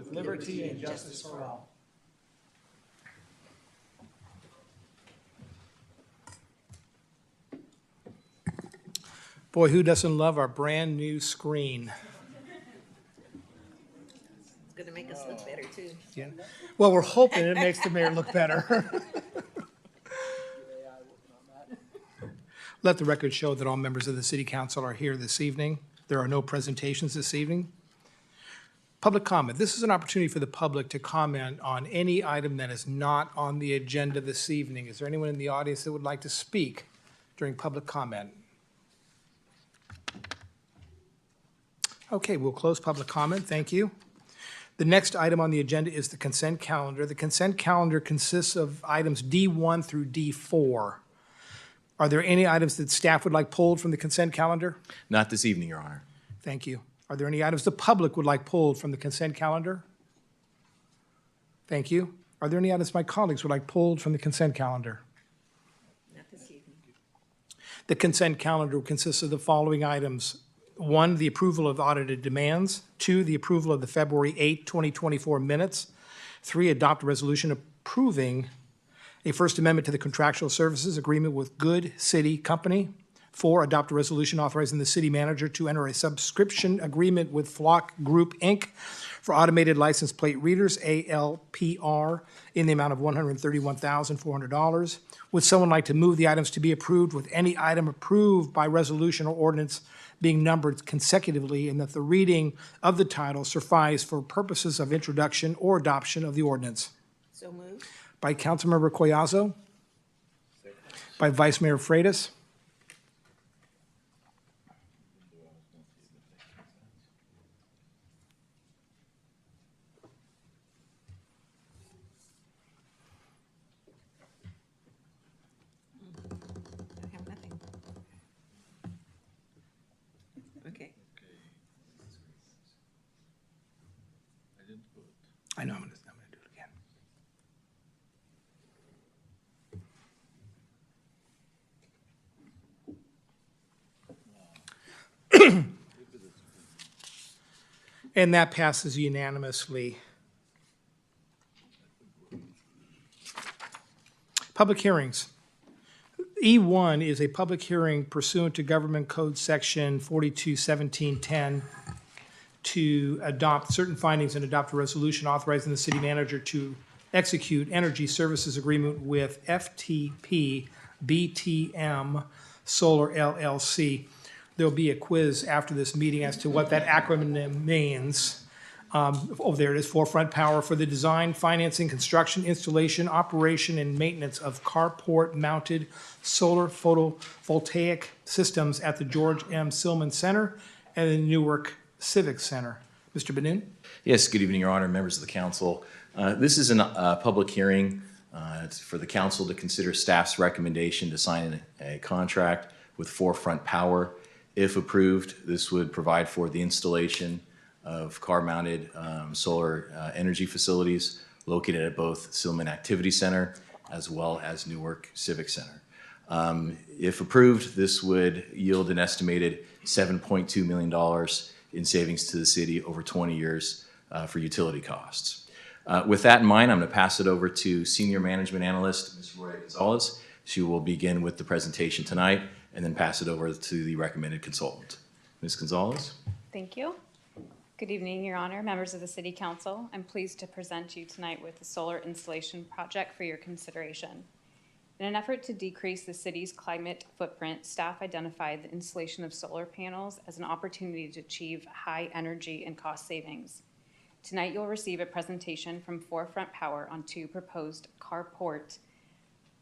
with liberty and justice for all. Boy, who doesn't love our brand new screen? It's going to make us look better, too. Yeah. Well, we're hoping it makes the mayor look better. Let the record show that all members of the city council are here this evening. There are no presentations this evening. Public comment. This is an opportunity for the public to comment on any item that is not on the agenda this evening. Is there anyone in the audience that would like to speak during public comment? Okay, we'll close public comment. Thank you. The next item on the agenda is the consent calendar. The consent calendar consists of items D1 through D4. Are there any items that staff would like pulled from the consent calendar? Not this evening, Your Honor. Thank you. Are there any items the public would like pulled from the consent calendar? Thank you. Are there any items my colleagues would like pulled from the consent calendar? Not this evening. The consent calendar consists of the following items. 1, the approval of audited demands. 2, the approval of the February 8, 2024 minutes. 3, adopt a resolution approving a First Amendment to the Contractual Services Agreement with Good City Company. 4, adopt a resolution authorizing the city manager to enter a subscription agreement with Flock Group, Inc. for automated license plate readers, ALPR, in the amount of $131,400. Would someone like to move the items to be approved with any item approved by resolution or ordinance being numbered consecutively, and that the reading of the title suffice for purposes of introduction or adoption of the ordinance? So moved. By Councilmember Collazo. By Vice Mayor Freitas. I have nothing. Okay. I know, I'm gonna do it again. And that passes unanimously. Public hearings. E1 is a public hearing pursuant to Government Code Section 421710 to adopt certain findings and adopt a resolution authorizing the city manager to execute energy services agreement with FTP BTM Solar LLC. There'll be a quiz after this meeting as to what that acronym means. Oh, there it is, Forefront Power for the design, financing, construction, installation, operation, and maintenance of carport-mounted solar photovoltaic systems at the George M. Silman Center and the Newark Civic Center. Mr. Benoon? Yes, good evening, Your Honor, members of the council. This is a public hearing. It's for the council to consider staff's recommendation to sign a contract with Forefront Power. If approved, this would provide for the installation of car-mounted solar energy facilities located at both Silman Activity Center as well as Newark Civic Center. If approved, this would yield an estimated $7.2 million in savings to the city over 20 years for utility costs. With that in mind, I'm going to pass it over to Senior Management Analyst, Ms. Roy Gonzalez. She will begin with the presentation tonight and then pass it over to the recommended consultant. Ms. Gonzalez? Thank you. Good evening, Your Honor, members of the City Council. I'm pleased to present you tonight with the solar installation project for your consideration. In an effort to decrease the city's climate footprint, staff identified the installation of solar panels as an opportunity to achieve high energy and cost savings. Tonight, you'll receive a presentation from Forefront Power on 2 proposed carport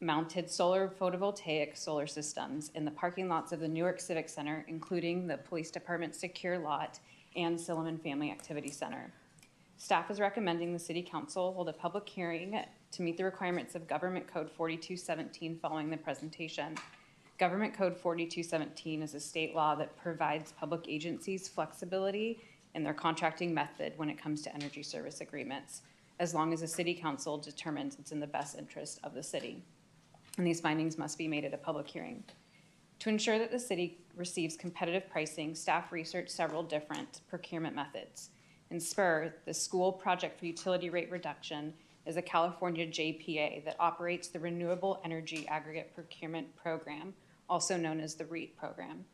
mounted solar photovoltaic solar systems in the parking lots of the Newark Civic Center, including the Police Department secure lot and Silliman Family Activity Center. Staff is recommending the City Council hold a public hearing to meet the requirements of Government Code 4217 following the presentation. Government Code 4217 is a state law that provides public agencies flexibility in their contracting method when it comes to energy service agreements, as long as the City Council determines it's in the best interest of the city. And these findings must be made at a public hearing. To ensure that the city receives competitive pricing, staff researched several different procurement methods. and SPUR, the School Project for Utility Rate Reduction, is a California JPA that operates the Renewable Energy Aggregate Procurement Program, also known as the REAP program.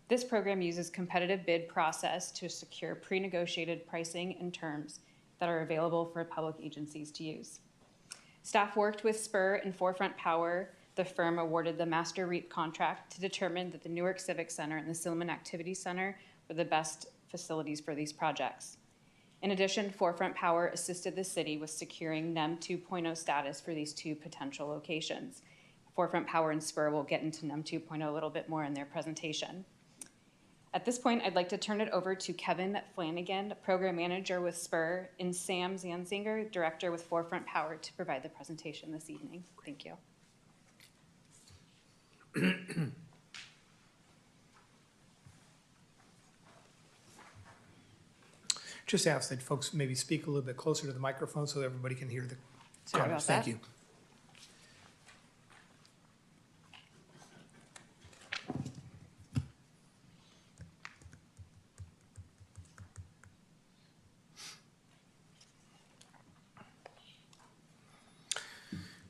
This program uses competitive bid process to secure pre-negotiated pricing and terms that are available for public agencies to use. Staff worked with SPUR and Forefront Power. The firm awarded the master REAP contract to determine that the Newark Civic Center and the Silliman Activity Center were the best facilities for these projects. In addition, Forefront Power assisted the city with securing NEM 2.0 status for these two potential locations. Forefront Power and SPUR will get into NEM 2.0 a little bit more in their presentation. At this point, I'd like to turn it over to Kevin Flanagan, Program Manager with SPUR, and Sam Zanzinger, Director with Forefront Power, to provide the presentation this evening. Thank you. Just ask that folks maybe speak a little bit closer to the microphone so that everybody can hear the Sorry comments. about Thank that. you.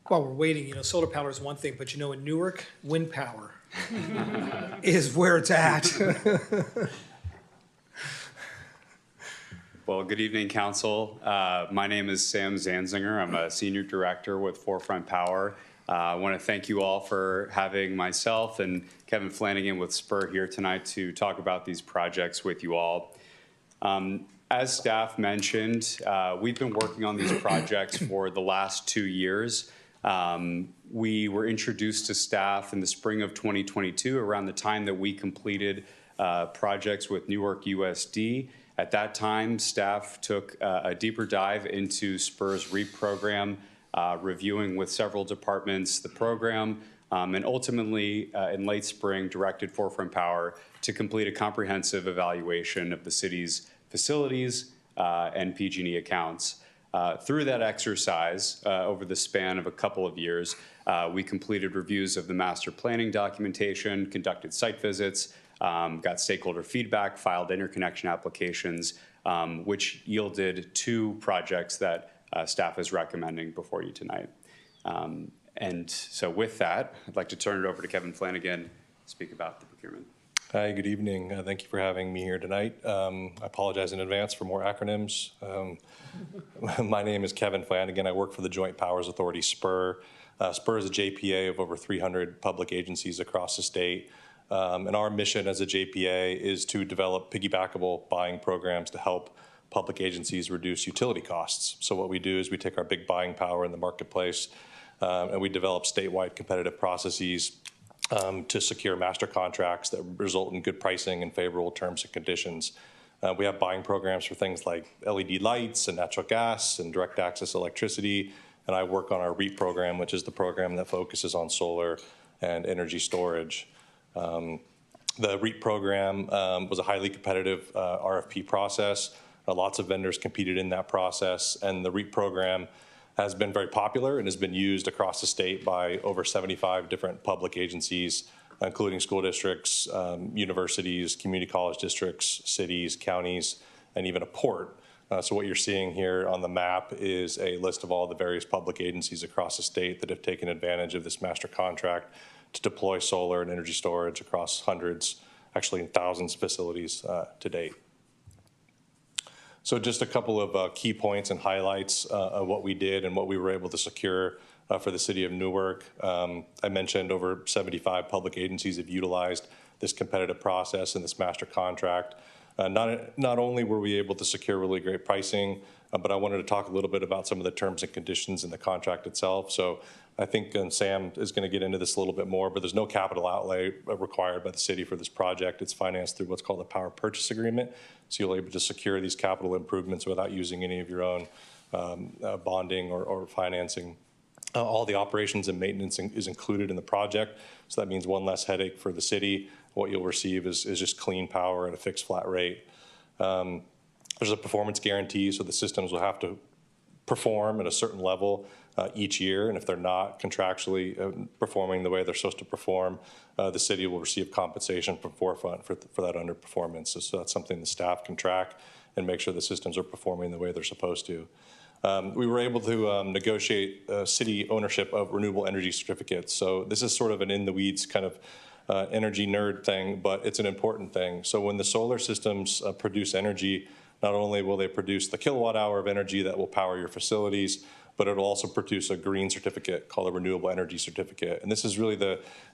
While we're waiting, solar power is one thing, but in Newark, wind power is where it's at. Well, good evening, Council. My name is Sam Zanzinger. I'm a Senior Director with Forefront Power. I want to thank you all for having myself and Kevin Flanagan with SPUR here tonight to talk about these projects with you all. As staff mentioned, we've been working on these projects for the last 2 years. We were introduced to staff in the spring of 2022, around the time that we completed projects with Newark USD. At that time, staff took a deeper dive into SPUR's REAP program, reviewing with several departments the program, and ultimately, in late spring, directed Forefront Power to complete a comprehensive evaluation of the city's facilities and PG&E accounts. Through that exercise, over the span of a couple of years, we completed reviews of the master planning documentation, conducted site visits, got stakeholder feedback, filed interconnection applications, which yielded 2 projects that staff is recommending before you tonight. And so with that, I'd like to turn it over to Kevin Flanagan to speak about the procurement. Hi, good evening. Thank you for having me here tonight. I apologize in advance for more acronyms. My name is Kevin Flanagan. I work for the Joint Powers Authority, SPUR. SPUR is a JPA of over 300 public agencies across the state. And our mission as a JPA is to develop piggybackable buying programs to help public agencies reduce utility costs. So what we do is we take our big buying power in the marketplace and we develop statewide competitive processes to secure master contracts that result in good pricing and favorable terms and conditions. We have buying programs for things like LED lights and natural gas and direct access electricity. And I work on our REAP program, which is the program that focuses on solar and energy storage. The REAP program was a highly competitive RFP process. Lots of vendors competed in that process, and the REAP program has been very popular and has been used across the state by over 75 different public agencies, including school districts, universities, community college districts, cities, counties, and even a port. So what you're seeing here on the map is a list of all the various public agencies across the state that have taken advantage of this master contract to deploy solar and energy storage across hundreds, actually thousands of facilities to date. So just a couple of key points and highlights of what we did and what we were able to secure for the city of Newark. I mentioned over 75 public agencies have utilized this competitive process and this master contract. Not only were we able to secure really great pricing, but I wanted to talk a little bit about some of the terms and conditions in the contract itself. So I think Sam is going to get into this a little bit more, but there's no capital outlay required by the city for this project. It's financed through what's called a power purchase agreement. So you'll be able to secure these capital improvements without using any of your own bonding or financing. All the operations and maintenance is included in the project. So that means one less headache for the city. What you'll receive is just clean power at a fixed flat rate. There's a performance guarantee, so the systems will have to perform at a certain level each year, and if they're not contractually performing the way they're supposed to perform, the city will receive compensation from Forefront for that underperformance. So that's something the staff can track and make sure the systems are performing the way they're supposed to. We were able to negotiate city ownership of renewable energy certificates. So this is sort of an in-the-weeds kind of energy nerd thing, but it's an important thing. So when the solar systems produce energy, not only will they produce the kilowatt hour of energy that will power your facilities, but it'll also produce a green certificate called a renewable energy certificate. And this is really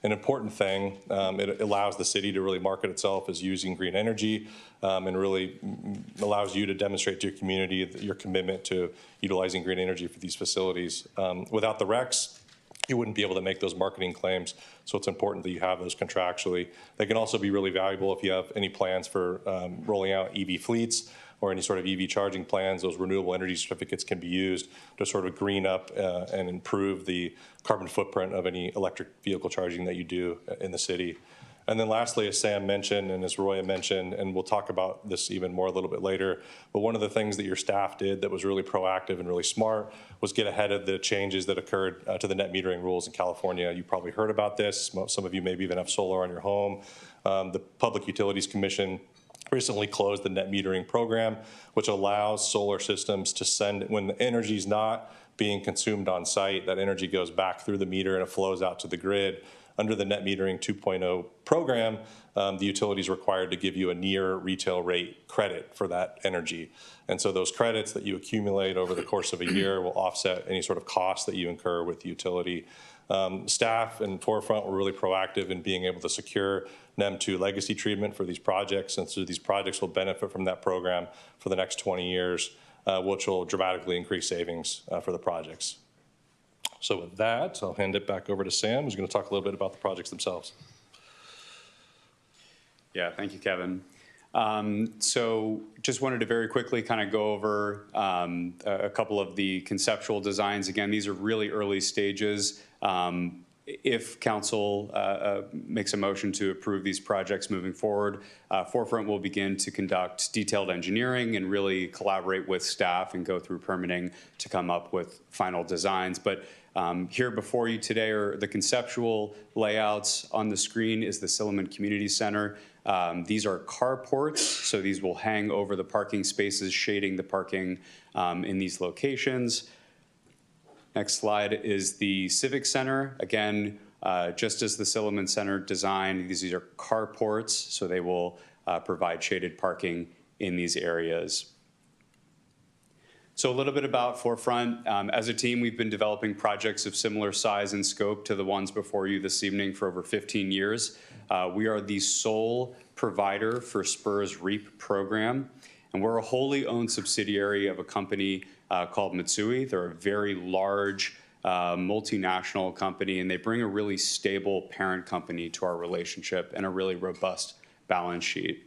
an important thing. It allows the city to really market itself as using green energy, and really allows you to demonstrate to your community your commitment to utilizing green energy for these facilities. Without the RECs, you wouldn't be able to make those marketing claims. So it's important that you have those contractually. They can also be really valuable if you have any plans for rolling out EV fleets or any sort of EV charging plans. Those renewable energy certificates can be used to sort of green up and improve the carbon footprint of any electric vehicle charging that you do in the city. And then lastly, as Sam mentioned and as Roya mentioned, and we'll talk about this even more a little bit later, but one of the things that your staff did that was really proactive and really smart was get ahead of the changes that occurred to the net metering rules in California. You probably heard about this. Some of you maybe even have solar on your home. The Public Utilities Commission recently closed the net metering program, which allows solar systems to send, when the energy is not being consumed on site, that energy goes back through the meter and it flows out to the grid. Under the net metering 2.0 program, the utility is required to give you a near retail rate credit for that energy. And so those credits that you accumulate over the course of a year will offset any sort of cost that you incur with the utility. Staff and Forefront were really proactive in being able to secure NEM 2 legacy treatment for these projects, and so these projects will benefit from that program for the next 20 years, which will dramatically increase savings for the projects. So with that, I'll hand it back over to Sam, who's going to talk a little bit about the projects themselves. Yeah, thank you, Kevin. So just wanted to very quickly kind of go over a couple of the conceptual designs. Again, these are really early stages. If council makes a motion to approve these projects moving forward, Forefront will begin to conduct detailed engineering and really collaborate with staff and go through permitting to come up with final designs. But here before you today are the conceptual layouts. On the screen is the Silliman Community Center. These are carports, so these will hang over the parking spaces, shading the parking in these locations. Next slide is the Civic Center. Again, just as the Silliman Center design, these are carports, so they will provide shaded parking in these areas. So a little bit about Forefront. As a team, we've been developing projects of similar size and scope to the ones before you this evening for over 15 years. We are the sole provider for Spur's REAP program, and we're a wholly owned subsidiary of a company called Mitsui. They're a very large multinational company, and they bring a really stable parent company to our relationship and a really robust balance sheet.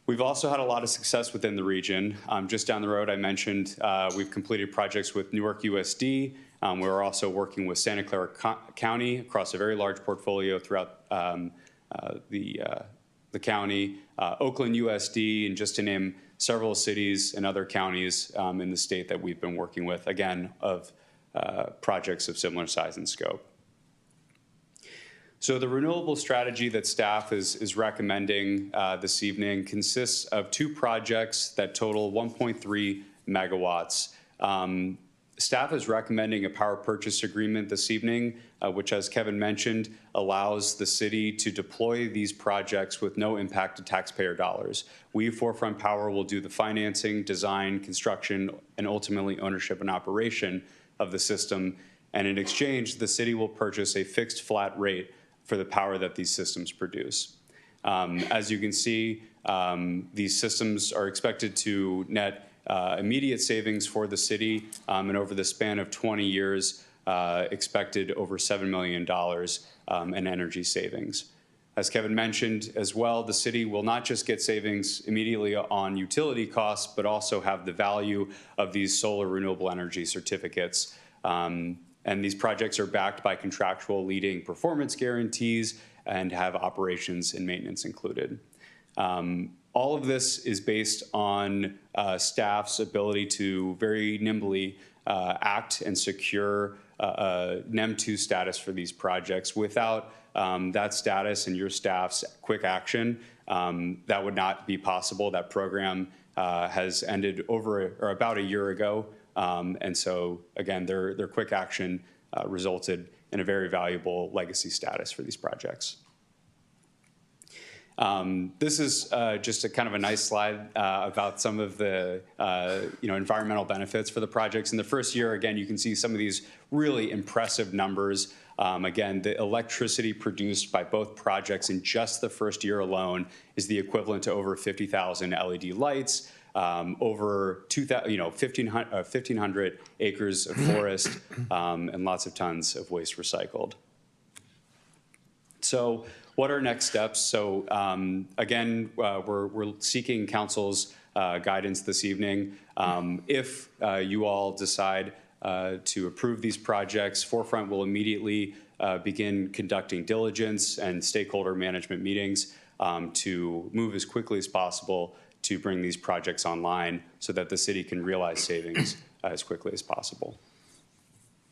We've also had a lot of success within the region. Just down the road, I mentioned we've completed projects with Newark USD. We're also working with Santa Clara County across a very large portfolio throughout the county, Oakland USD, and just to name several cities and other counties in the state that we've been working with, again, of projects of similar size and scope. So the renewable strategy that staff is recommending this evening consists of two projects that total 1.3 megawatts. Staff is recommending a power purchase agreement this evening, which, as Kevin mentioned, allows the city to deploy these projects with no impact to taxpayer dollars. We, Forefront Power, will do the financing, design, construction, and ultimately ownership and operation of the system. And in exchange, the city will purchase a fixed flat rate for the power that these systems produce. As you can see, these systems are expected to net immediate savings for the city, and over the span of 20 years, expected over $7 million in energy savings. As Kevin mentioned as well, the city will not just get savings immediately on utility costs, but also have the value of these solar renewable energy certificates. And these projects are backed by contractual leading performance guarantees and have operations and maintenance included. All of this is based on staff's ability to very nimbly act and secure NEM 2 status for these projects. Without that status and your staff's quick action, That would not be possible. That program has ended about a year ago. And so, again, their quick action resulted in a very valuable legacy status for these projects. This is just a kind of a nice slide about some of the environmental benefits for the projects. In the first year, again, you can see some of these really impressive numbers. Again, the electricity produced by both projects in just the first year alone is the equivalent to over 50,000 LED lights, over 1,500 acres of forest, and lots of tons of waste recycled. So what are next steps? So again, we're seeking council's guidance this evening. If you all decide to approve these projects, Forefront will immediately begin conducting diligence and stakeholder management meetings to move as quickly as possible to bring these projects online so that the city can realize savings as quickly as possible.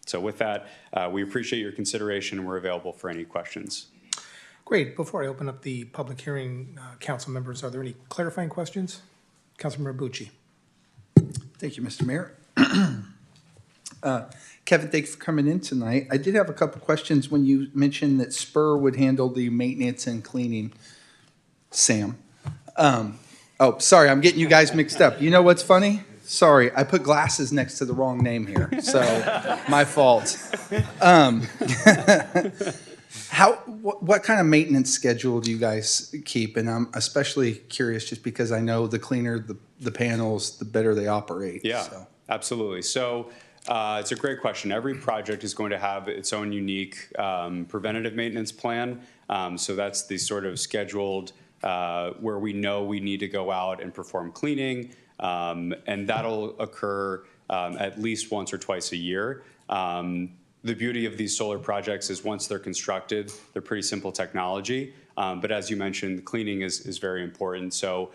So with that, we appreciate your consideration and we're available for any questions. Great. Before I open up the public hearing, council members, are there any clarifying questions? Councilmember Bucci. Thank you, Mr. Mayor. Kevin, thanks for coming in tonight. I did have a couple questions when you mentioned that Spur would handle the maintenance and cleaning. Sam. Oh, sorry, I'm getting you guys mixed up. You know what's funny? Sorry, I put glasses next to the wrong name here, so my fault. What kind of maintenance schedule do you guys keep? And I'm especially curious just because I know the cleaner the panels, the better they operate. Yeah, so. Absolutely. So it's a great question. Every project is going to have its own unique preventative maintenance plan. So that's the sort of scheduled where we know we need to go out and perform cleaning, and that'll occur at least once or twice a year. The beauty of these solar projects is once they're constructed, they're pretty simple technology. But as you mentioned, cleaning is very important. So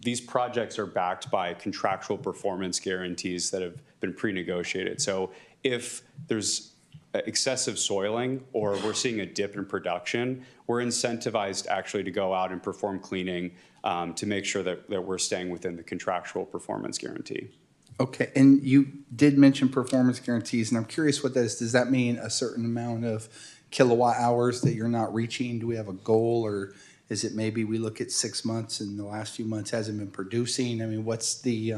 these projects are backed by contractual performance guarantees that have been pre-negotiated. So if there's excessive soiling or we're seeing a dip in production, we're incentivized actually to go out and perform cleaning to make sure that we're staying within the contractual performance guarantee. Okay, and you did mention performance guarantees, and I'm curious what that is. Does that mean a certain amount of kilowatt hours that you're not reaching? Do we have a goal, or is it maybe we look at 6 months and the last few months hasn't been producing? I mean, what's the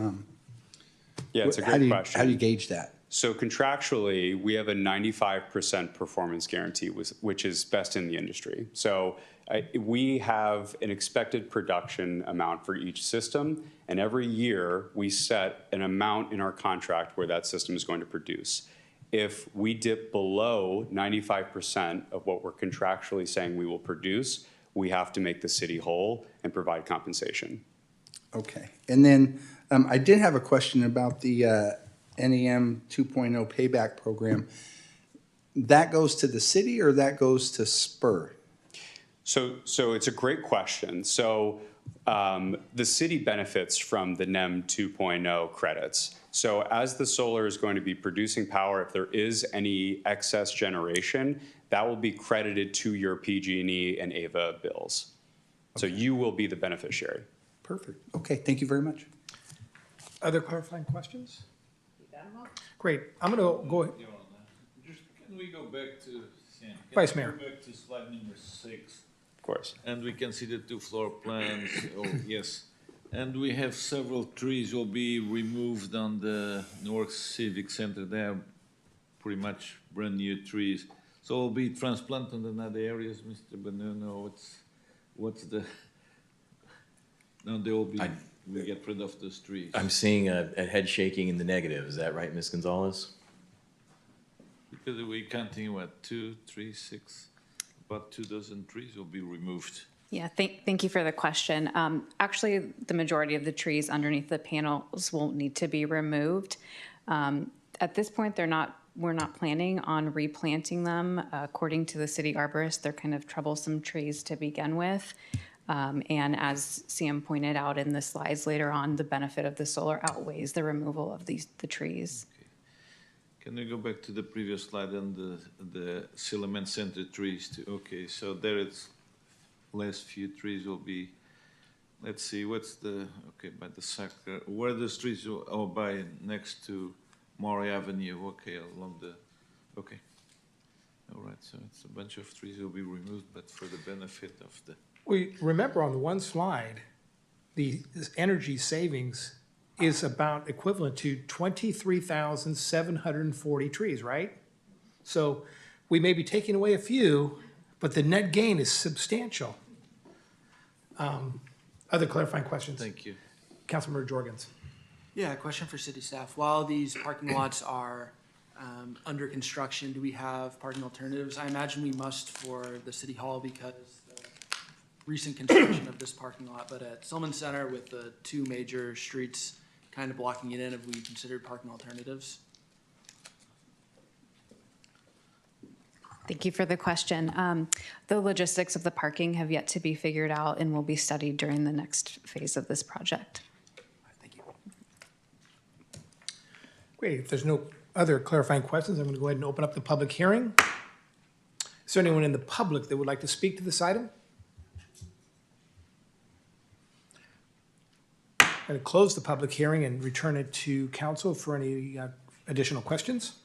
Yeah, it's a great question. How do you gauge that? So contractually, we have a 95% performance guarantee, which is best in the industry. So we have an expected production amount for each system, and every year we set an amount in our contract where that system is going to produce. If we dip below 95% of what we're contractually saying we will produce, we have to make the city whole and provide compensation. Okay, and then I did have a question about the NEM 2.0 payback program. That goes to the city or that goes to Spur? So it's a great question. So the city benefits from the NEM 2.0 credits. So as the solar is going to be producing power, if there is any excess generation, that will be credited to your PG&E and AVA bills. So you will be the beneficiary. Perfect. Okay, thank you very much. Other clarifying questions? Great. I'm going to go ahead. Just can we go back to Sam? Vice Mayor. Go back to slide number 6, Of course. and we can see the 2 floor plans. Oh, yes. And we have several trees will be removed on the Newark Civic Center. They are pretty much brand new trees. So will be transplanted in other areas, Mr. Bonanno. What's the? No, they will be. We get rid of those trees. I'm seeing a head shaking in the negative. Is that right, Ms. Gonzalez? Because we're counting, what, 2, 3, 6, about 2 dozen trees will be removed. Yeah, thank you for the question. Actually, the majority of the trees underneath the panels will need to be removed. At this point, we're not planning on replanting them. According to the city arborist, they're kind of troublesome trees to begin with. And as Sam pointed out in the slides later on, the benefit of the solar outweighs the removal of the trees. Okay. Can we go back to the previous slide and the Silliman Center trees too? Okay, so there it's last few trees will be, let's see, what's the, okay, by the soccer, where the streets, oh, by, next to Maury Avenue, okay, along the, okay. All right, so it's a bunch of trees will be removed, but for the benefit of the, We remember on the one slide, the energy savings is about equivalent to 23,740 trees, right? So we may be taking away a few, but the net gain is substantial. Other clarifying questions? thank you. Councilmember Jorgens. Yeah, question for city staff. While these parking lots are under construction, do we have parking alternatives? I imagine we must for the city hall because the recent construction of this parking lot, but at Silman Center with the two major streets kind of blocking it in, have we considered parking alternatives? Thank you for the question. The logistics of the parking have yet to be figured out and will be studied during the next phase of this project. Thank you. Great, if there's no other clarifying questions, I'm going to go ahead and open up the public hearing. Is there anyone in the public that would like to speak to this item? I'm going to close the public hearing and return it to council for any additional questions.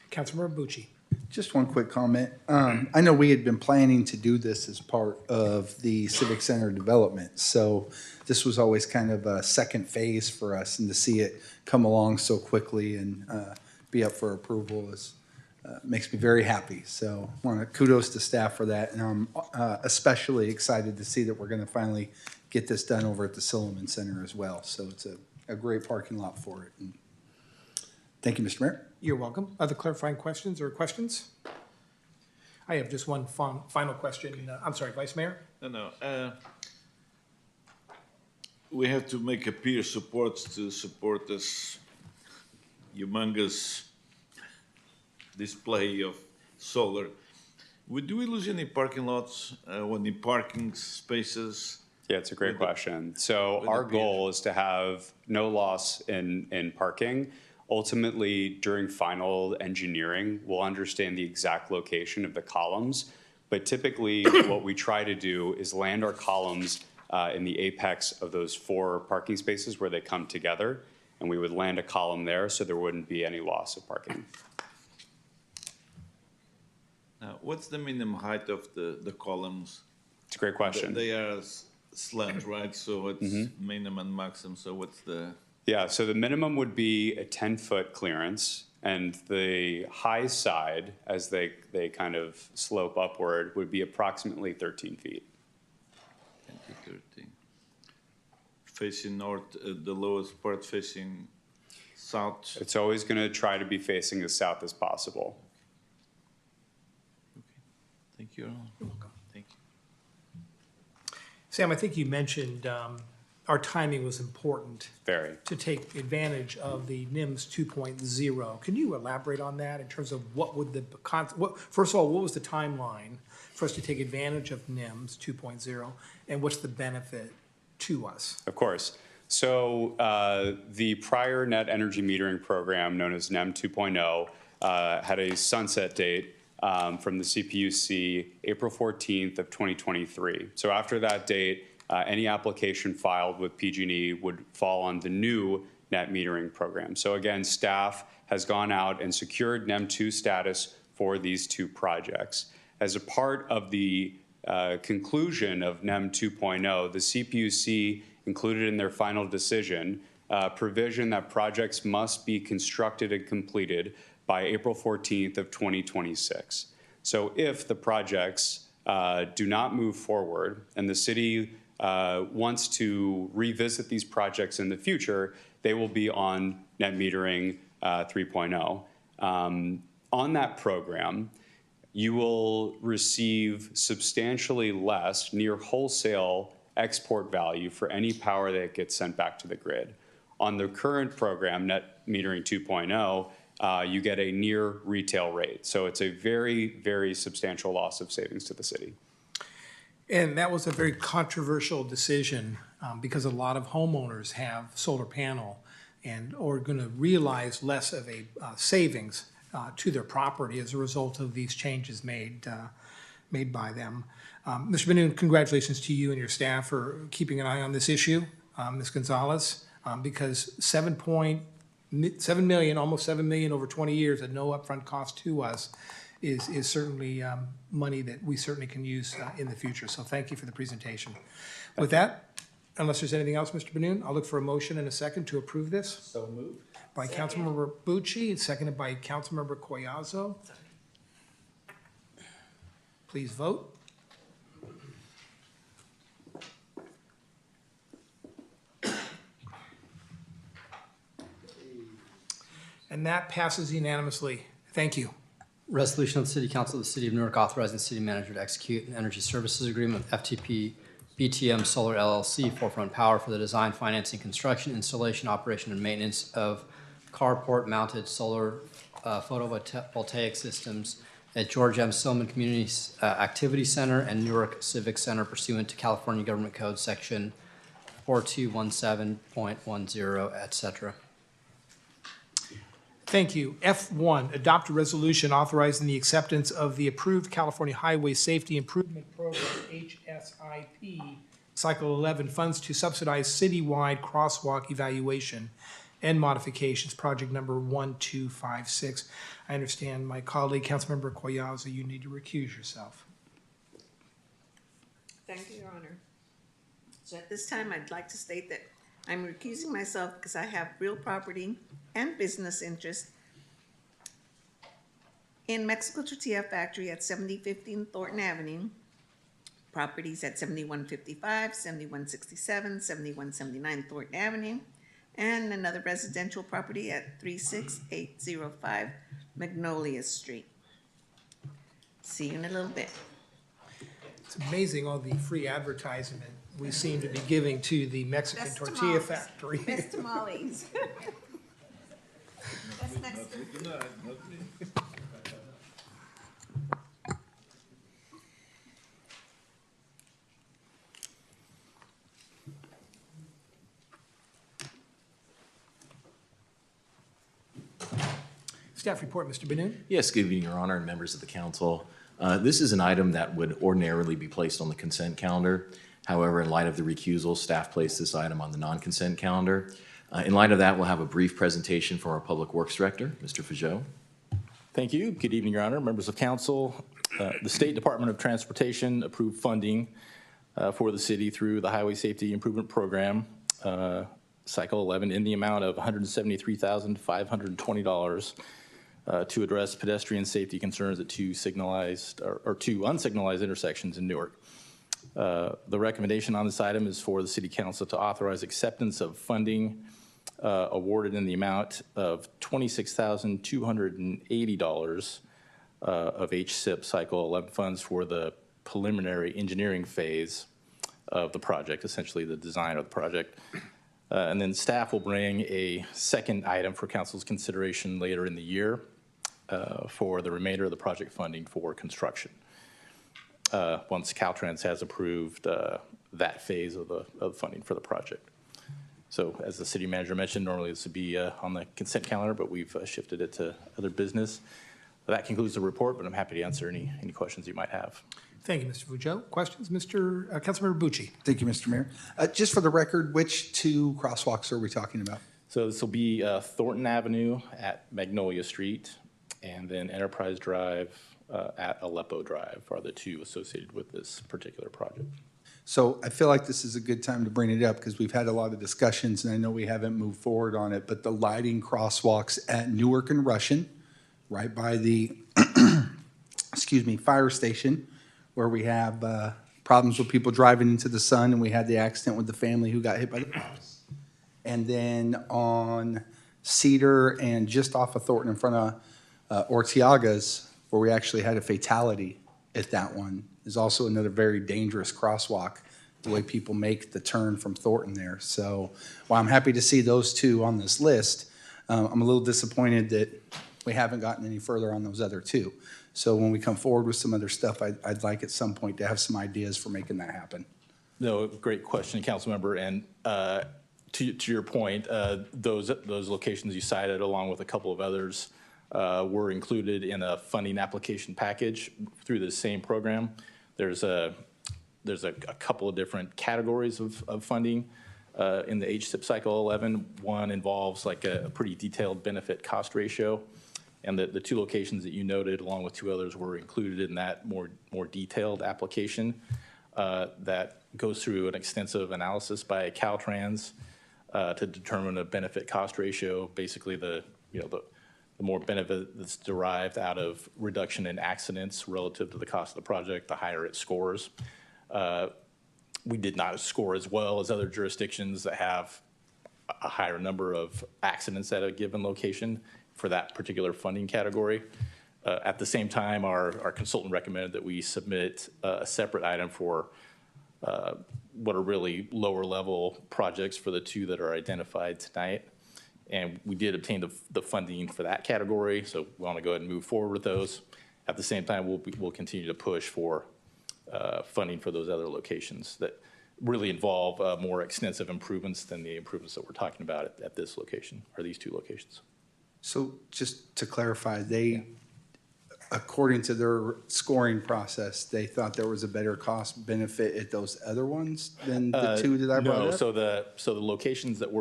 Councilmember Bucci. Just one quick comment. I know we had been planning to do this as part of the Civic Center development, so this was always kind of a second phase for us, and to see it come along so quickly and be up for approval makes me very happy. So I want to kudos to staff for that, and I'm especially excited to see that we're going to finally get this done over at the Silliman Center as well. So it's a great parking lot for it. And thank you, Mr. Mayor. You're welcome. Other clarifying questions or questions? I have just one final question. I'm sorry, Vice Mayor? No, we have to make a peer support to support this humongous display of solar. Do we lose any parking lots, any parking spaces? Yeah, it's a great question. So our goal is to have no loss in parking. Ultimately, during final engineering, we'll understand the exact location of the columns. But typically, what we try to do is land our columns in the apex of those 4 parking spaces where they come together. And we would land a column there so there wouldn't be any loss of parking. Now, what's the minimum height of the columns? It's a great question. They are slant, right? So it's minimum and maximum. So what's the? Yeah, so the minimum would be a 10-foot clearance, and the high side, as they kind of slope upward, would be approximately 13 feet. 10 to 13. Facing north, the lowest part facing south. It's always going to try to be facing as south as possible. Okay. Thank you. You're welcome. Thank you. Sam, I think you mentioned our timing was important Very. to take advantage of the NIMS 2.0. Can you elaborate on that in terms of what would first of all, what was the timeline for us to take advantage of NIMS 2.0, and what's the benefit to us? Of course. So the prior net energy metering program, known as NEM 2.0, had a sunset date from the CPUC April 14th of 2023. So after that date, any application filed with PG&E would fall on the new net metering program. So again, staff has gone out and secured NEM 2 status for these 2 projects. As a part of the conclusion of NEM 2.0, the CPUC included in their final decision provision that projects must be constructed and completed by April 14th of 2026. So if the projects do not move forward and the city wants to revisit these projects in the future, they will be on net metering 3.0. On that program, you will receive substantially less, near wholesale export value for any power that gets sent back to the grid. On the current program, net metering 2.0, you get a near retail rate. So it's a very, very substantial loss of savings to the city. And that was a very controversial decision because a lot of homeowners have solar panel and are going to realize less of a savings to their property as a result of these changes made made by them. Mr. Benoon, congratulations to you and your staff for keeping an eye on this issue, Ms. Gonzalez, because 7 million, almost 7 million over 20 years at no upfront cost to us is certainly money that we certainly can use in the future. So thank you for the presentation. With that, unless there's anything else, Mr. Benoon, I'll look for a motion and a second to approve this. So moved. By Councilmember Bucci and seconded by Councilmember Collazo. Please vote. And that passes unanimously. Thank you. Resolution of the City Council of the City of Newark authorizing the city manager to execute an energy services agreement with FTP BTM Solar LLC, Forefront Power, for the design, financing, construction, installation, operation, and maintenance of carport-mounted solar photovoltaic systems at George M. Stillman Community Activity Center and Newark Civic Center pursuant to California Government Code Section 4217.10, et cetera. Thank you. F1, adopt a resolution authorizing the acceptance of the approved California Highway Safety Improvement Program, HSIP, Cycle 11 funds to subsidize citywide crosswalk evaluation and modifications, project number 1256. I understand my colleague, Councilmember Collazo, you need to recuse yourself. Thank you, Your Honor. So at this time, I'd like to state that I'm recusing myself because I have real property and business interest in Mexico Tortilla Factory at 7015 Thornton Avenue, properties at 7155, 7167, 7179 Thornton Avenue, and another residential property at 36805 Magnolia Street. See you in a little bit. It's amazing all the free advertisement we seem to be giving to the Mexican Best tortilla tamales. factory. Best tamales. That's next. Good night, not me. Staff report, Mr. Benoon. Yes, good evening, Your Honor, and members of the council. This is an item that would ordinarily be placed on the consent calendar. However, in light of the recusal, staff placed this item on the non-consent calendar. In light of that, we'll have a brief presentation from our Public Works Director, Mr. Fajot. Thank you. Good evening, Your Honor, members of council. The State Department of Transportation approved funding for the city through the Highway Safety Improvement Program, Cycle 11, in the amount of $173,520 to address pedestrian safety concerns at two signalized or two unsignalized intersections in Newark. The recommendation on this item is for the City Council to authorize acceptance of funding awarded in the amount of $26,280 of HSIP Cycle 11 funds for the preliminary engineering phase of the project, essentially the design of the project. And then staff will bring a second item for council's consideration later in the year for the remainder of the project funding for construction. Once Caltrans has approved that phase of the funding for the project. So as the city manager mentioned, normally this would be on the consent calendar, but we've shifted it to other business. That concludes the report, but I'm happy to answer any questions you might have. Thank you, Mr. Fujot. Questions? Councilmember Bucci. Thank you, Mr. Mayor. Just for the record, which two crosswalks are we talking about? So this will be Thornton Avenue at Magnolia Street, and then Enterprise Drive at Aleppo Drive are the two associated with this particular project. So I feel like this is a good time to bring it up because we've had a lot of discussions and I know we haven't moved forward on it, but the lighting crosswalks at Newark and Russian, right by the, excuse me, fire station, where we have problems with people driving into the sun, and we had the accident with the family who got hit by the bus. And then on Cedar and just off of Thornton in front of Ortiaga's, where we actually had a fatality at that one, is also another very dangerous crosswalk, the way people make the turn from Thornton there. So while I'm happy to see those two on this list, I'm a little disappointed that we haven't gotten any further on those other two. So when we come forward with some other stuff, I'd like at some point to have some ideas for making that happen. No, great question, Councilmember. And to your point, those locations you cited, along with a couple of others, were included in a funding application package through the same program. There's a couple of different categories of funding in the HSIP Cycle 11. One involves like a pretty detailed benefit cost ratio. And the two locations that you noted, along with two others, were included in that more detailed application that goes through an extensive analysis by Caltrans to determine a benefit cost ratio. Basically, the more benefit that's derived out of reduction in accidents relative to the cost of the project, the higher it scores. We did not score as well as other jurisdictions that have a higher number of accidents at a given location for that particular funding category. At the same time, our consultant recommended that we submit a separate item for what are really lower level projects for the two that are identified tonight. And we did obtain the funding for that category, so we want to go ahead and move forward with those. At the same time, we'll continue to push for funding for those other locations that really involve more extensive improvements than the improvements that we're talking about at this location, or these two locations. So just to clarify, they, according to their scoring process, they thought there was a better cost benefit at those other ones than the two that I brought No, up? so the locations that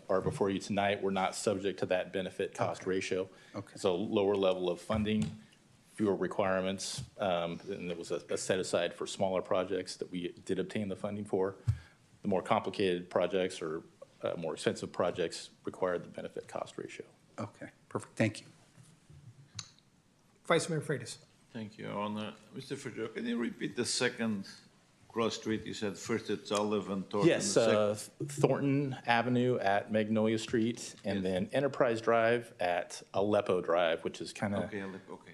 are before you tonight were not subject to that benefit cost ratio. Okay. So lower level of funding, fewer requirements, and it was a set aside for smaller projects that we did obtain the funding for. The more complicated projects or more expensive projects required the benefit cost ratio. Okay, perfect, thank you. Vice Mayor Freitas. Thank you, Your Honor. Mr. Fitzgerald, can you repeat the second cross street? You said first it's Olive and Thornton. Yes, Thornton Avenue at Magnolia Street, and then Enterprise Drive at Aleppo Drive, which is kind of Okay,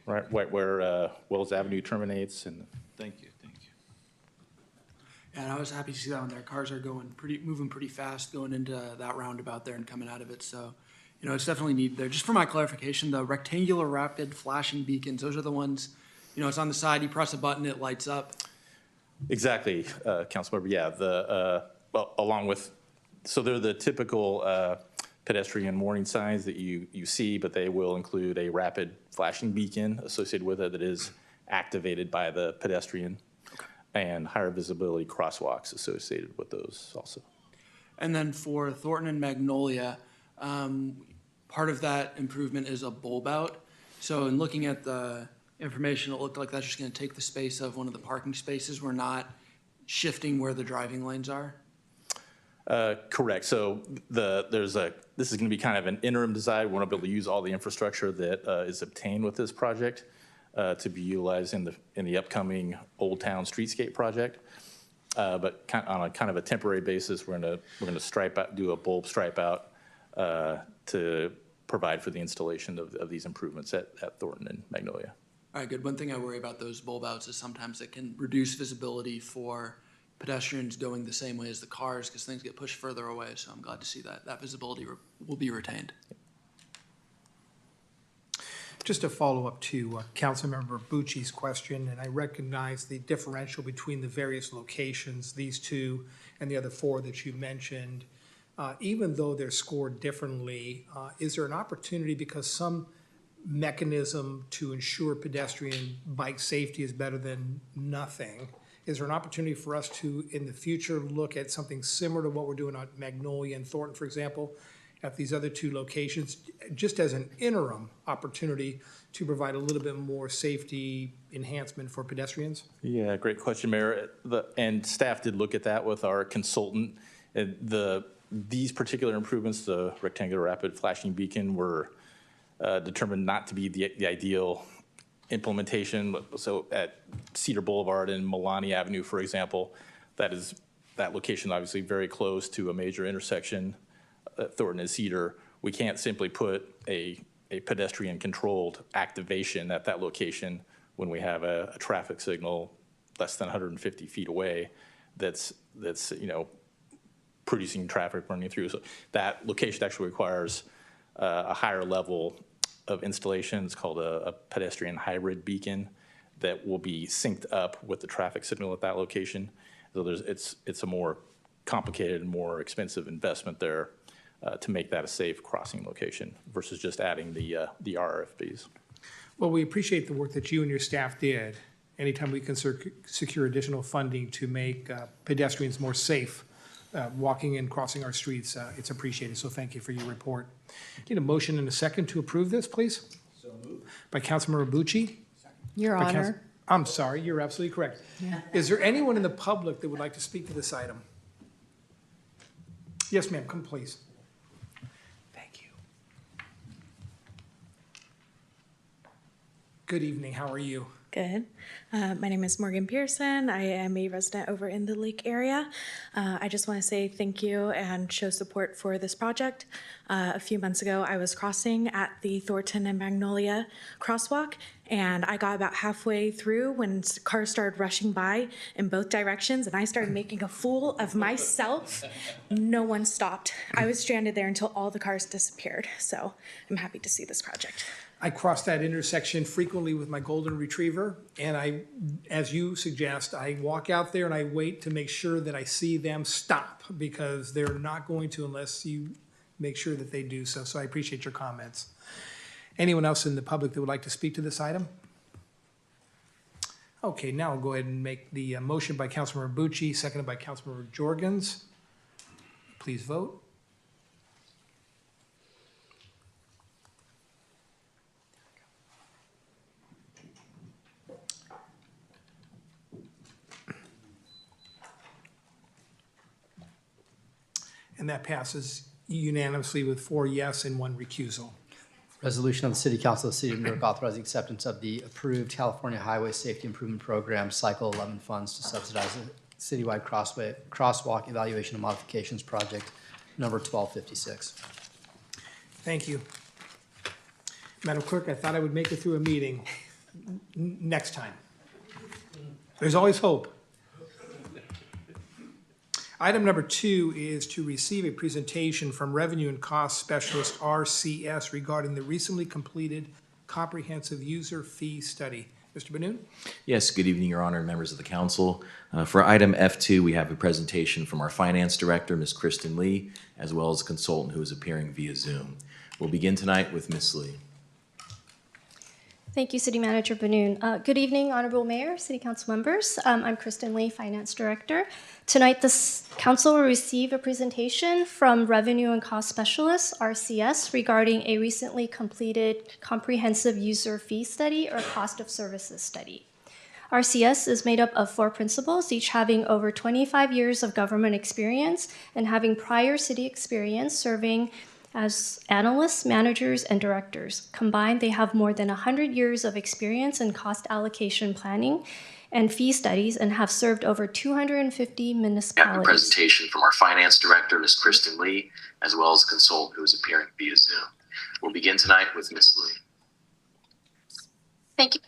right where Wells Avenue terminates. And thank you, thank you. Yeah, and I was happy to see that one there. Cars are moving pretty fast going into that roundabout there and coming out of it. So, you know, it's definitely needed there. Just for my clarification, the rectangular rapid flashing beacons, those are the ones, you know, it's on the side, you press a button, it lights up. exactly, Councilmember. Yeah, well, along with, so they're the typical pedestrian warning signs that you see, but they will include a rapid flashing beacon associated with it that is activated by the pedestrian, and higher visibility crosswalks associated with those also. And then for Thornton and Magnolia, part of that improvement is a bulb out. So in looking at the information, it looked like that's just gonna take the space of one of the parking spaces. We're not shifting where the driving lanes are. Correct. So this is going to be kind of an interim design. We want to be able to use all the infrastructure that is obtained with this project to be utilized in the upcoming Old Town Streetscape project. But on a kind of a temporary basis, we're going to do a bulb stripe out to provide for the installation of these improvements at Thornton and Magnolia. All right, good. One thing I worry about those bulb outs is sometimes it can reduce visibility for pedestrians going the same way as the cars because things get pushed further away. So I'm glad to see that visibility will be retained. Just a follow-up to Councilmember Bucci's question, and I recognize the differential between the various locations, these two and the other four that you mentioned. Even though they're scored differently, is there an opportunity, because some mechanism to ensure pedestrian bike safety is better than nothing, is there an opportunity for us to, in the future, look at something similar to what we're doing at Magnolia and Thornton, for example, at these other two locations, just as an interim opportunity to provide a little bit more safety enhancement for pedestrians? Yeah, great question, Mayor. And staff did look at that with our consultant. These particular improvements, the rectangular rapid flashing beacon, were determined not to be the ideal implementation. So at Cedar Boulevard and Milani Avenue, for example, that location obviously very close to a major intersection at Thornton and Cedar. We can't simply put a pedestrian-controlled activation at that location when we have a traffic signal less than 150 feet away that's producing traffic running through. So that location actually requires a higher level of installation. It's called a pedestrian hybrid beacon that will be synced up with the traffic signal at that location. So it's a more complicated and more expensive investment there. to make that a safe crossing location versus just adding the RFBs. Well, we appreciate the work that you and your staff did. Anytime we can secure additional funding to make pedestrians more safe, walking and crossing our streets, it's appreciated. So thank you for your report. Need a motion and a second to approve this, please? So moved. By Councilmember Bucci. Your By Honor. I'm sorry, you're absolutely correct. Is there anyone in the public that would like to speak to this item? Yes, ma'am, come please. Thank you. Good evening, how are you? Good. My name is Morgan Pearson. I am a resident over in the Lake area. I just want to say thank you and show support for this project. A few months ago, I was crossing at the Thornton and Magnolia crosswalk, and I got about halfway through when cars started rushing by in both directions, and I started making a fool of myself. No one stopped. I was stranded there until all the cars disappeared, so I'm happy to see this project. I cross that intersection frequently with my golden retriever, and I, as you suggest, I walk out there and I wait to make sure that I see them stop, because they're not going to unless you make sure that they do so. So I appreciate your comments. Anyone else in the public that would like to speak to this item? Okay, now I'll go ahead and make the motion by Councilmember Bucci, seconded by Councilmember Jorgens. Please vote. And that passes unanimously with 4 yes and 1 recusal. Resolution of the City Council of the City of Newark authorizing acceptance of the approved California Highway Safety Improvement Program Cycle 11 funds to subsidize the citywide crosswalk evaluation and modifications project number 1256. Thank you. Madam Clerk, I thought I would make it through a meeting next time. There's always hope. Item number 2 is to receive a presentation from Revenue and Cost Specialist RCS regarding the recently completed comprehensive user fee study. Mr. Benoon? Yes, good evening, Your Honor, and members of the council. For item F2, we have a presentation from our finance director, Ms. Kristen Lee, as well as a consultant who is appearing via Zoom. We'll begin tonight with Ms. Lee. Thank you, City Manager Benoon. Good evening, Honorable Mayor, City Council members. I'm Kristen Lee, Finance Director. Tonight, the Council will receive a presentation from Revenue and Cost Specialist, RCS, regarding a recently completed comprehensive user fee study or cost of services study. RCS is made up of 4 principals, each having over 25 years of government experience and having prior city experience serving as analysts, managers, and directors. Combined, they have more than 100 years of experience in cost allocation planning and fee studies and have served over 250 municipalities. We have a presentation from our finance director, Ms. Kristen Lee, as well as a consultant who is appearing via Zoom. We'll begin tonight with Ms. Lee. Thank you.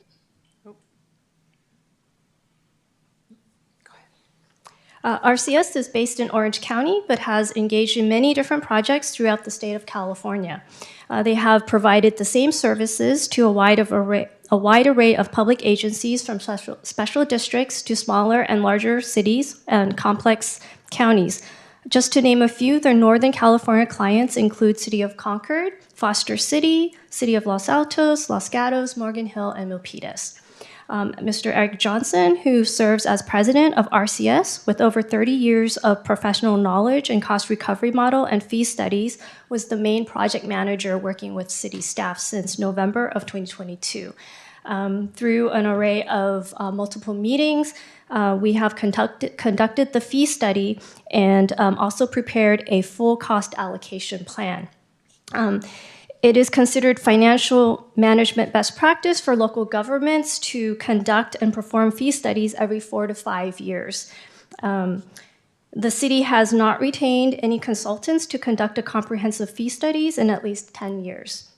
RCS is based in Orange County, but has engaged in many different projects throughout the state of California. They have provided the same services to a wide array of public agencies, from special districts to smaller and larger cities and complex counties. Just to name a few, their Northern California clients include City of Concord, Foster City, City of Los Altos, Los Gatos, Morgan Hill, and Milpitas. Mr. Eric Johnson, who serves as president of RCS with over 30 years of professional knowledge in cost recovery model and fee studies, was the main project manager working with city staff since November of 2022. Through an array of multiple meetings, we have conducted the fee study and also prepared a full cost allocation plan. It is considered financial management best practice for local governments to conduct and perform fee studies every 4 to 5 years. The city has not retained any consultants to conduct a comprehensive fee studies in at least 10 years.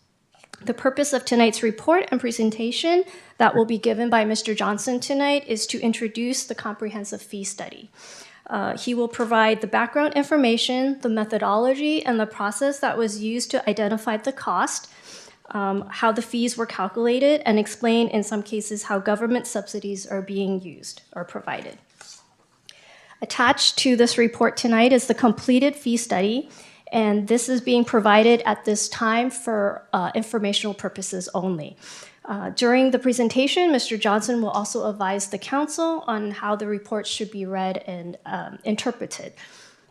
The purpose of tonight's report and presentation that will be given by Mr. Johnson tonight is to introduce the comprehensive fee study. He will provide the background information, the methodology, and the process that was used to identify the cost, how the fees were calculated, and explain in some cases how government subsidies are being used or provided. Attached to this report tonight is the completed fee study And this is being provided at this time for informational purposes only. During the presentation, Mr. Johnson will also advise the council on how the report should be read and interpreted.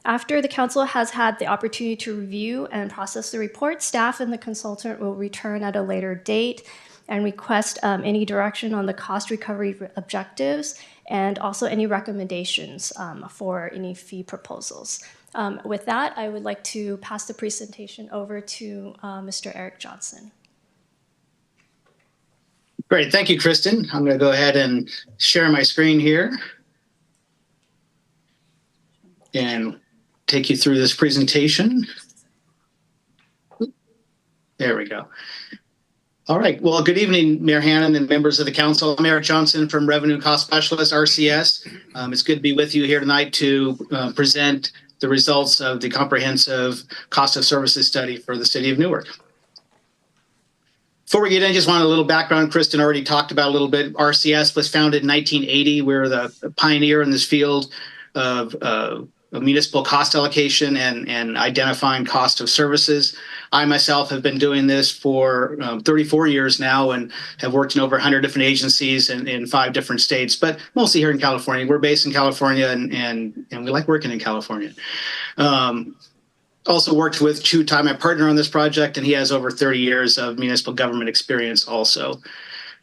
After the council has had the opportunity to review and process the report, staff and the consultant will return at a later date and request any direction on the cost recovery objectives and also any recommendations for any fee proposals. With that, I would like to pass the presentation over to Mr. Eric Johnson. Great, thank you, Kristen. I'm going to go ahead and share my screen here and take you through this presentation. There we go. All right, well, good evening, Mayor Hannon and members of the council. I'm Eric Johnson from Revenue Cost Specialist, RCS. It's good to be with you here tonight to present the results of the comprehensive cost of services study for the city of Newark. Before we get in, I just want a little background. Kristen already talked about a little bit. RCS was founded in 1980. We're the pioneer in this field of municipal cost allocation and identifying cost of services. I myself have been doing this for 34 years now and have worked in over 100 different agencies in 5 different states, but mostly here in California. We're based in California and we like working in California. Also worked with Chu Tai, my partner on this project, and he has over 30 years of municipal government experience also.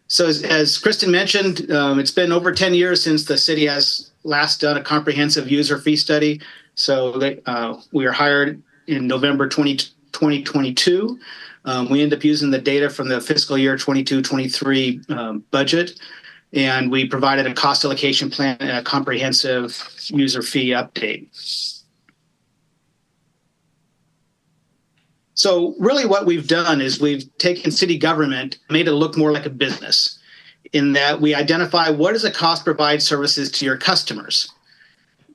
So as Kristen mentioned, it's been over 10 years since the city has last done a comprehensive user fee study. So we were hired in November 2022. We ended up using the data from the fiscal year 22-23 budget, and we provided a cost allocation plan and a comprehensive user fee update. So really what we've done is we've taken city government, made it look more like a business in that we identify what does it cost to provide services to your customers.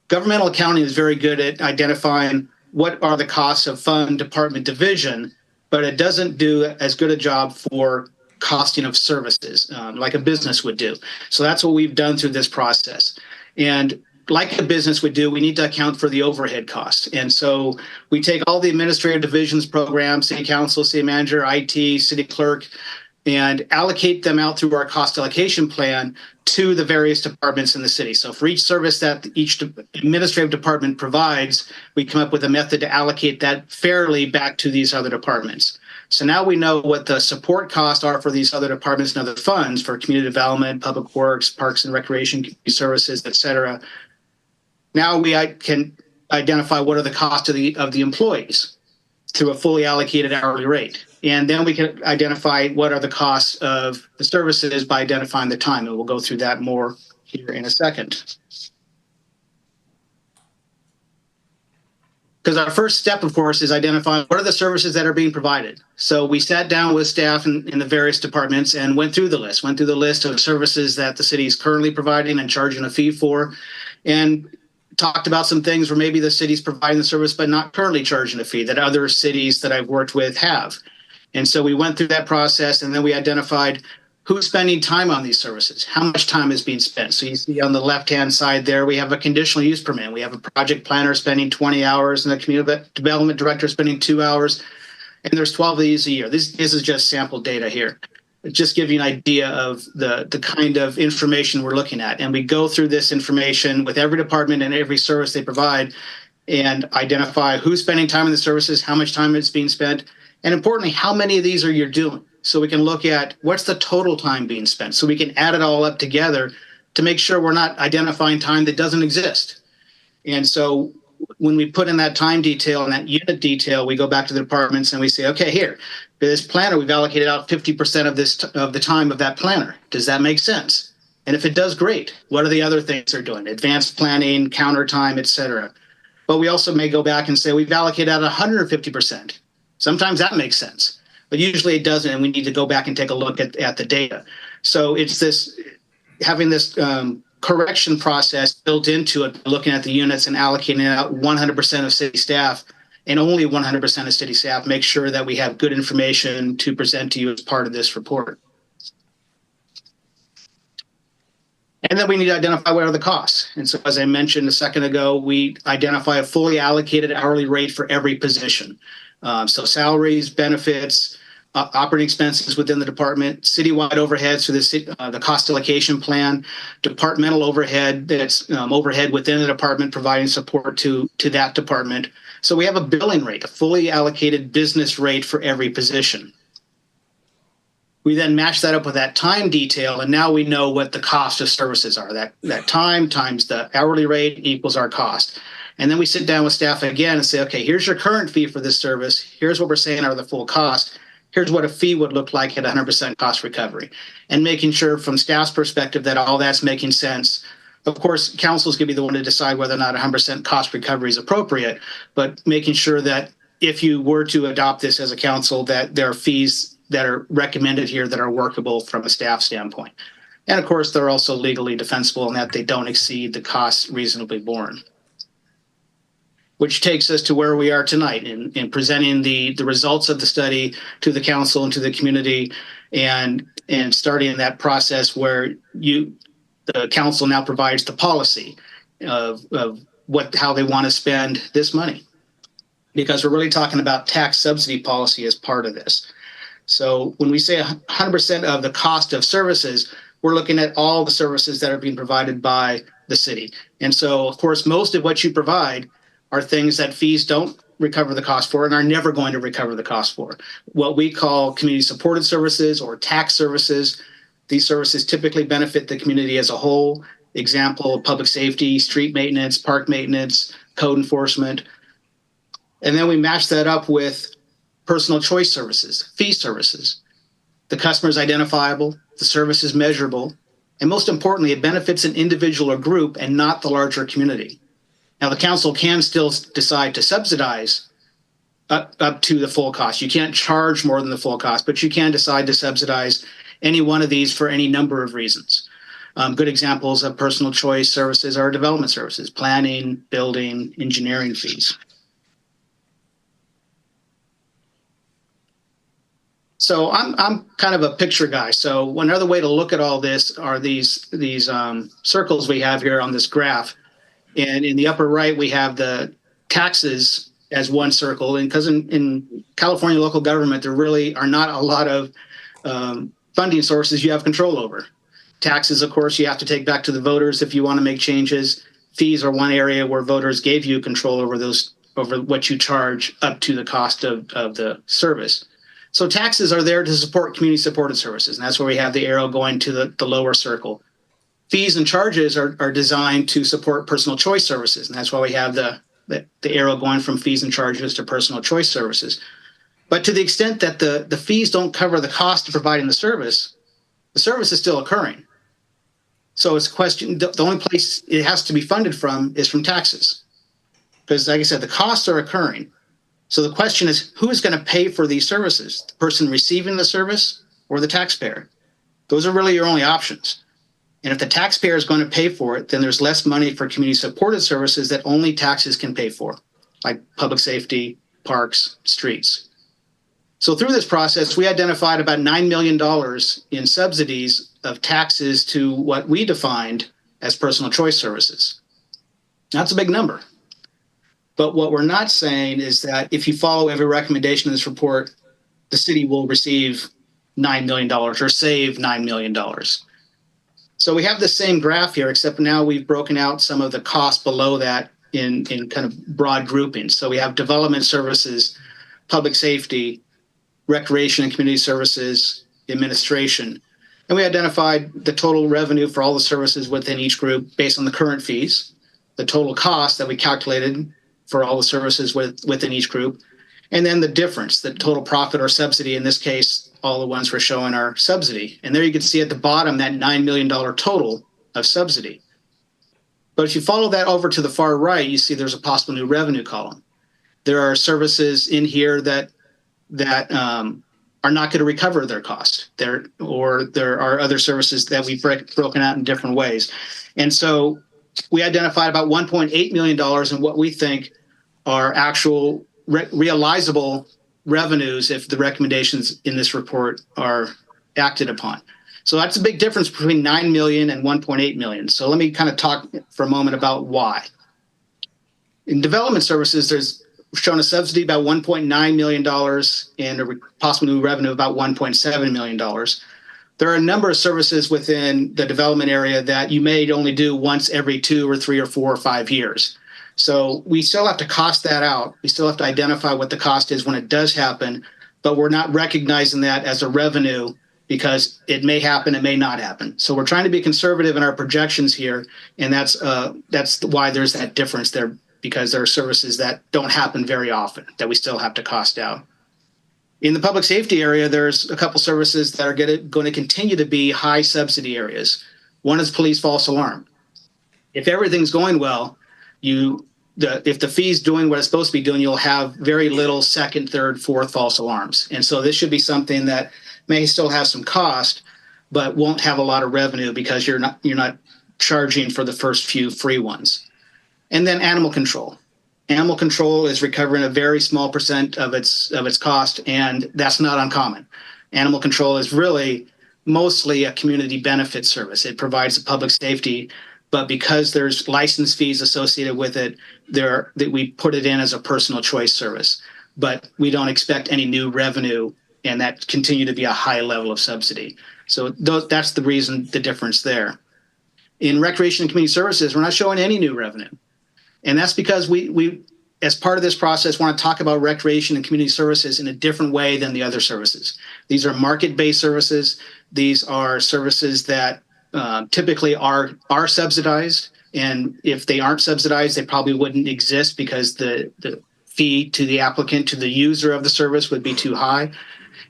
Governmental accounting is very good at identifying what are the costs of fund, department, division, but it doesn't do as good a job for costing of services like a business would do. So that's what we've done through this process. And like a business would do, we need to account for the overhead costs. And so we take all the administrative divisions, programs, city council, city manager, IT, city clerk, and allocate them out through our cost allocation plan to the various departments in the city. So for each service that each administrative department provides, we come up with a method to allocate that fairly back to these other departments. So now we know what the support costs are for these other departments and other funds for community development, public works, parks and recreation, community services, et cetera. Now we can identify what are the costs of the employees through a fully allocated hourly rate. And then we can identify what are the costs of the services by identifying the time. And we'll go through that more here in a second. Because our first step, of course, is identifying what are the services that are being provided. So we sat down with staff in the various departments and went through the list of services that the city is currently providing and charging a fee for, and talked about some things where maybe the city's providing the service but not currently charging a fee that other cities that I've worked with have. And so we went through that process, and then we identified who's spending time on these services, how much time is being spent. So you see on the left-hand side there, we have a conditional use permit. We have a project planner spending 20 hours and a community development director spending 2 hours, and there's 12 of these a year. This is just sample data here. Just give you an idea of the kind of information we're looking at. And we go through this information with every department and every service they provide and identify who's spending time in the services, how much time is being spent, and importantly, how many of these are you doing? So we can look at what's the total time being spent. So we can add it all up together to make sure we're not identifying time that doesn't exist. And so when we put in that time detail and that unit detail, we go back to the departments and we say, okay, here, this planner, we've allocated out 50% of the time of that planner. Does that make sense? And if it does, great. What are the other things they're doing? Advanced planning, counter time, et cetera. But we also may go back and say we've allocated out 150%. Sometimes that makes sense, but usually it doesn't, and we need to go back and take a look at the data. So it's this having this correction process built into it, looking at the units and allocating out 100% of city staff and only 100% of city staff, make sure that we have good information to present to you as part of this report. And then we need to identify what are the costs. And so, as I mentioned a second ago, we identify a fully allocated hourly rate for every position. So salaries, benefits, operating expenses within the department, citywide overheads for the cost allocation plan, departmental overhead, that's overhead within the department providing support to that department. So we have a billing rate, a fully allocated business rate for every position. We then match that up with that time detail, and now we know what the cost of services are. That time times the hourly rate equals our cost. And then we sit down with staff again and say, okay, here's your current fee for this service. Here's what we're saying are the full cost. Here's what a fee would look like at 100% cost recovery. And making sure from staff's perspective that all that's making sense. Of course, council's going to be the one to decide whether or not 100% cost recovery is appropriate, but making sure that if you were to adopt this as a council, that there are fees that are recommended here that are workable from a staff standpoint. And of course, they're also legally defensible in that they don't exceed the costs reasonably borne. Which takes us to where we are tonight in presenting the results of the study to the council and to the community, and starting that process where the council now provides the policy of how they want to spend this money. Because we're really talking about tax subsidy policy as part of this. So when we say 100% of the cost of services, we're looking at all the services that are being provided by the city. And so, of course, most of what you provide are things that fees don't recover the cost for and are never going to recover the cost for. What we call community supported services or tax services. These services typically benefit the community as a whole. Example, public safety, street maintenance, park maintenance, code enforcement. And then we match that up with personal choice services, fee services. The customer is identifiable, the service is measurable, and most importantly, it benefits an individual or group and not the larger community. Now, the council can still decide to subsidize up to the full cost. You can't charge more than the full cost, but you can decide to subsidize any one of these for any number of reasons. Good examples of personal choice services are development services, planning, building, engineering fees. So I'm kind of a picture guy. So another way to look at all this are these circles we have here on this graph. And in the upper right, we have the taxes as one circle. And because in California local government, there really are not a lot of funding sources you have control over. Taxes, of course, you have to take back to the voters if you want to make changes. Fees are one area where voters gave you control over what you charge up to the cost of the service. So taxes are there to support community-supported services, and that's where we have the arrow going to the lower circle. Fees and charges are designed to support personal choice services, and that's why we have the arrow going from fees and charges to personal choice services. But to the extent that the fees don't cover the cost of providing the service is still occurring. So it's a question, the only place it has to be funded from is from taxes. Because like I said, the costs are occurring. So the question is, who is going to pay for these services? The person receiving the service or the taxpayer? Those are really your only options. And if the taxpayer is going to pay for it, then there's less money for community-supported services that only taxes can pay for, like public safety, parks, streets. So through this process, we identified about $9 million in subsidies of taxes to what we defined as personal choice services. That's a big number. But what we're not saying is that if you follow every recommendation in this report, the city will receive $9 million or save $9 million. So we have the same graph here, except now we've broken out some of the costs below that in kind of broad groupings. So we have development services, public safety, recreation and community services, administration. And we identified the total revenue for all the services within each group based on the current fees, the total cost that we calculated for all the services within each group, and then the difference, the total profit or subsidy. In this case, all the ones we're showing are subsidy. And there you can see at the bottom that $9 million total of subsidy. But if you follow that over to the far right, you see there's a possible new revenue column. There are services in here that are not going to recover their cost. There are other services that we've broken out in different ways. And so we identified about $1.8 million in what we think are actual realizable revenues if the recommendations in this report are acted upon. So that's a big difference between 9 million and 1.8 million. So let me kind of talk for a moment about why. In development services, there's shown a subsidy about $1.9 million and a possible new revenue of about $1.7 million. There are a number of services within the development area that you may only do once every 2 or 3 or 4 or 5 years. So we still have to cost that out. We still have to identify what the cost is when it does happen, but we're not recognizing that as a revenue because it may happen, it may not happen. So we're trying to be conservative in our projections here, and that's why there's that difference there, because there are services that don't happen very often that we still have to cost out. In the public safety area, there's a couple services that are going to continue to be high subsidy areas. One is police false alarm. If everything's going well, if the fee's doing what it's supposed to be doing, you'll have very little second, third, fourth false alarms. And so this should be something that may still have some cost, but won't have a lot of revenue because you're not charging for the first few free ones. And then animal control. Animal control is recovering a very small percent of its cost, and that's not uncommon. Animal control is really mostly a community benefit service. It provides a public safety, but because there's license fees associated with it, that we put it in as a personal choice service. But we don't expect any new revenue, and that continue to be a high level of subsidy. So that's the reason, the difference there. In recreation and community services, we're not showing any new revenue. And that's because we, as part of this process, want to talk about recreation and community services in a different way than the other services. These are market-based services. These are services that typically are subsidized. And if they aren't subsidized, they probably wouldn't exist because the fee to the applicant, to the user of the service would be too high.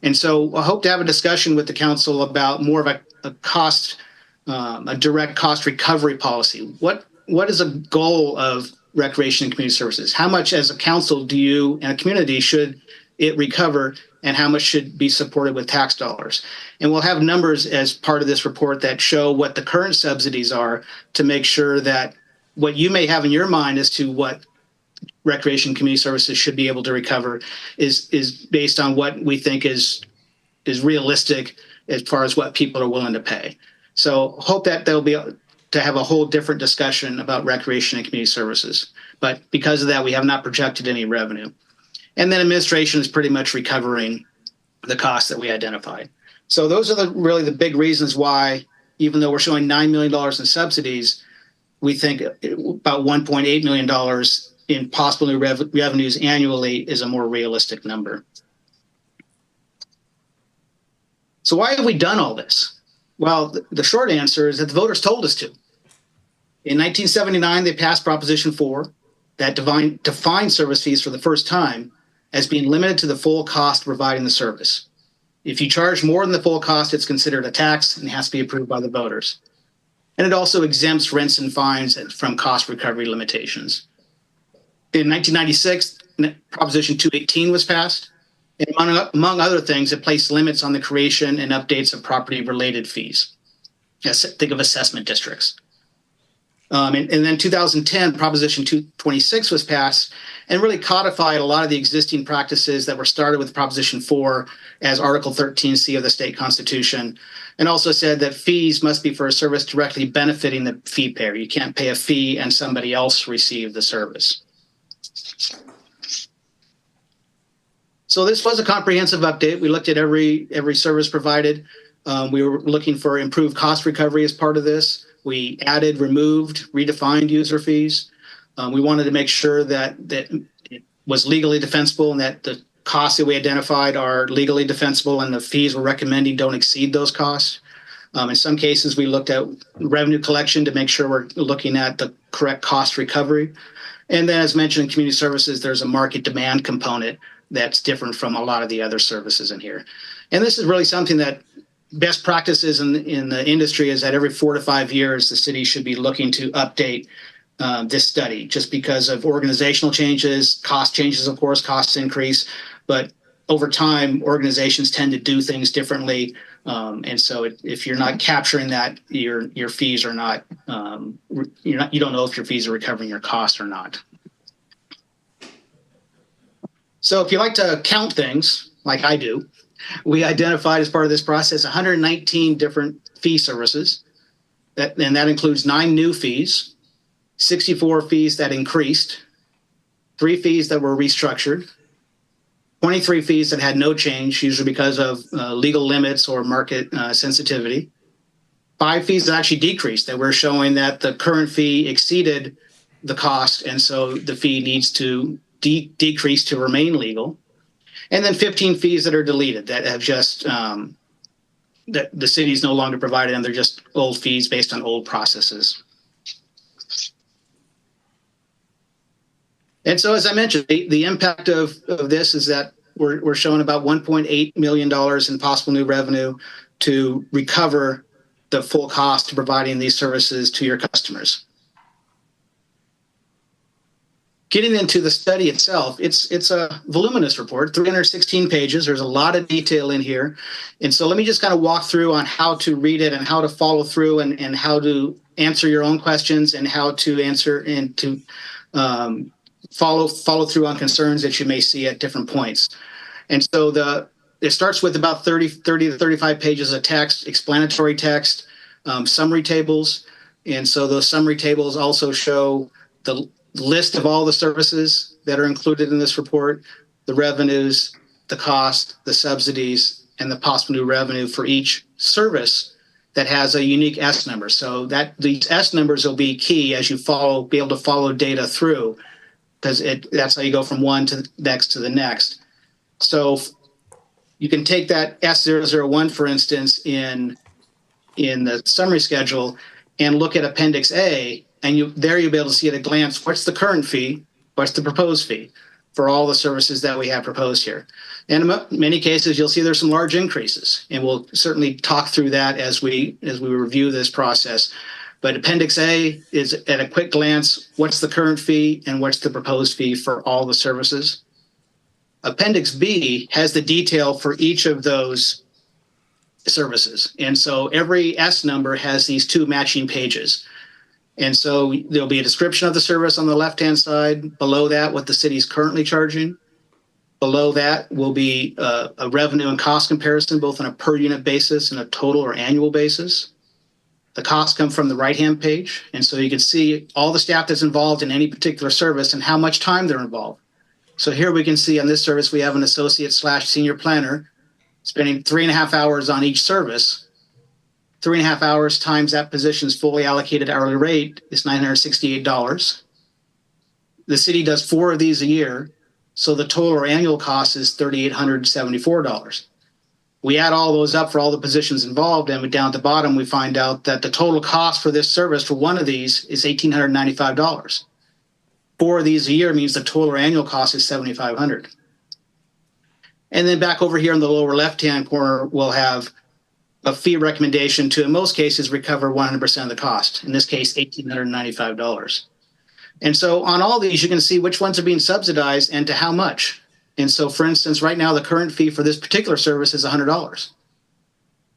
And so I hope to have a discussion with the council about more of a direct cost recovery policy. What is a goal of recreation and community services? How much as a council do you and a community should it recover, and how much should be supported with tax dollars? And we'll have numbers as part of this report that show what the current subsidies are to make sure that what you may have in your mind as to what recreation and community services should be able to recover is based on what we think is realistic as far as what people are willing to pay. So hope that there'll be to have a whole different discussion about recreation and community services. But because of that, we have not projected any revenue. And then administration is pretty much recovering the costs that we identified. So those are really the big reasons why, even though we're showing $9 million in subsidies, we think about $1.8 million in possible new revenues annually is a more realistic number. So why have we done all this? Well, the short answer is that the voters told us to. In 1979, they passed Proposition 4 that defined service fees for the first time as being limited to the full cost of providing the service. If you charge more than the full cost, it's considered a tax and has to be approved by the voters. And it also exempts rents and fines from cost recovery limitations. In 1996, Proposition 218 was passed. And among other things, it placed limits on the creation and updates of property-related fees. Think of assessment districts. And then 2010, Proposition 226 was passed and really codified a lot of the existing practices that were started with Proposition 4 as Article 13C of the state constitution, and also said that fees must be for a service directly benefiting the fee payer. You can't pay a fee and somebody else receive the service. So this was a comprehensive update. We looked at every service provided. We were looking for improved cost recovery as part of this. We added, removed, redefined user fees. We wanted to make sure that it was legally defensible and that the costs that we identified are legally defensible and the fees we're recommending don't exceed those costs. In some cases, we looked at revenue collection to make sure we're looking at the correct cost recovery. And then, as mentioned in community services, there's a market demand component that's different from a lot of the other services in here. And this is really something that best practices in the industry is that every 4 to 5 years, the city should be looking to update this study just because of organizational changes, cost changes, of course, costs increase. But over time, organizations tend to do things differently. And so if you're not capturing that, your fees are not, you don't know if your fees are recovering your costs or not. So if you like to count things like I do, We identified as part of this process 119 different fee services, and that includes 9 new fees, 64 fees that increased, 3 fees that were restructured, 23 fees that had no change, usually because of legal limits or market sensitivity, 5 fees that actually decreased, that we're showing that the current fee exceeded the cost, and so the fee needs to decrease to remain legal. And then 15 fees that are deleted, that have just, that the city's no longer provided them, they're just old fees based on old processes. And so, as I mentioned, the impact of this is that we're showing about $1.8 million in possible new revenue to recover the full cost of providing these services to your customers. Getting into the study itself, it's a voluminous report, 316 pages. There's a lot of detail in here. And so let me just kind of walk through on how to read it and how to follow through and how to answer your own questions and how to answer and to follow through on concerns that you may see at different points. And so it starts with about 30 to 35 pages of text, explanatory text, summary tables. And so those summary tables also show the list of all the services that are included in this report, the revenues, the cost, the subsidies, and the possible new revenue for each service that has a unique S number. So that these S numbers will be key as you be able to follow data through, because that's how you go from one to the next. So you can take that S001, for instance, in the summary schedule and look at Appendix A, and you'll be able to see at a glance what's the current fee, what's the proposed fee for all the services that we have proposed here. And in many cases, you'll see there's some large increases, and we'll certainly talk through that as we review this process. But Appendix A is, at a quick glance, what's the current fee and what's the proposed fee for all the services. Appendix B has the detail for each of those services. And so every S number has these 2 matching pages. And so there'll be a description of the service on the left-hand side. Below that, what the city's currently charging. Below that will be a revenue and cost comparison, both on a per unit basis and a total or annual basis. The costs come from the right-hand page. And so you can see all the staff that's involved in any particular service and how much time they're involved. So here we can see on this service, we have an associate/senior planner spending 3.5 hours on each service. 3.5 hours times that position's fully allocated hourly rate is $968. The city does 4 of these a year, so the total or annual cost is $3,874. We add all those up for all the positions involved, and down at the bottom, we find out that the total cost for this service for one of these is $1,895. 4 of these a year means the total or annual cost is $7,500. And then back over here in the lower left-hand corner, we'll have a fee recommendation to, in most cases, recover 100% of the cost. In this case, $1,895. And so on all these, you can see which ones are being subsidized and to how much. And so, for instance, right now, the current fee for this particular service is $100.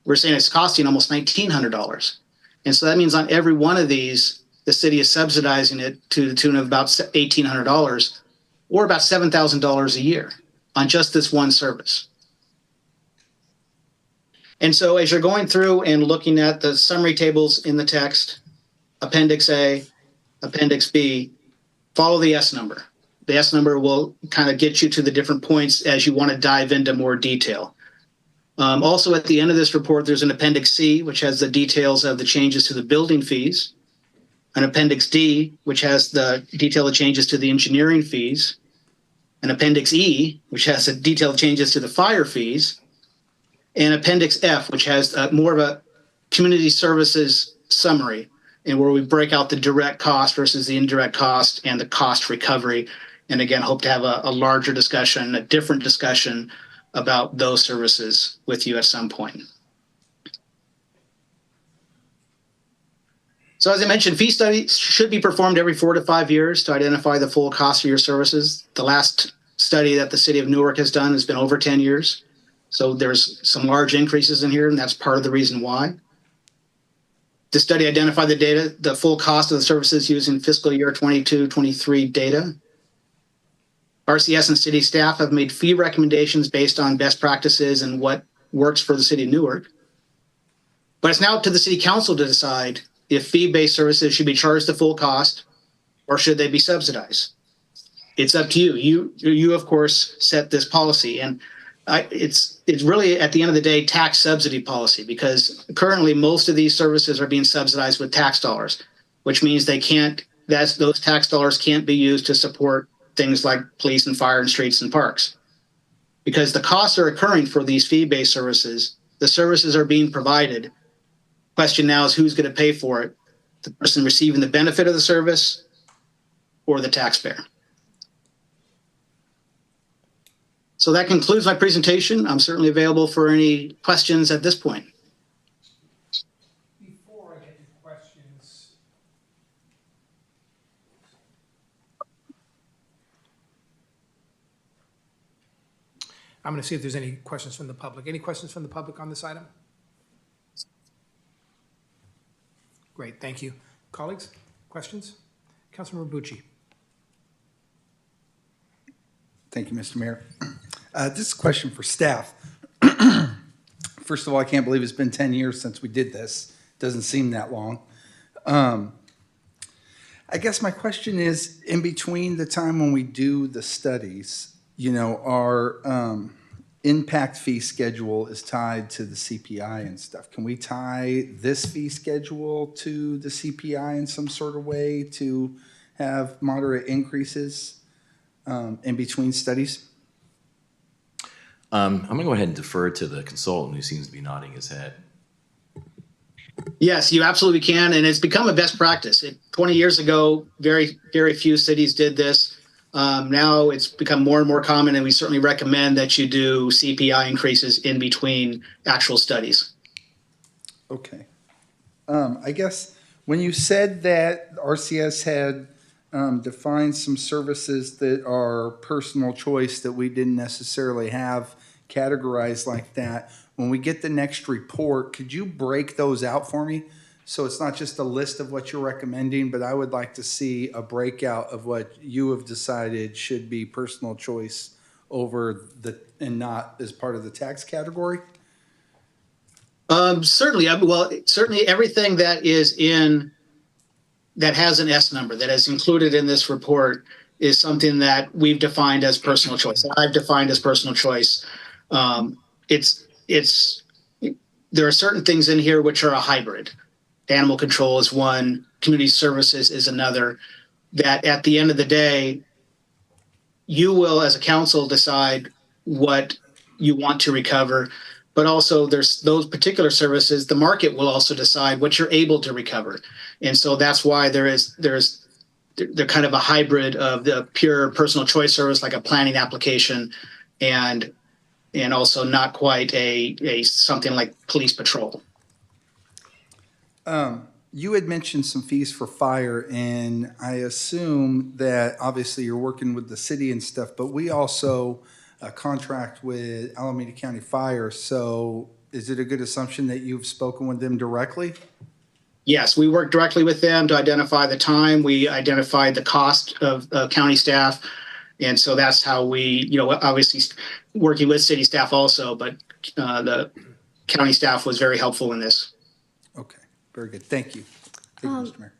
We're saying it's costing almost $1,900. And so that means on every one of these, the city is subsidizing it to the tune of about $1,800 or about $7,000 a year on just this one service. And so as you're going through and looking at the summary tables in the text, Appendix A, Appendix B, follow the S number. The S number will kind of get you to the different points as you want to dive into more detail. Also, at the end of this report, there's an Appendix C, which has the details of the changes to the building fees, an Appendix D, which has the detailed changes to the engineering fees, an Appendix E, which has the detailed changes to the fire fees, and Appendix F, which has more of a community services summary, and where we break out the direct cost versus the indirect cost and the cost recovery. And again, hope to have a larger discussion, a different discussion about those services with you at some point. So as I mentioned, fee studies should be performed every 4 to 5 years to identify the full cost of your services. The last study that the city of Newark has done has been over 10 years. So there's some large increases in here, and that's part of the reason why. The study identified the full cost of the services using fiscal year 22-23 data. RCS and city staff have made fee recommendations based on best practices and what works for the city of Newark. But it's now up to the city council to decide if fee-based services should be charged the full cost or should they be subsidized. It's up to you. You of course set this policy, and it's really at the end of the day tax subsidy policy, because currently most of these services are being subsidized with tax dollars, which means those tax dollars can't be used to support things like police and fire and streets and parks. Because the costs are occurring for these fee-based services, the services are being provided. Question now is who's going to pay for it? The person receiving the benefit of the service or the taxpayer? So that concludes my presentation. I'm certainly available for any questions at this point. Before I get to questions, I'm going to see if there's any questions from the public. Any questions from the public on this item? Great, thank you. Colleagues, questions? Councilmember Bucci. Thank you, Mr. Mayor. This is a question for staff. First of all, I can't believe it's been 10 years since we did this. Doesn't seem that long. I guess my question is, in between the time when we do the studies, our impact fee schedule is tied to the CPI and stuff. Can we tie this fee schedule to the CPI in some sort of way to have moderate increases in between studies? I'm going to go ahead and defer to the consultant, who seems to be nodding his head. Yes, you absolutely can, and it's become a best practice. 20 years ago, very, very few cities did this. Now it's become more and more common, and we certainly recommend that you do CPI increases in between actual studies. Okay. I guess when you said that RCS had defined some services that are personal choice that we didn't necessarily have categorized like that, when we get the next report, could you break those out for me? So it's not just a list of what you're recommending, but I would like to see a breakout of what you have decided should be personal choice and not as part of the tax category. Certainly. Certainly everything that has an S number that is included in this report is something that we've defined as personal choice. I've defined as personal choice. There are certain things in here which are a hybrid. Animal control is one, community services is another, that at the end of the day, you will, as a council, decide what you want to recover, but also there's those particular services, the market will also decide what you're able to recover. And so that's why they're kind of a hybrid of the pure personal choice service, like a planning application, and also not quite a something like police patrol. You had mentioned some fees for fire, and I assume that obviously you're working with the city and stuff, but we also contract with Alameda County Fire. So is it a good assumption that you've spoken with them directly? Yes, we work directly with them to identify the time. We identified the cost of county staff. And so that's how we, obviously working with city staff also, but the county staff was very helpful in this. Okay, very good. Thank you. Thank you, Mr. Mayor.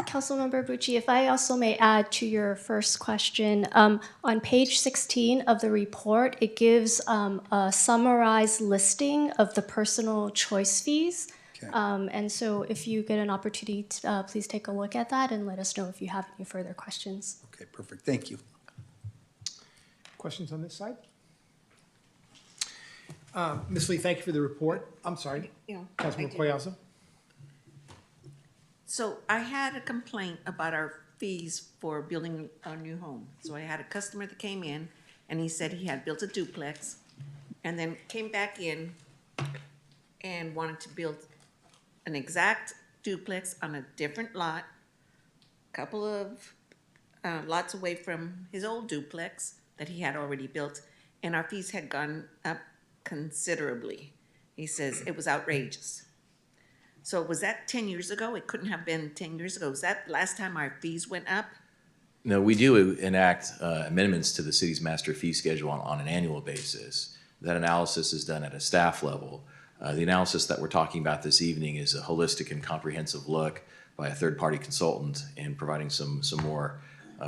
Councilmember Bucci, if I also may add to your first question, on page 16 of the report, it gives a summarized listing of the personal choice fees. Okay. And so if you get an opportunity, please take a look at that and let us know if you have any further questions. Okay, perfect. Thank you. Questions on this side? Ms. Lee, thank you for the report. I'm sorry. Yeah, Councilmember I do. Collazo? So I had a complaint about our fees for building a new home. So I had a customer that came in and he said he had built a duplex and then came back in and wanted to build an exact duplex on a different lot, couple of lots away from his old duplex that he had already built, and our fees had gone up considerably. He says it was outrageous. So was that 10 years ago? It couldn't have been 10 years ago. Was that last time our fees went up? No, we do enact amendments to the city's master fee schedule on an annual basis. That analysis is done at a staff level. The analysis that we're talking about this evening is a holistic and comprehensive look by a third-party consultant in providing some more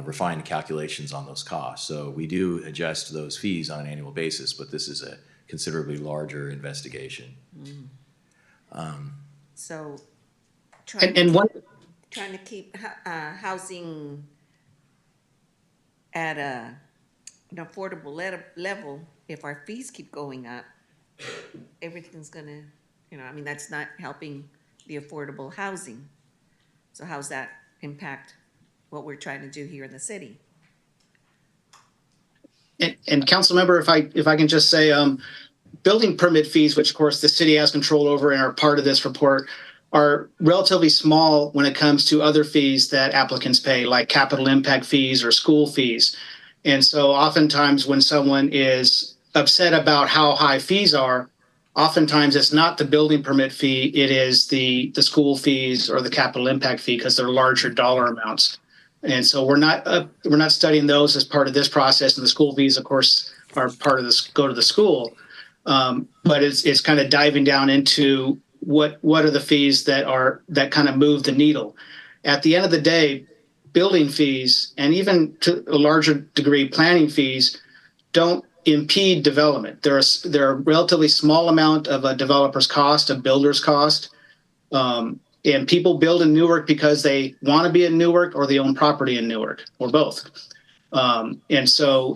refined calculations on those costs. So we do adjust those fees on an annual basis, but this is a considerably larger investigation. So And one, trying to keep housing at an affordable level, if our fees keep going up, everything's gonna, I mean, that's not helping the affordable housing. So how's that impact what we're trying to do here in the city? and council member, if I can just say, building permit fees, which of course the city has control over and are part of this report, are relatively small when it comes to other fees that applicants pay, like capital impact fees or school fees. And so oftentimes when someone is upset about how high fees are, oftentimes it's not the building permit fee, it is the school fees or the capital impact fee because they're larger dollar amounts. And so we're not studying those as part of this process. And the school fees, of course, are part of this, go to the school. But it's kind of diving down into what are the fees that kind of move the needle. At the end of the day, building fees and even to a larger degree planning fees don't impede development. They're a relatively small amount of a developer's cost, a builder's cost. And people build in Newark because they want to be in Newark or they own property in Newark or both. And so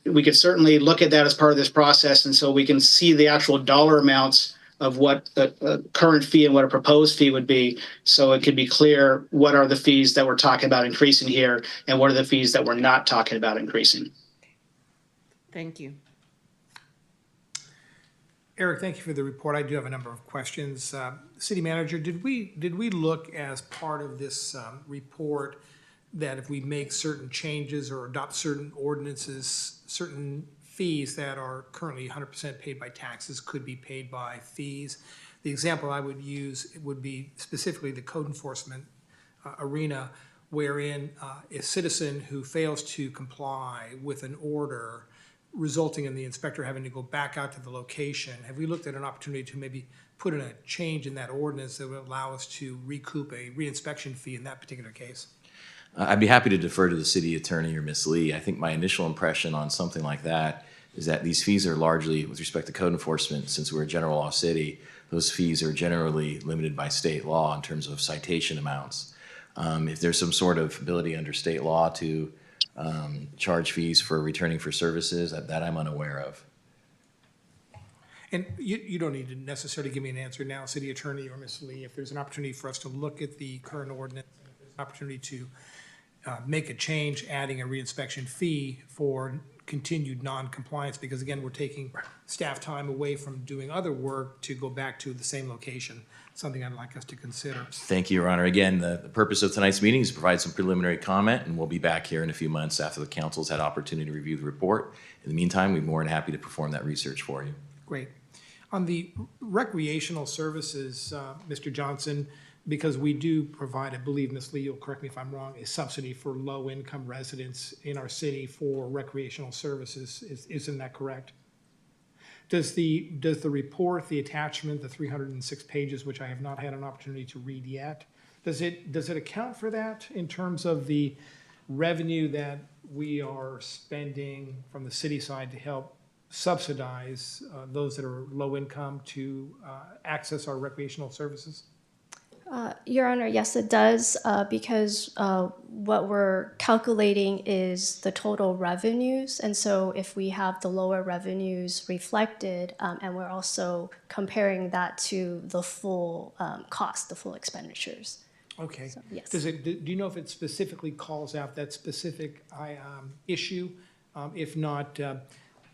we could certainly look at that as part of this process. And so we can see the actual dollar amounts of what a current fee and what a proposed fee would be. So it could be clear what are the fees that we're talking about increasing here and what are the fees that we're not talking about increasing. Thank you. Eric, thank you for the report. I do have a number of questions. City Manager, did we look as part of this report that if we make certain changes or adopt certain ordinances, certain fees that are currently 100% paid by taxes could be paid by fees? The example I would use would be specifically the code enforcement arena, wherein a citizen who fails to comply with an order resulting in the inspector having to go back out to the location, have we looked at an opportunity to maybe put in a change in that ordinance that would allow us to recoup a reinspection fee in that particular case? I'd be happy to defer to the city attorney or Ms. Lee. I think my initial impression on something like that is that these fees are largely, with respect to code enforcement, since we're a general law city, those fees are generally limited by state law in terms of citation amounts. If there's some sort of ability under state law to charge fees for returning for services, that I'm unaware of. And you don't need to necessarily give me an answer now, City Attorney or Ms. Lee. If there's an opportunity for us to look at the current ordinance, if there's an opportunity to make a change, adding a reinspection fee for continued non-compliance, because again, we're taking staff time away from doing other work to go back to the same location, something I'd like us to consider. Thank you, Your Honor. Again, the purpose of tonight's meeting is to provide some preliminary comment, and we'll be back here in a few months after the council's had opportunity to review the report. In the meantime, we're more than happy to perform that research for you. Great. On the recreational services, Mr. Johnson, because we do provide, I believe, Ms. Lee, you'll correct me if I'm wrong, a subsidy for low-income residents in our city for recreational services. Isn't that correct? Does the report, the attachment, the 306 pages, which I have not had an opportunity to read yet, does it account for that in terms of the revenue that we are spending from the city side to help subsidize those that are low income to access our recreational services? Your Honor, yes, it does, because what we're calculating is the total revenues. And so if we have the lower revenues reflected, and we're also comparing that to the full cost, the full expenditures. Okay. So, yes. Do you know if it specifically calls out that specific issue? If not,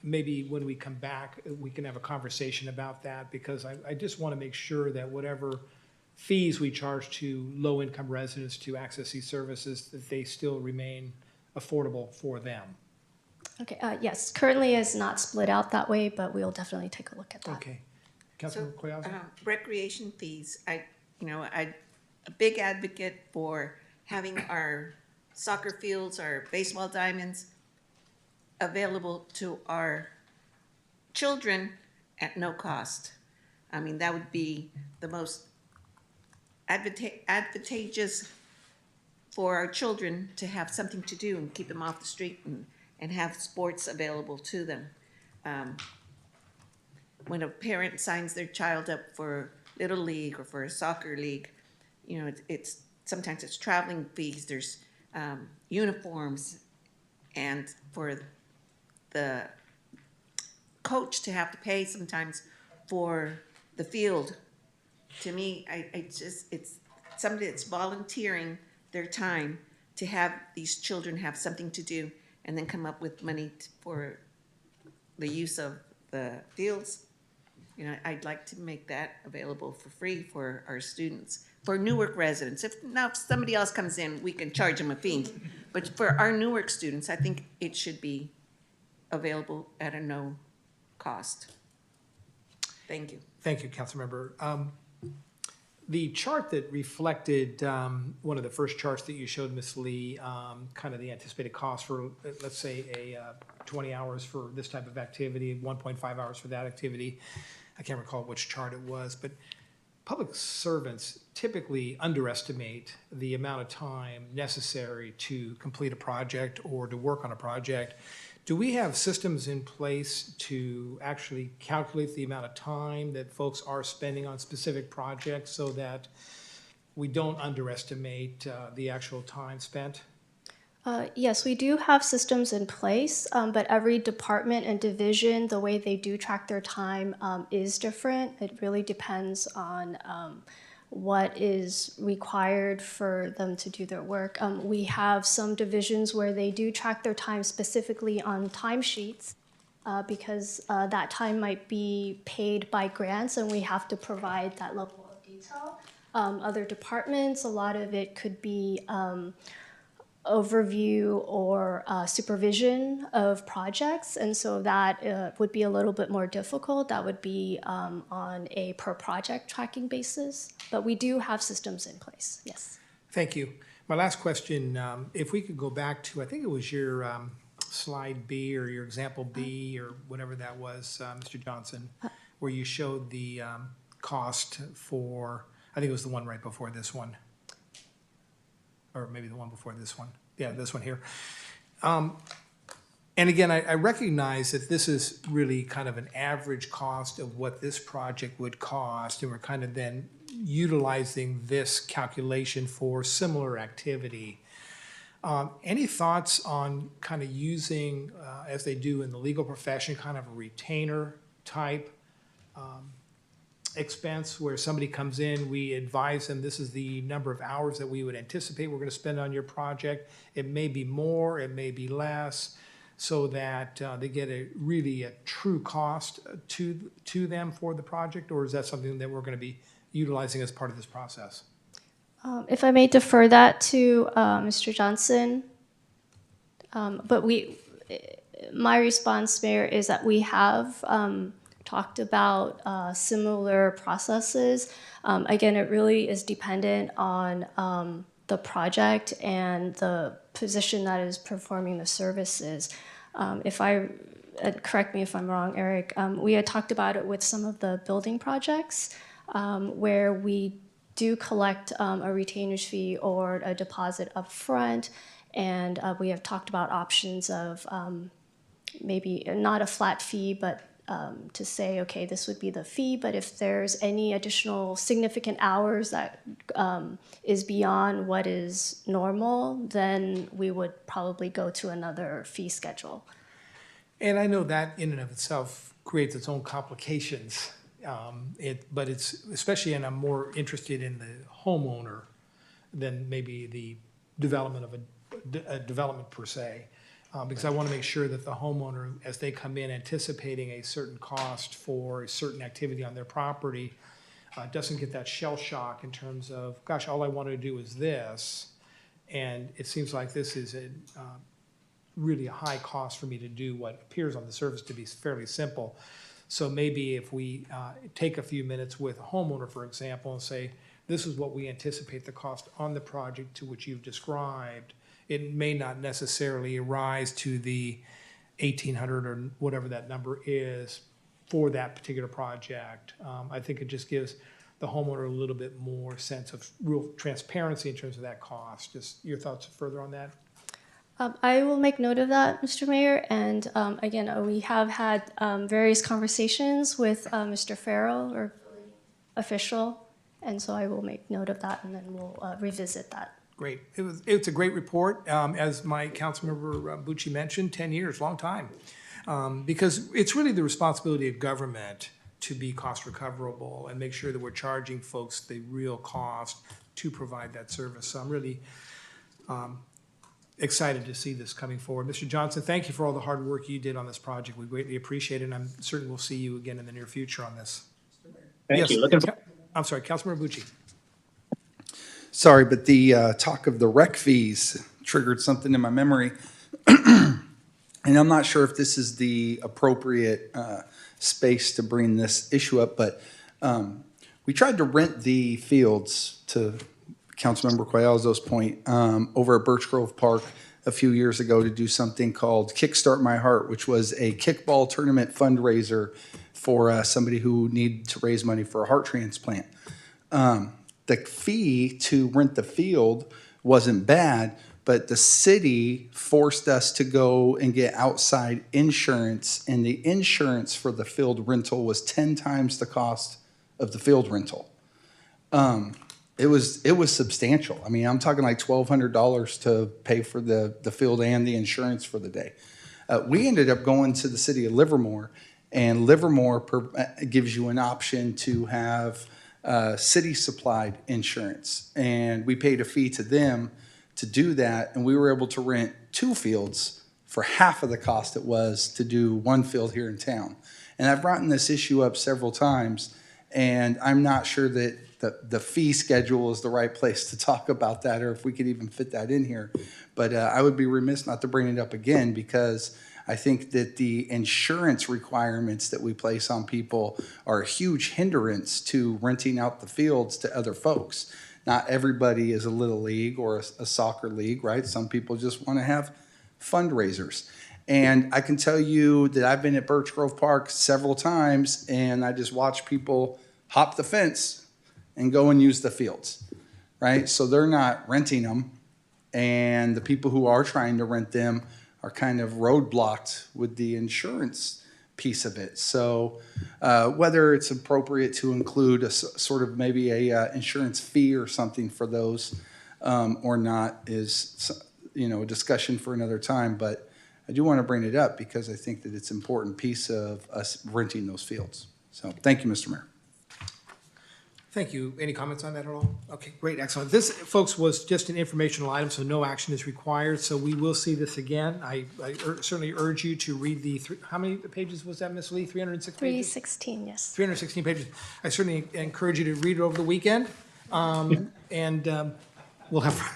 maybe when we come back, we can have a conversation about that, because I just want to make sure that whatever fees we charge to low-income residents to access these services, that they still remain affordable for them. Okay, yes, currently it's not split out that way, but we'll definitely take a look at that. Okay. Councilmember Collazo? Recreation fees, I'm a big advocate for having our soccer fields, our baseball diamonds available to our children at no cost. I mean, that would be the most advantageous for our children to have something to do and keep them off the street and have sports available to them. When a parent signs their child up for Little League or for a soccer league, you know, it's sometimes it's traveling fees, there's uniforms, and for the coach to have to pay sometimes for the field. To me, it's somebody that's volunteering their time to have these children have something to do and then come up with money for the use of the fields. You know, I'd like to make that available for free for our students, for Newark residents. If somebody else comes in, we can charge them a fee. But for our Newark students, I think it should be available at a no cost. Thank you. Thank you, Councilmember. The chart that reflected one of the first charts that you showed, Ms. Lee, kind of the anticipated cost for, let's say, 20 hours for this type of activity, 1.5 hours for that activity. I can't recall which chart it was, but public servants typically underestimate the amount of time necessary to complete a project or to work on a project. Do we have systems in place to actually calculate the amount of time that folks are spending on specific projects so that we don't underestimate the actual time spent? Yes, we do have systems in place, but every department and division, the way they do track their time is different. It really depends on what is required for them to do their work. We have some divisions where they do track their time specifically on timesheets because that time might be paid by grants and we have to provide that level of detail. Other departments, a lot of it could be overview or supervision of projects, and so that would be a little bit more difficult. That would be on a per project tracking basis, but we do have systems in place, yes. Thank you. My last question, if we could go back to, I think it was your slide B or your example B or whatever that was, Mr. Johnson, where you showed the cost for, I think it was the one right before this one. Or maybe the one before this one. Yeah, this one here. And again, I recognize that this is really kind of an average cost of what this project would cost, and we're kind of then utilizing this calculation for similar activity. Any thoughts on kind of using, as they do in the legal profession, kind of a retainer type expense where somebody comes in, we advise them this is the number of hours that we would anticipate we're going to spend on your project. It may be more, it may be less, so that they get a true cost to them for the project, or is that something that we're going to be utilizing as part of this process? If I may defer that to Mr. Johnson, but my response, Mayor, is that we have talked about similar processes. Again, it really is dependent on the project and the position that is performing the services. Correct me if I'm wrong, Eric, we had talked about it with some of the building projects where we do collect a retainage fee or a deposit up front, and we have talked about options of maybe not a flat fee, but to say, okay, this would be the fee, but if there's any additional significant hours that is beyond what is normal, then we would probably go to another fee schedule. And I know that in and of itself creates its own complications, but it's especially, and I'm more interested in the homeowner than maybe the development of a development per se. Because I want to make sure that the homeowner, as they come in anticipating a certain cost for a certain activity on their property, doesn't get that shell shock in terms of, gosh, all I want to do is this. And it seems like this is really a high cost for me to do what appears on the surface to be fairly simple. So maybe if we take a few minutes with a homeowner, for example, and say, this is what we anticipate the cost on the project to which you've described, it may not necessarily rise to the 1,800 or whatever that number is for that particular project. I think it just gives the homeowner a little bit more sense of real transparency in terms of that cost. Just your thoughts further on that? I will make note of that, Mr. Mayor. And again, we have had various conversations with Mr. Farrell, our official, and so I will make note of that, and then we'll revisit that. Great. It's a great report. As my Councilmember Bucci mentioned, 10 years, long time. Because it's really the responsibility of government to be cost recoverable and make sure that we're charging folks the real cost to provide that service. So I'm really excited to see this coming forward. Mr. Johnson, thank you for all the hard work you did on this project. We greatly appreciate it, and I'm certain we'll see you again in the near future on this. Thank you. I'm sorry, Councilmember Bucci. Sorry, but the talk of the rec fees triggered something in my memory. And I'm not sure if this is the appropriate space to bring this issue up, but we tried to rent the fields, to Councilmember Coelho's point, over at Birch Grove Park a few years ago to do something called Kickstart My Heart, which was a kickball tournament fundraiser for somebody who needed to raise money for a heart transplant. The fee to rent the field wasn't bad, but the city forced us to go and get outside insurance, and the insurance for the field rental was 10 times the cost of the field rental. It was substantial. I mean, I'm talking like $1,200 to pay for the field and the insurance for the day. We ended up going to the city of Livermore, and Livermore gives you an option to have city-supplied insurance. And we paid a fee to them to do that, and we were able to rent 2 fields for half of the cost it was to do 1 field here in town. And I've brought this issue up several times, and I'm not sure that the fee schedule is the right place to talk about that, or if we could even fit that in here. But I would be remiss not to bring it up again, because I think that the insurance requirements that we place on people are a huge hindrance to renting out the fields to other folks. Not everybody is a little league or a soccer league, right? Some people just want to have fundraisers. And I can tell you that I've been at Birch Grove Park several times, and I just watch people hop the fence and go and use the fields, right? So they're not renting them, and the people who are trying to rent them are kind of roadblocked with the insurance piece of it. So whether it's appropriate to include a sort of maybe a insurance fee or something for those or not is, a discussion for another time. But I do want to bring it up because I think that it's an important piece of us renting those fields. So thank you, Mr. Mayor. Thank you. Any comments on that at all? Okay, great, excellent. This, folks, was just an informational item, so no action is required. So we will see this again. I certainly urge you to read the, how many pages was that, Ms. Lee? 306 pages? 316, yes. 316 pages. I certainly encourage you to read it over the weekend. And we'll have,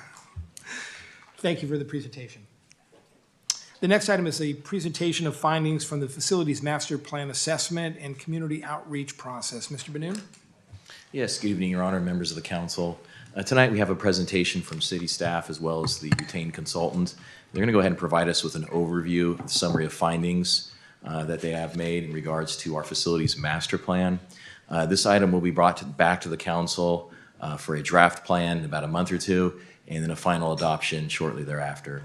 thank you for the presentation. The next item is a presentation of findings from the Facilities Master Plan Assessment and Community Outreach Process. Mr. Benoon? Yes, good evening, Your Honor, members of the council. Tonight we have a presentation from city staff as well as the retained consultant. They're going to go ahead and provide us with an overview, a summary of findings that they have made in regards to our facilities master plan. This item will be brought back to the council for a draft plan in about a month or two, and then a final adoption shortly thereafter.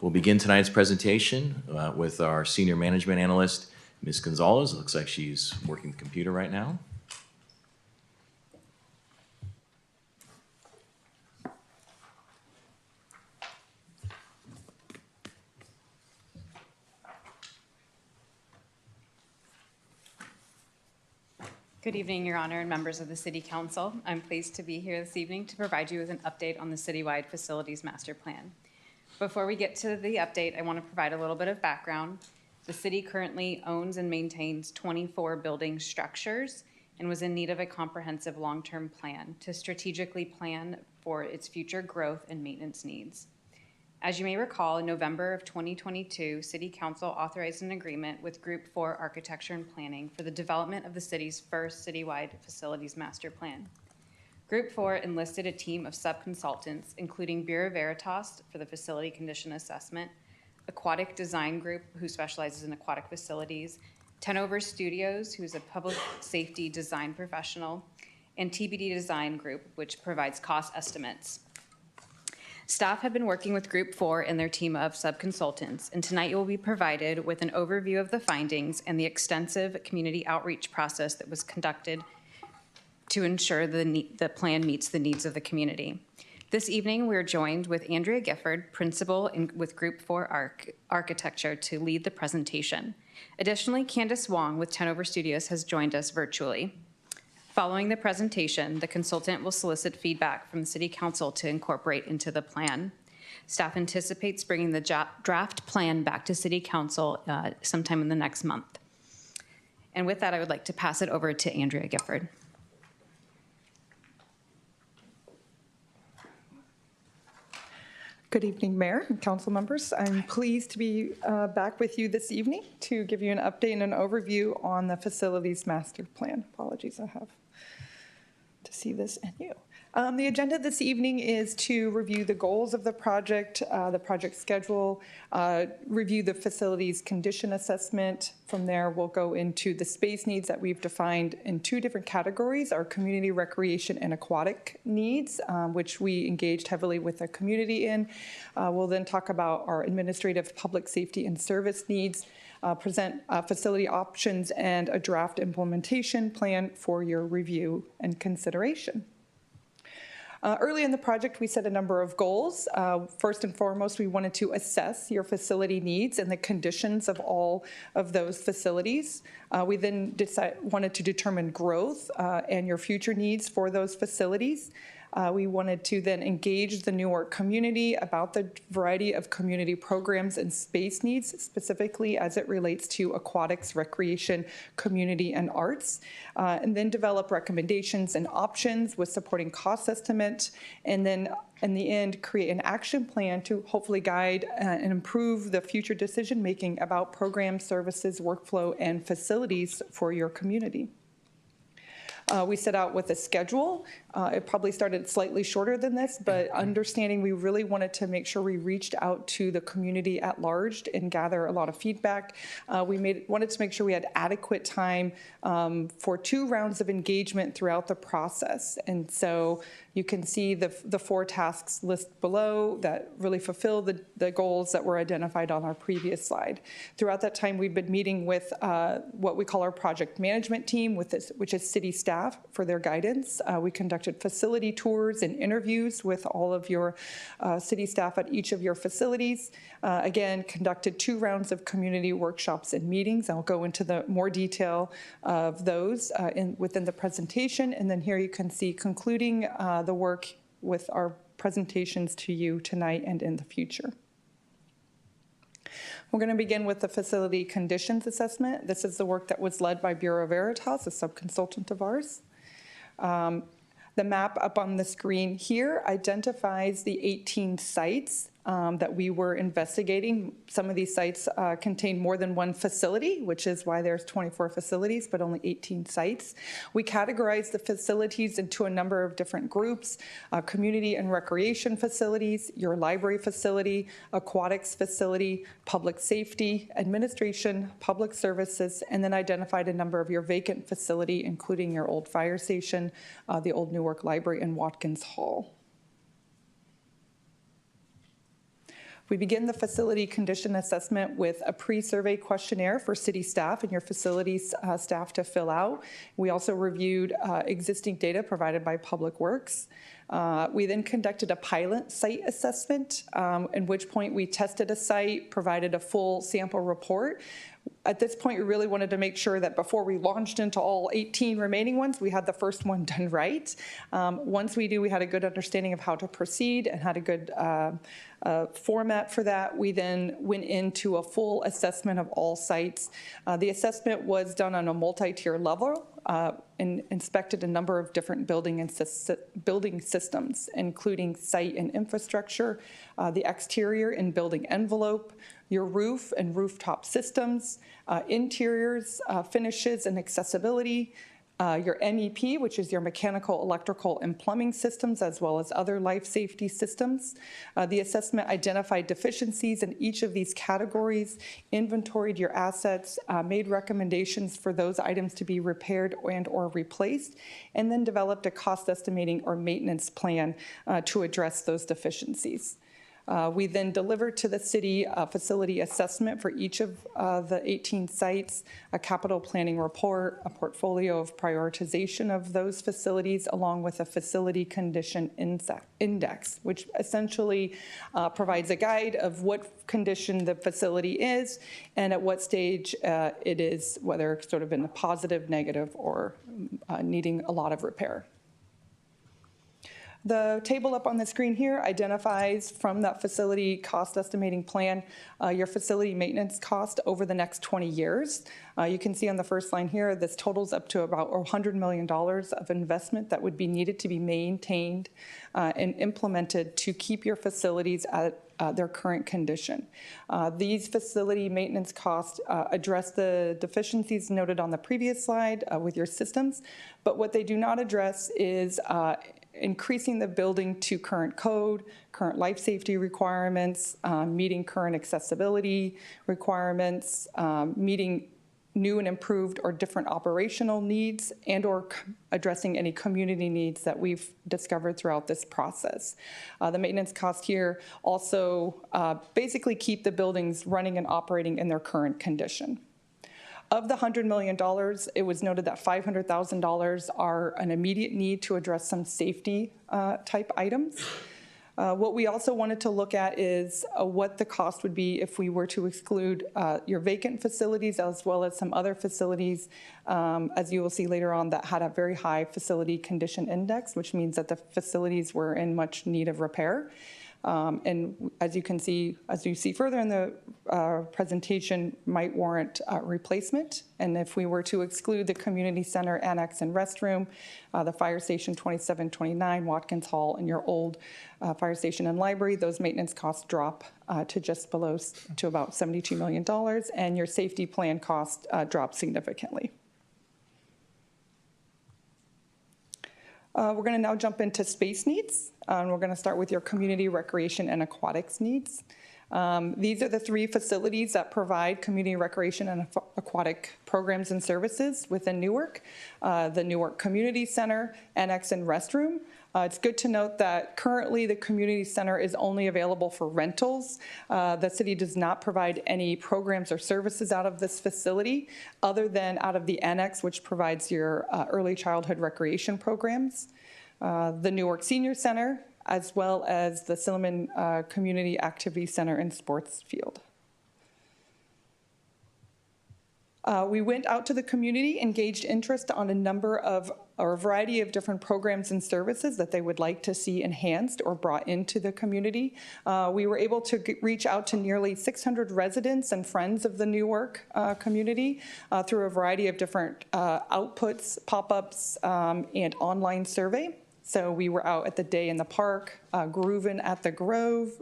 We'll begin tonight's presentation with our senior management analyst, Ms. Gonzalez. It looks like she's working the computer right now. Good evening, Your Honor, and members of the City Council. I'm pleased to be here this evening to provide you with an update on the citywide facilities master plan. Before we get to the update, I want to provide a little bit of background. The city currently owns and maintains 24 building structures and was in need of a comprehensive long-term plan to strategically plan for its future growth and maintenance needs. As you may recall, in November of 2022, City Council authorized an agreement with Group 4 Architecture and Planning for the development of the city's first citywide facilities master plan. Group 4 enlisted a team of sub-consultants, including Bureau Veritas for the facility condition assessment, Aquatic Design Group, who specializes in aquatic facilities, Tenover Studios, who's a public safety design professional, and TBD Design Group, which provides cost estimates. Staff have been working with Group 4 and their team of sub-consultants, and tonight you will be provided with an overview of the findings and the extensive community outreach process that was conducted to ensure the plan meets the needs of the community. This evening, we're joined with Andrea Gifford, principal with Group 4 Architecture, to lead the presentation. Additionally, Candace Wong with Tenover Studios has joined us virtually. Following the presentation, the consultant will solicit feedback from the City Council to incorporate into the plan. Staff anticipates bringing the draft plan back to City Council sometime in the next month. And with that, I would like to pass it over to Andrea Gifford. Good evening, Mayor and council members. I'm pleased to be back with you this evening to give you an update and an overview on the facilities master plan. Apologies, I have to see this and you. The agenda this evening is to review the goals of the project schedule, review the facilities condition assessment. From there, we'll go into the space needs that we've defined in two different categories, our community recreation and aquatic needs, which we engaged heavily with the community in. We'll then talk about our administrative, public safety, and service needs, present facility options, and a draft implementation plan for your review and consideration. Early in the project, we set a number of goals. First and foremost, we wanted to assess your facility needs and the conditions of all of those facilities. We then wanted to determine growth and your future needs for those facilities. We wanted to then engage the Newark community about the variety of community programs and space needs, specifically as it relates to aquatics, recreation, community, and arts, and then develop recommendations and options with supporting cost estimate, and then in the end, create an action plan to hopefully guide and improve the future decision-making about programs, services, workflow, and facilities for your community. We set out with a schedule. It probably started slightly shorter than this, but understanding we really wanted to make sure we reached out to the community at large and gather a lot of feedback. We wanted to make sure we had adequate time for 2 rounds of engagement throughout the process. And so you can see the 4 tasks listed below that really fulfill the goals that were identified on our previous slide. Throughout that time, we've been meeting with what we call our project management team, which is city staff, for their guidance. We conducted facility tours and interviews with all of your city staff at each of your facilities. Again, conducted 2 rounds of community workshops and meetings. I'll go into the more detail of those within the presentation. And then here you can see concluding the work with our presentations to you tonight and in the future. We're going to begin with the facility conditions assessment. This is the work that was led by Bureau Veritas, a sub-consultant of ours. The map up on the screen here identifies the 18 sites that we were investigating. Some of these sites contain more than 1 facility, which is why there's 24 facilities, but only 18 sites. We categorize the facilities into a number of different groups: community and recreation facilities, your library facility, aquatics facility, public safety, administration, public services, and then identified a number of your vacant facility, including your old fire station, the old Newark Library, and Watkins Hall. We begin the facility condition assessment with a pre-survey questionnaire for city staff and your facilities staff to fill out. We also reviewed existing data provided by Public Works. We then conducted a pilot site assessment, at which point we tested a site, provided a full sample report. At this point, we really wanted to make sure that before we launched into all 18 remaining ones, we had the first one done right. Once we do, we had a good understanding of how to proceed and had a good format for that. We then went into a full assessment of all sites. The assessment was done on a multi-tier level and inspected a number of different building systems, including site and infrastructure, the exterior and building envelope, your roof and rooftop systems, interiors, finishes and accessibility, your MEP, which is your mechanical, electrical, and plumbing systems, as well as other life safety systems. The assessment identified deficiencies in each of these categories, inventoried your assets, made recommendations for those items to be repaired and/or replaced, and then developed a cost estimating or maintenance plan to address those deficiencies. We then delivered to the city a facility assessment for each of the 18 sites, a capital planning report, a portfolio of prioritization of those facilities, along with a facility condition index, which essentially provides a guide of what condition the facility is and at what stage it is, whether sort of in a positive, negative, or needing a lot of repair. The table up on the screen here identifies from that facility cost estimating plan your facility maintenance cost over the next 20 years. You can see on the first line here, this totals up to about $100 million of investment that would be needed to be maintained and implemented to keep your facilities at their current condition. These facility maintenance costs address the deficiencies noted on the previous slide with your systems, but what they do not address is increasing the building to current code, current life safety requirements, meeting current accessibility requirements, meeting new and improved or different operational needs, and or addressing any community needs that we've discovered throughout this process. The maintenance costs here also basically keep the buildings running and operating in their current condition. Of the $100 million, it was noted that $500,000 are an immediate need to address some safety type items. What we also wanted to look at is what the cost would be if we were to exclude your vacant facilities as well as some other facilities, as you will see later on, that had a very high facility condition index, which means that the facilities were in much need of repair. And as you can see, as you see further in the presentation, might warrant replacement. And if we were to exclude the community center, annex, and restroom, the fire station 2729, Watkins Hall, and your old fire station and library, those maintenance costs drop to just below, to about $72 million, and your safety plan cost drops significantly. We're going to now jump into space needs. We're going to start with your community recreation and aquatics needs. These are the three facilities that provide community recreation and aquatic programs and services within Newark. The Newark Community Center, Annex, and Restroom. It's good to note that currently the community center is only available for rentals. The city does not provide any programs or services out of this facility other than out of the annex, which provides your early childhood recreation programs. The Newark Senior Center, as well as the Silliman Community Activity Center and Sports Field. We went out to the community, engaged interest on a variety of different programs and services that they would like to see enhanced or brought into the community. We were able to reach out to nearly 600 residents and friends of the Newark community through a variety of different outputs, pop-ups, and online survey. So we were out at the Day in the Park, grooving at the Grove,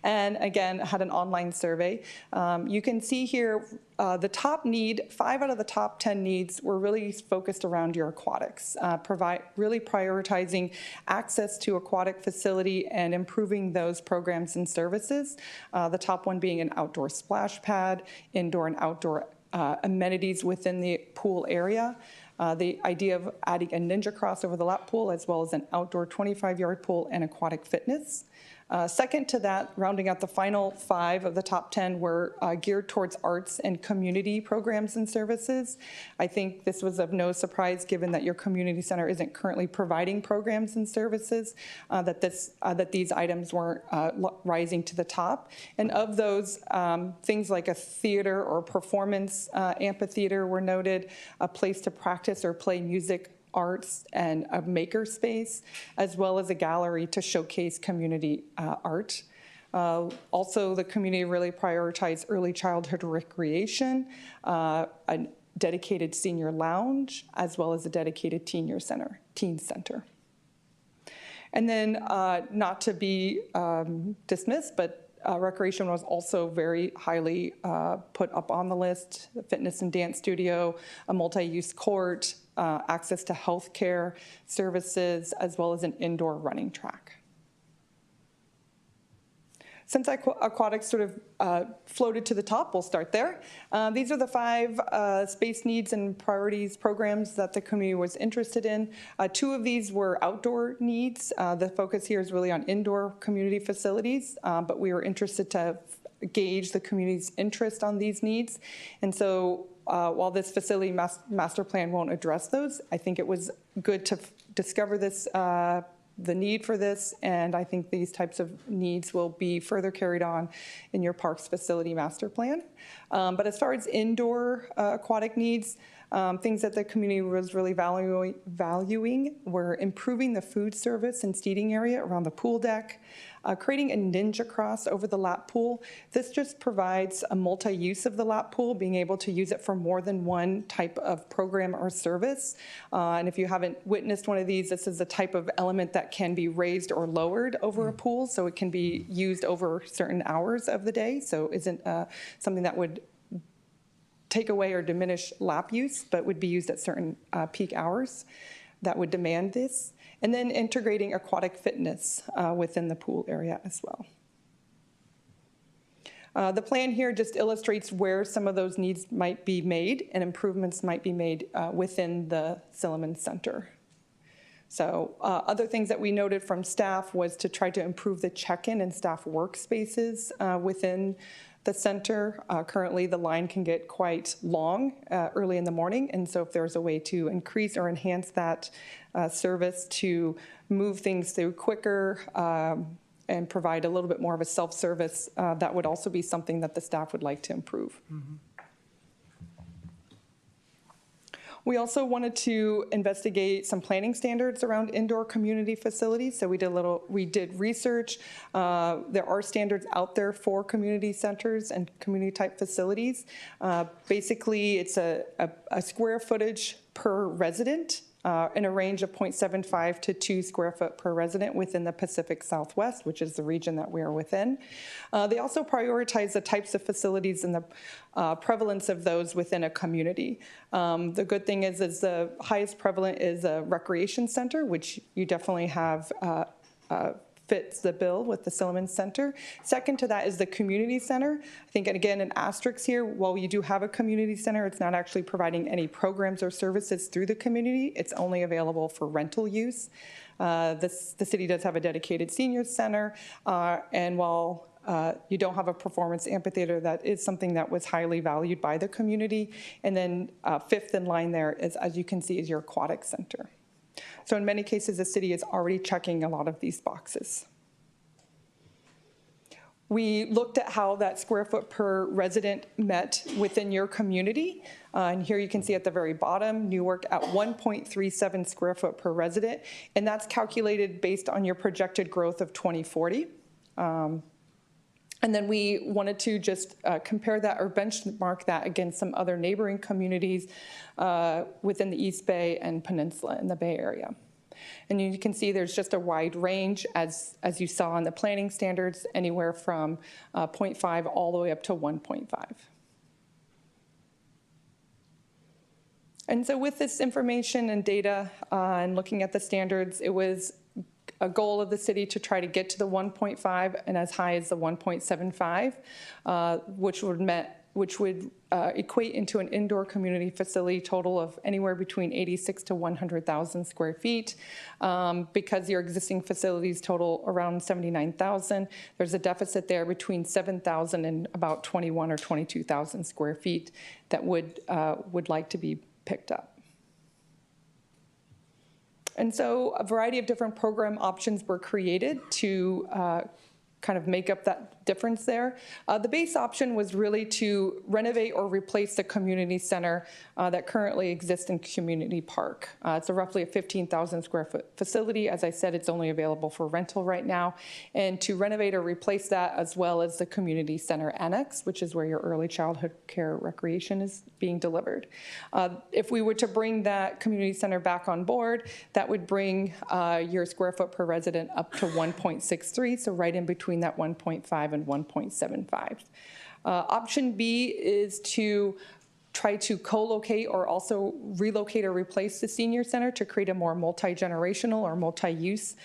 and again, had an online survey. You can see here the top need, 5 out of the top 10 needs were really focused around your aquatics, really prioritizing access to aquatic facility and improving those programs and services. The top one being an outdoor splash pad, indoor and outdoor amenities within the pool area. The idea of adding a ninja cross over the lap pool, as well as an outdoor 25-yard pool and aquatic fitness. Second to that, rounding out the final 5 of the top 10 were geared towards arts and community programs and services. I think this was of no surprise, given that your community center isn't currently providing programs and services, that these items weren't rising to the top. And of those, things like a theater or performance amphitheater were noted, a place to practice or play music, arts, and a maker space, as well as a gallery to showcase community art. Also, the community really prioritized early childhood recreation, a dedicated senior lounge, as well as a dedicated teen center. And then, not to be dismissed, but recreation was also very highly put up on the list. The fitness and dance studio, a multi-use court, access to healthcare services, as well as an indoor running track. Since aquatics sort of floated to the top, we'll start there. These are the 5 space needs and priorities programs that the community was interested in. 2 of these were outdoor needs. The focus here is really on indoor community facilities, but we were interested to gauge the community's interest on these needs. And so while this facility master plan won't address those, I think it was good to discover this the need for this, and I think these types of needs will be further carried on in your parks facility master plan. But as far as indoor aquatic needs, things that the community was really valuing were improving the food service and seating area around the pool deck, creating a ninja cross over the lap pool. This just provides a multi-use of the lap pool, being able to use it for more than one type of program or service. And if you haven't witnessed one of these, this is a type of element that can be raised or lowered over a pool, so it can be used over certain hours of the day. So isn't something that would take away or diminish lap use, but would be used at certain peak hours that would demand this. And then integrating aquatic fitness within the pool area as well. The plan here just illustrates where some of those needs might be made and improvements might be made within the Silliman Center. So other things that we noted from staff was to try to improve the check-in and staff workspaces within the center. Currently, the line can get quite long early in the morning, and so if there's a way to increase or enhance that service to move things through quicker and provide a little bit more of a self-service, that would also be something that the staff would like to improve. Mm-hmm. We also wanted to investigate some planning standards around indoor community facilities. So we did research. There are standards out there for community centers and community type facilities. Basically, it's a square footage per resident in a range of 0.75 to 2 square foot per resident within the Pacific Southwest, which is the region that we are within. They also prioritize the types of facilities and the prevalence of those within a community. The good thing is the highest prevalent is a recreation center, which you definitely have fits the bill with the Silliman Center. Second to that is the community center. I think, and again, an asterisk here, while you do have a community center, it's not actually providing any programs or services through the community. It's only available for rental use. The city does have a dedicated senior center, and while you don't have a performance amphitheater, that is something that was highly valued by the community. And then fifth in line there is, as you can see, is your aquatic center. So in many cases, the city is already checking a lot of these boxes. We looked at how that square foot per resident met within your community. And here you can see at the very bottom, Newark at 1.37 square foot per resident. And that's calculated based on your projected growth of 2040. And then we wanted to just compare that or benchmark that against some other neighboring communities within the East Bay and Peninsula in the Bay Area. And you can see there's just a wide range, as you saw in the planning standards, anywhere from 0.5 all the way up to 1.5. And so with this information and data and looking at the standards, it was a goal of the city to try to get to the 1.5 and as high as the 1.75, which would equate into an indoor community facility total of anywhere between 86 to 100,000 square feet. Because your existing facilities total around 79,000, there's a deficit there between 7,000 and about 21 or 22,000 square feet that would like to be picked up. And so a variety of different program options were created to kind of make up that difference there. The base option was really to renovate or replace the community center that currently exists in Community Park. It's roughly a 15,000 square foot facility. As I said, it's only available for rental right now. And to renovate or replace that, as well as the community center annex, which is where your early childhood care recreation is being delivered. If we were to bring that community center back on board, that would bring your square foot per resident up to 1.63, so right in between between that 1.5 and 1.75. Option B is to try to co-locate or also relocate or replace the senior center to create a more multi-generational or multi-use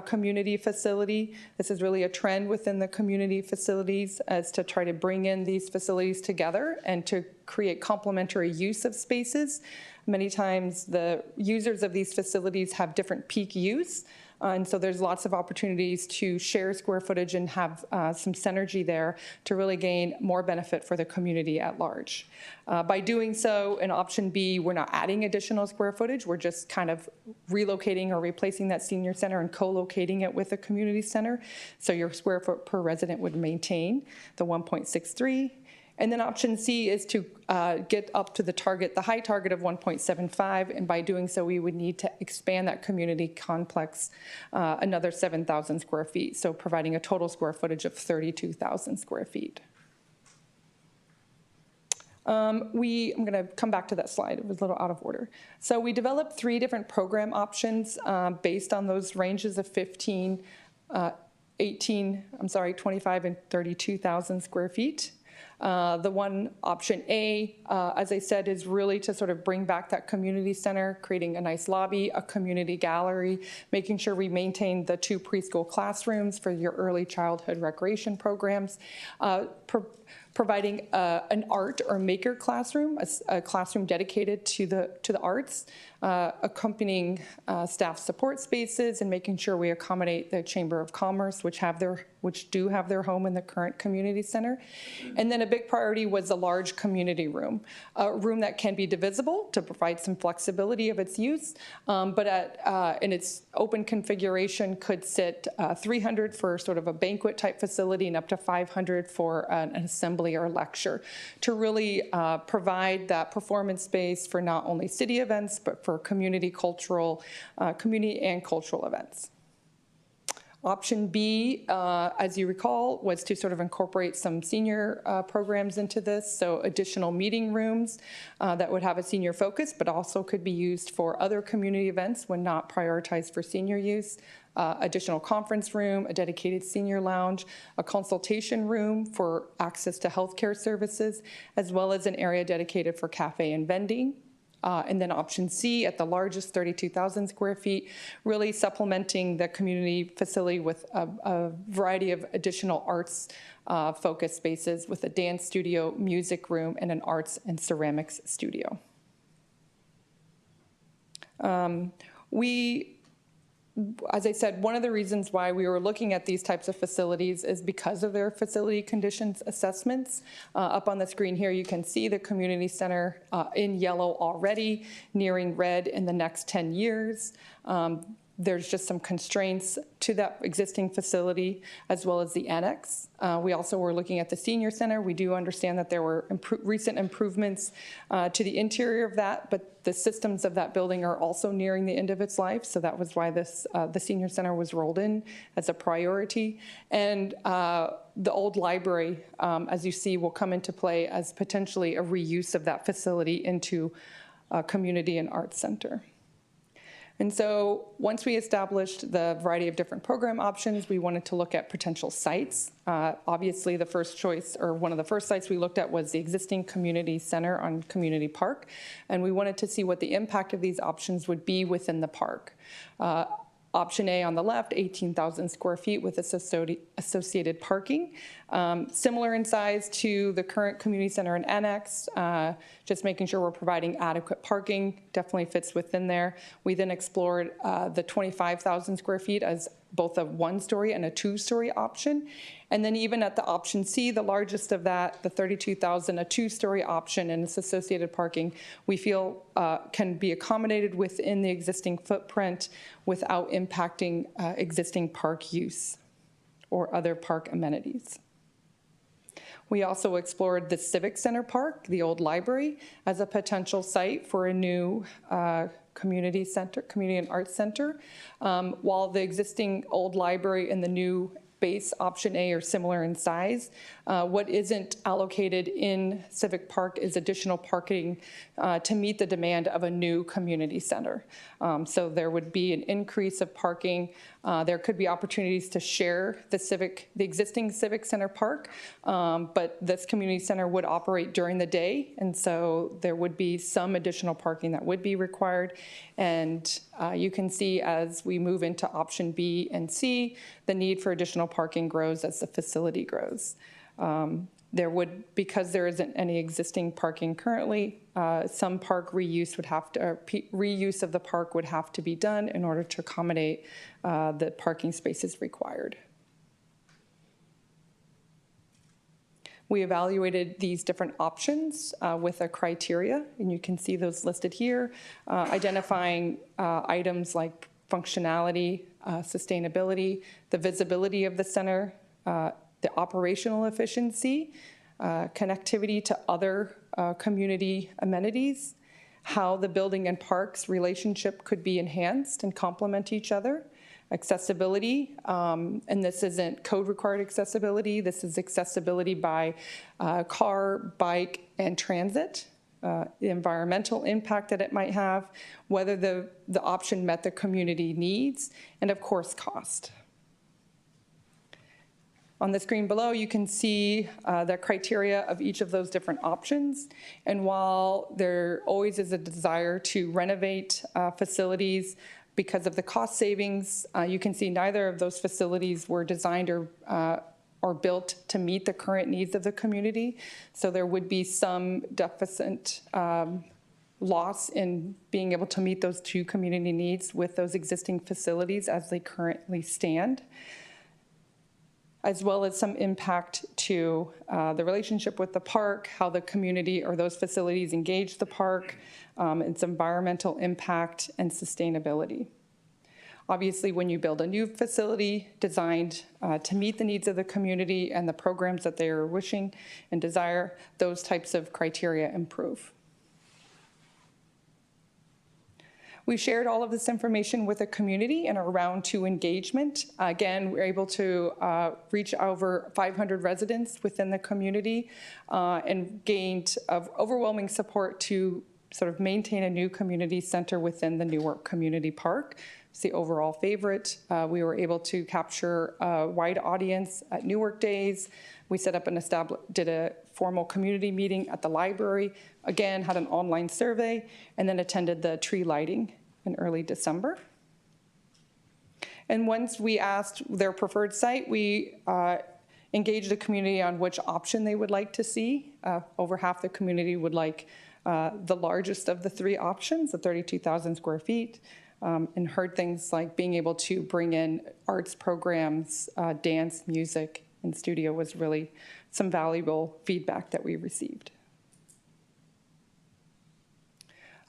community facility. This is really a trend within the community facilities as to try to bring in these facilities together and to create complementary use of spaces. Many times the users of these facilities have different peak use. And so there's lots of opportunities to share square footage and have some synergy there to really gain more benefit for the community at large. By doing so, in option B, we're not adding additional square footage. We're just kind of relocating or replacing that senior center and co-locating it with a community center. So your square foot per resident would maintain the 1.63. And then option C is to get up to the high target of 1.75, and by doing so, we would need to expand that community complex another 7,000 square feet, so providing a total square footage of 32,000 square feet. I'm going to come back to that slide. It was a little out of order. So we developed 3 different program options based on those ranges of 25, and 32,000 square feet. The one option A, as I said, is really to sort of bring back that community center, creating a nice lobby, a community gallery, making sure we maintain the 2 preschool classrooms for your early childhood recreation programs, providing an art or maker classroom, a classroom dedicated to the arts, accompanying staff support spaces, and making sure we accommodate the Chamber of Commerce, which do have their home in the current community center. And then a big priority was a large community room, a room that can be divisible to provide some flexibility of its use, but in its open configuration could sit 300 for sort of a banquet type facility and up to 500 for an assembly or lecture, to really provide that performance space for not only city events, but for community and cultural events. Option B, as you recall, was to sort of incorporate some senior programs into this, so additional meeting rooms that would have a senior focus, but also could be used for other community events when not prioritized for senior use. Additional conference room, a dedicated senior lounge, a consultation room for access to healthcare services, as well as an area dedicated for cafe and vending. And then option C, at the largest 32,000 square feet, really supplementing the community facility with a variety of additional arts focused spaces with a dance studio, music room, and an arts and ceramics studio. As I said, one of the reasons why we were looking at these types of facilities is because of their facility conditions assessments. Up on the screen here, you can see the community center in yellow already, nearing red in the next 10 years. There's just some constraints to that existing facility as well as the annex. We also were looking at the senior center. We do understand that there were recent improvements to the interior of that, but the systems of that building are also nearing the end of its life. So that was why the senior center was rolled in as a priority. And the old library, as you see, will come into play as potentially a reuse of that facility into a community and arts center. And so once we established the variety of different program options, we wanted to look at potential sites. Obviously, the first choice, or one of the first sites we looked at, was the existing community center on Community Park. And we wanted to see what the impact of these options would be within the park. Option A on the left, 18,000 square feet with associated parking. Similar in size to the current community center and annex, just making sure we're providing adequate parking, definitely fits within there. We then explored the 25,000 square feet as both a 1-story and a 2-story option. And then even at the option C, the largest of that, the 32,000, a 2-story option and its associated parking, we feel can be accommodated within the existing footprint without impacting existing park use or other park amenities. We also explored the Civic Center Park, the old library, as a potential site for a new community and arts center. While the existing old library and the new base option A or similar in size. What isn't allocated in Civic Park is additional parking to meet the demand of a new community center. So there would be an increase of parking. There could be opportunities to share the existing Civic Center park, but this community center would operate during the day, and so there would be some additional parking that would be required. And you can see as we move into option B and C, the need for additional parking grows as the facility grows. Because there isn't any existing parking currently, some park reuse reuse of the park would have to be done in order to accommodate the parking spaces required. We evaluated these different options with a criteria, and you can see those listed here, identifying items like functionality, sustainability, the visibility of the center, the operational efficiency, connectivity to other community amenities, how the building and parks relationship could be enhanced and complement each other, accessibility, and this isn't code-required accessibility, this is accessibility by car, bike, and transit, the environmental impact that it might have, whether the option met the community needs, and of course, cost. On the screen below, you can see the criteria of each of those different options. And while there always is a desire to renovate facilities because of the cost savings, you can see neither of those facilities were designed or built to meet the current needs of the community. So there would be some deficit loss in being able to meet those two community needs with those existing facilities as they currently stand, as well as some impact to the relationship with the park, how the community or those facilities engage the park, its environmental impact and sustainability. Obviously, when you build a new facility designed to meet the needs of the community and the programs that they are wishing and desire, those types of criteria improve. We shared all of this information with the community in our round 2 engagement. Again, we were able to reach over 500 residents within the community and gained overwhelming support to sort of maintain a new community center within the Newark Community Park. It's the overall favorite. We were able to capture a wide audience at Newark Days. We set up did a formal community meeting at the library, again, had an online survey, and then attended the tree lighting in early December. And once we asked their preferred site, we engaged the community on which option they would like to see. Over half the community would like the largest of the 3 options, the 32,000 square feet, and heard things like being able to bring in arts programs, dance, music, and studio was really some valuable feedback that we received.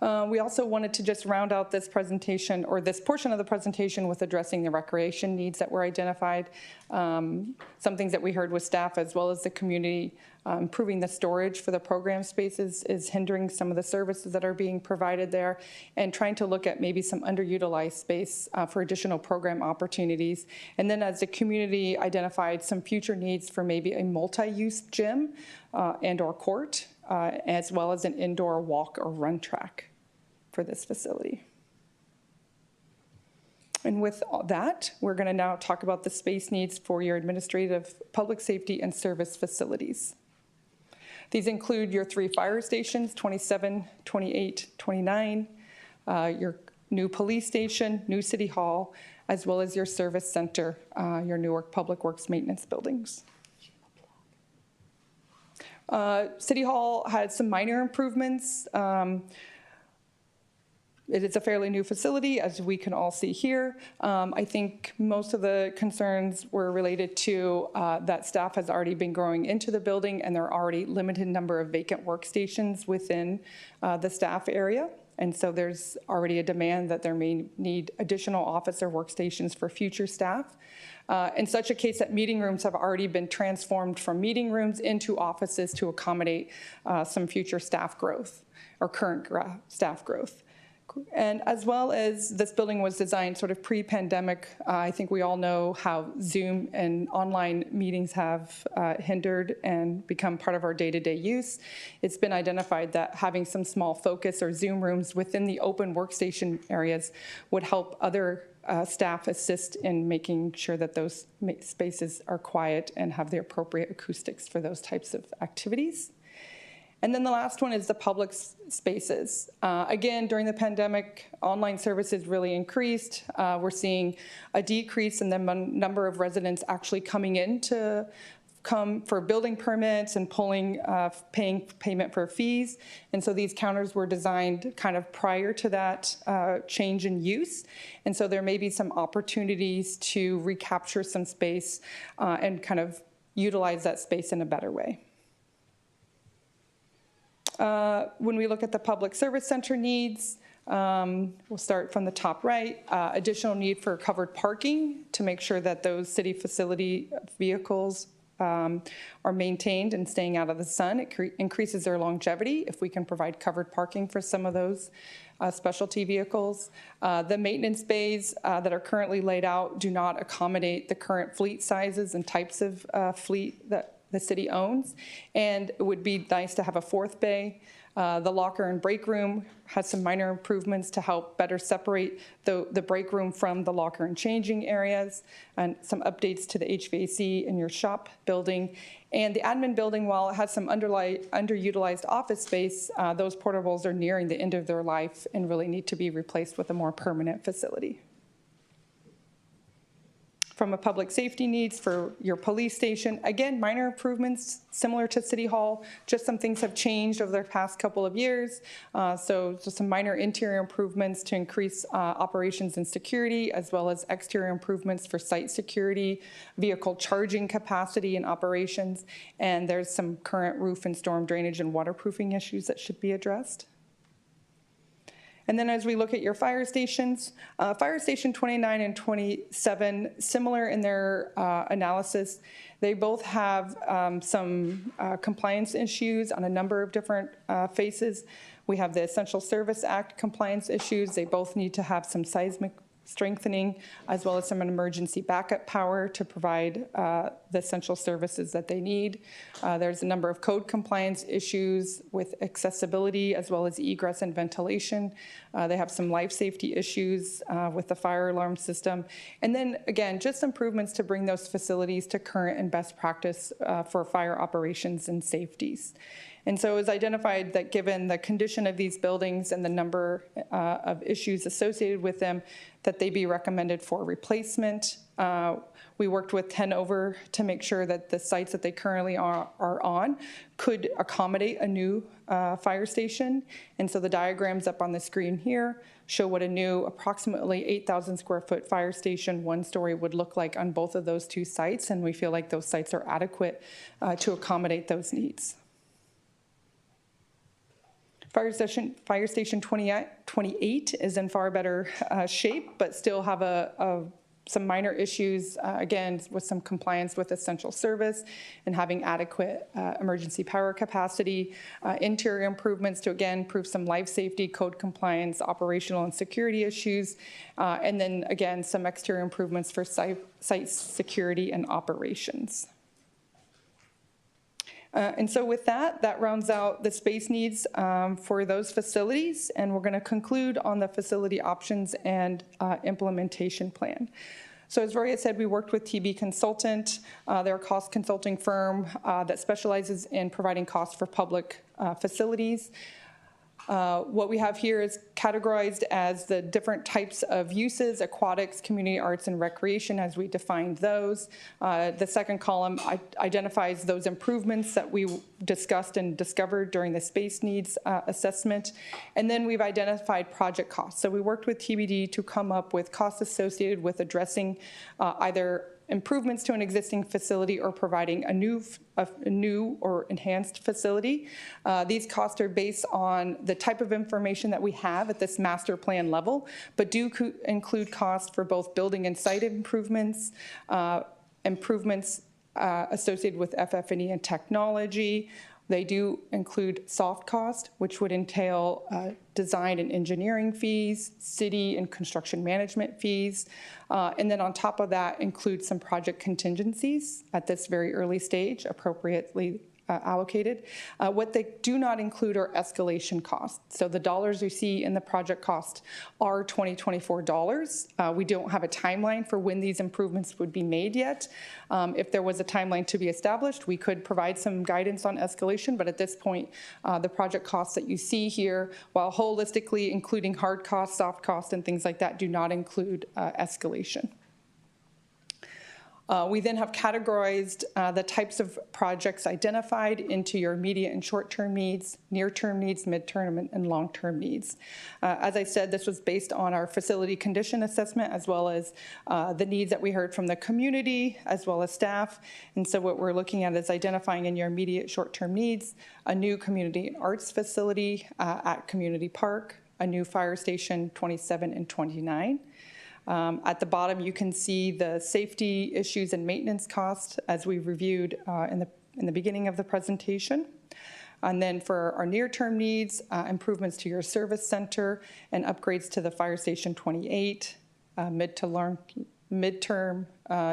We also wanted to just round out this presentation, or this portion of the presentation, with addressing the recreation needs that were identified. Some things that we heard with staff as well as the community, improving the storage for the program spaces is hindering some of the services that are being provided there, and trying to look at maybe some underutilized space for additional program opportunities. And then as the community identified some future needs for maybe a multi-use gym and or court, as well as an indoor walk or run track for this facility. And with all that, we're going to now talk about the space needs for your administrative, public safety, and service facilities. These include your 3 fire stations, 27, 28, 29, your new police station, new city hall, as well as your service center, your Newark Public Works maintenance buildings. City Hall had some minor improvements. It is a fairly new facility, as we can all see here. I think most of the concerns were related to that staff has already been growing into the building, and there are already limited number of vacant workstations within the staff area. And so there's already a demand that there may need additional office or workstations for future staff. In such a case that meeting rooms have already been transformed from meeting rooms into offices to accommodate some future staff growth or current staff growth. And as well as this building was designed sort of pre-pandemic, I think we all know how Zoom and online meetings have hindered and become part of our day-to-day use. It's been identified that having some small focus or Zoom rooms within the open workstation areas would help other staff assist in making sure that those spaces are quiet and have the appropriate acoustics for those types of activities. And then the last one is the public spaces. Again, during the pandemic, online services really increased. We're seeing a decrease in the number of residents actually coming in to come for building permits and paying payment for fees. And so these counters were designed kind of prior to that change in use. And so there may be some opportunities to recapture some space and kind of utilize that space in a better way. When we look at the public service center needs, we'll start from the top right. Additional need for covered parking to make sure that those city facility vehicles are maintained and staying out of the sun. It increases their longevity if we can provide covered parking for some of those specialty vehicles. The maintenance bays that are currently laid out do not accommodate the current fleet sizes and types of fleet that the city owns, and it would be nice to have a fourth bay. The locker and break room has some minor improvements to help better separate the break room from the locker and changing areas, and some updates to the HVAC in your shop building. And the admin building, while it has some underutilized office space, those portables are nearing the end of their life and really need to be replaced with a more permanent facility. From a public safety needs for your police station, again, minor improvements similar to City Hall, just some things have changed over the past couple of years. So just some minor interior improvements to increase operations and security, as well as exterior improvements for site security, vehicle charging capacity and operations, and there's some current roof and storm drainage and waterproofing issues that should be addressed. And then as we look at your fire stations, Fire Station 29 and 27, similar in their analysis, they both have some compliance issues on a number of different phases. We have the Essential Service Act compliance issues. They both need to have some seismic strengthening, as well as some emergency backup power to provide the essential services that they need. There's a number of code compliance issues with accessibility, as well as egress and ventilation. They have some life safety issues with the fire alarm system. And then again, just improvements to bring those facilities to current and best practice for fire operations and safeties. And so it was identified that given the condition of these buildings and the number of issues associated with them, that they be recommended for replacement. We worked with 10 Over to make sure that the sites that they currently are on could accommodate a new fire station. And so the diagrams up on the screen here show what a new approximately 8,000 square foot fire station, one story, would look like on both of those two sites. And we feel like those sites are adequate to accommodate those needs. Fire Station 28 is in far better shape, but still have some minor issues, again, with some compliance with essential service and having adequate emergency power capacity, interior improvements to, again, improve some life safety, code compliance, operational and security issues, and then, again, some exterior improvements for site security and operations. And so with that rounds out the space needs for those facilities, and we're going to conclude on the facility options and implementation plan. So as Rory had said, we worked with TB Consultant. They're a cost consulting firm that specializes in providing costs for public facilities. What we have here is categorized as the different types of uses: aquatics, community arts, and recreation, as we defined those. The second column identifies those improvements that we discussed and discovered during the space needs assessment. And then we've identified project costs. So we worked with TBD to come up with costs associated with addressing either improvements to an existing facility or providing a new or enhanced facility. These costs are based on the type of information that we have at this master plan level, but do include costs for both building and site improvements, associated with FF&E and technology. They do include soft cost, which would entail design and engineering fees, city and construction management fees, and then on top of that include some project contingencies at this very early stage, appropriately allocated. What they do not include are escalation costs. So the dollars you see in the project cost are 2024 dollars. We don't have a timeline for when these improvements would be made yet. If there was a timeline to be established, we could provide some guidance on escalation, but at this point, the project costs that you see here, while holistically including hard costs, soft costs, and things like that, do not include escalation. We then have categorized the types of projects identified into your immediate and short-term needs, near-term needs, mid-term, and long-term needs. As I said, this was based on our facility condition assessment as well as the needs that we heard from the community as well as staff. And so what we're looking at is identifying in your immediate short-term needs, a new community and arts facility at Community Park, a new fire station 27 and 29. At the bottom, you can see the safety issues and maintenance costs as we reviewed in the beginning of the presentation. And then for our near-term needs, improvements to your service center and upgrades to the fire station 28. Midterm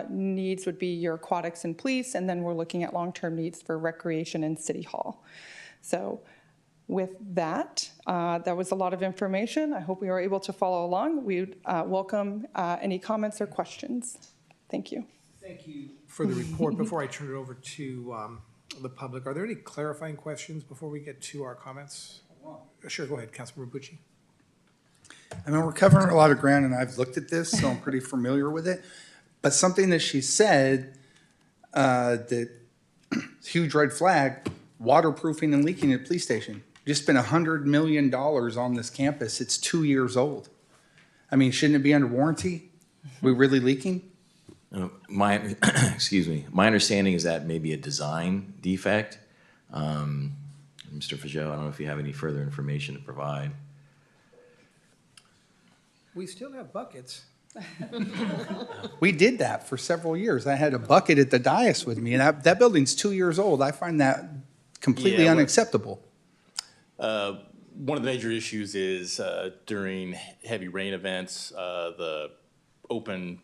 needs would be your aquatics and police, and then we're looking at long-term needs for recreation and city hall. So with that, that was a lot of information. I hope we were able to follow along. We would welcome any comments or questions. Thank you. Thank you for the report. Before I turn it over to the public, are there any clarifying questions before we get to our comments? Sure, go ahead, Councilmember Bucci. I mean, we're covering a lot of ground, and I've looked at this, so I'm pretty familiar with it. But something that she said, that huge red flag, waterproofing and leaking at the police station. Just spent $100 million on this campus. It's 2 years old. I mean, shouldn't it be under warranty? We really leaking? Excuse me. My understanding is that maybe a design defect. Mr. Fajot, I don't know if you have any further information to provide. We still have buckets. We did that for several years. I had a bucket at the dais with me, and that building's 2 years old. I find that completely unacceptable. One of the major issues is during heavy rain events, the open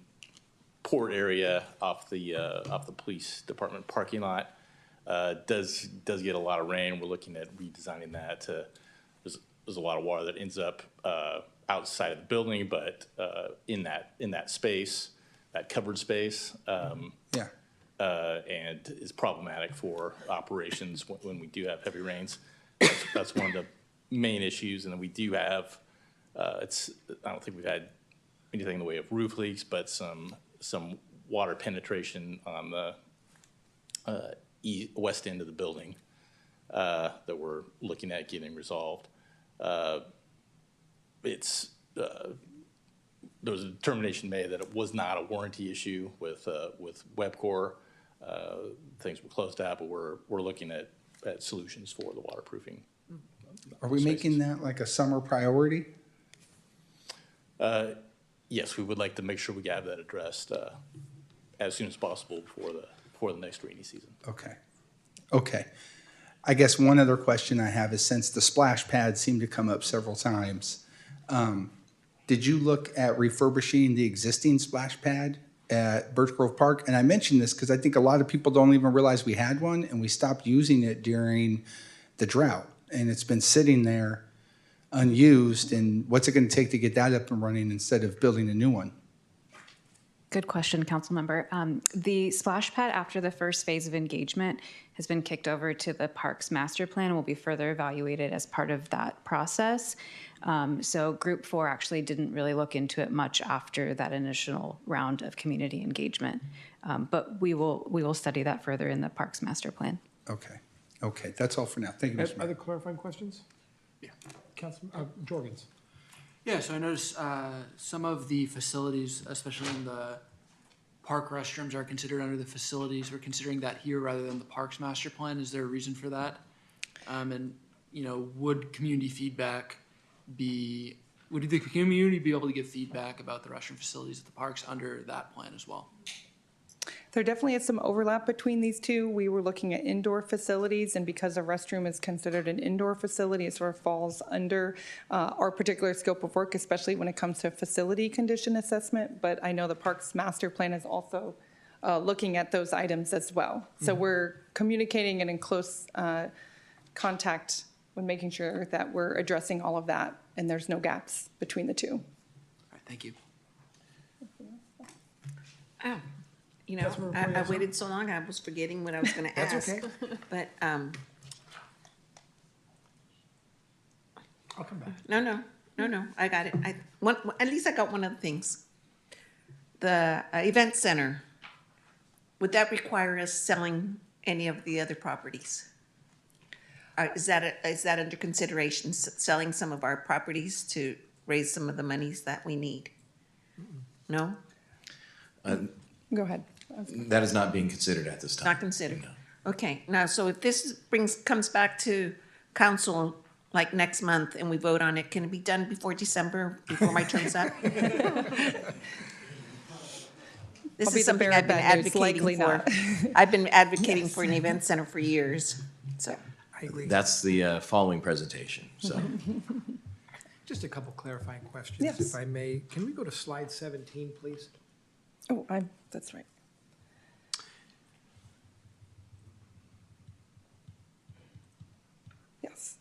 port area off the police department parking lot does get a lot of rain. We're looking at redesigning that. There's a lot of water that ends up outside of the building, but in that space, that covered space, and is problematic for operations when we do have heavy rains. That's one of the main issues, and then we do have, I don't think we've had anything in the way of roof leaks, but some water penetration on the west end of the building that we're looking at getting resolved. There was a determination made that it was not a warranty issue with WebCore. Things were closed out, but we're looking at solutions for the waterproofing. Are we making that like a summer priority? Yes, we would like to make sure we have that addressed as soon as possible before the next rainy season. Okay. I guess one other question I have is, since the splash pad seemed to come up several times, did you look at refurbishing the existing splash pad at Birch Grove Park? And I mention this because I think a lot of people don't even realize we had one, and we stopped using it during the drought. And it's been sitting there unused, and what's it going to take to get that up and running instead of building a new one? Good question, council member. The splash pad after the first phase of engagement has been kicked over to the parks master plan and will be further evaluated as part of that process. So group 4 actually didn't really look into it much after that initial round of community engagement. But we will study that further in the parks master plan. Okay, that's all for now. Thank you, Mr. Mayor. Other clarifying questions? Yeah. Councilman Jorgens. Yeah, so I noticed some of the facilities, especially in the park restrooms, are considered under the facilities. We're considering that here rather than the parks master plan. Is there a reason for that? And, would community feedback would the community be able to give feedback about the restroom facilities at the parks under that plan as well? There definitely is some overlap between these two. We were looking at indoor facilities, and because a restroom is considered an indoor facility, it sort of falls under our particular scope of work, especially when it comes to facility condition assessment. But I know the Parks Master Plan is also looking at those items as well. So we're communicating and in close contact when making sure that we're addressing all of that and there's no gaps between the two. All right, thank you. Oh, you know, I waited so long, I was forgetting what I was gonna ask. That's okay. But, I'll come back. no, I got it. At least I got one of the things. The event center, would that require us selling any of the other properties? Is that under consideration, selling some of our properties to raise some of the monies that we need? No? Go ahead. That is not being considered at this time. Not considered? No. Okay, now, so if this comes back to council like next month and we vote on it, can it be done before December, before my term's up? This I'll be is the something bearer I've been of bad news, advocating likely for. not. I've been advocating for an event center for years, so. I agree. That's the following presentation, so. Just a couple clarifying questions, Yes. if I may. Can we go to slide 17, please? Oh, that's right. Yes.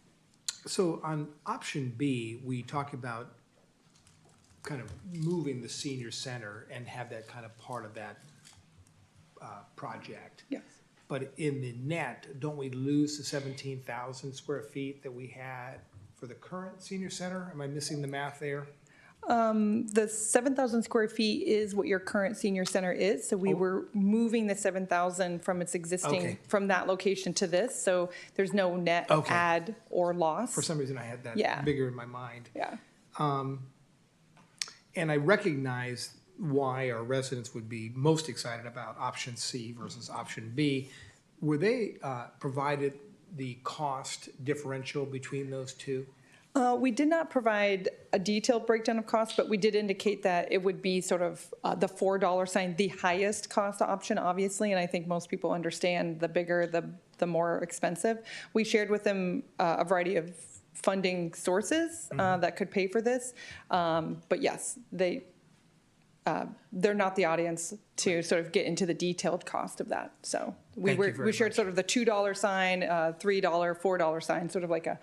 So on option B, we talk about kind of moving the senior center and have that kind of part of that project. Yes. But in the net, don't we lose the 17,000 square feet that we had for the current senior center? Am I missing the math there? The 7,000 square feet is what your current senior center is. So we were moving the 7,000 from its existing, Okay. from that location to this. So there's no net Okay. add or loss. For some reason, I had Yeah. that bigger in my mind. Yeah. And I recognize why our residents would be most excited about option C versus option B. Were they provided the cost differential between those two? We did not provide a detailed breakdown of costs, but we did indicate that it would be sort of the $4 sign, the highest cost option, obviously, and I think most people understand the bigger, the more expensive. We shared with them a variety of funding sources that could pay for this, but yes, they're not the audience to sort of get into the detailed cost of that. So Thank you very we shared much. sort of the $2 sign, $3, $4 sign, sort of like a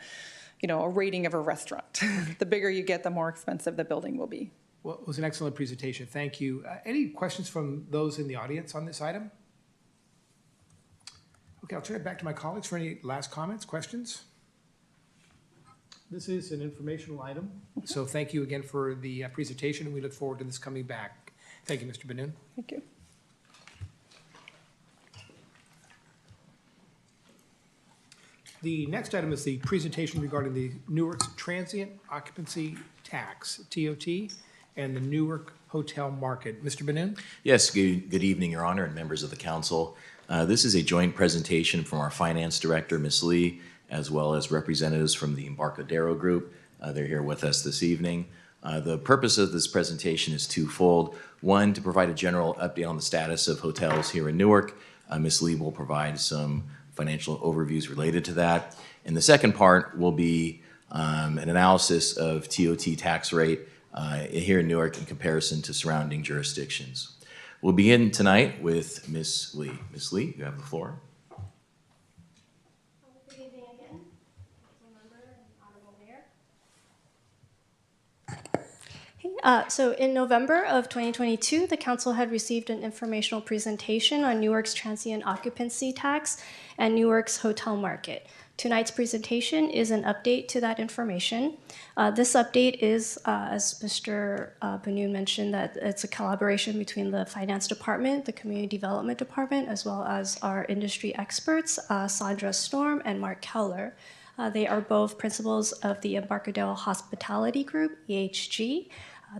rating of a restaurant. The bigger you get, the more expensive the building will be. Well, it was an excellent presentation. Thank you. Any questions from those in the audience on this item? Okay, I'll turn it back to my colleagues for any last comments, questions. This is an informational item, so thank you again for the presentation, and we look forward to this coming back. Thank you, Mr. Benoon. Thank you. The next item is the presentation regarding the Newark Transient Occupancy Tax, TOT, and the Newark Hotel Market. Mr. Benoon? Yes, good evening, Your Honor, and members of the council. This is a joint presentation from our finance director, Ms. Lee, as well as representatives from the Embarcadero Group. They're here with us this evening. The purpose of this presentation is twofold. One, to provide a general update on the status of hotels here in Newark. Ms. Lee will provide some financial overviews related to that. And the second part will be an analysis of TOT tax rate here in Newark in comparison to surrounding jurisdictions. We'll begin tonight with Ms. Lee. Ms. Lee, you have the floor. Good evening again, council member and honorable mayor. So in November of 2022, the council had received an informational presentation on Newark's transient occupancy tax and Newark's hotel market. Tonight's presentation is an update to that information. This update is, as Mr. Benoon mentioned, that it's a collaboration between the finance department, the community development department, as well as our industry experts, Sandra Storm and Mark Keller. They are both principals of the Embarcadero Hospitality Group, EHG.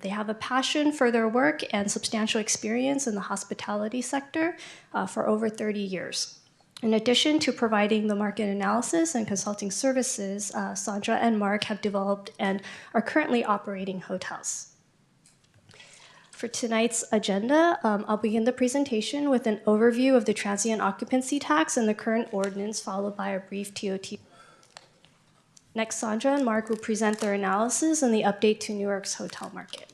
They have a passion for their work and substantial experience in the hospitality sector for over 30 years. In addition to providing the market analysis and consulting services, Sandra and Mark have developed and are currently operating hotels. For tonight's agenda, I'll begin the presentation with an overview of the transient occupancy tax and the current ordinance, followed by a brief TOT. Next, Sandra and Mark will present their analysis and the update to Newark's hotel market.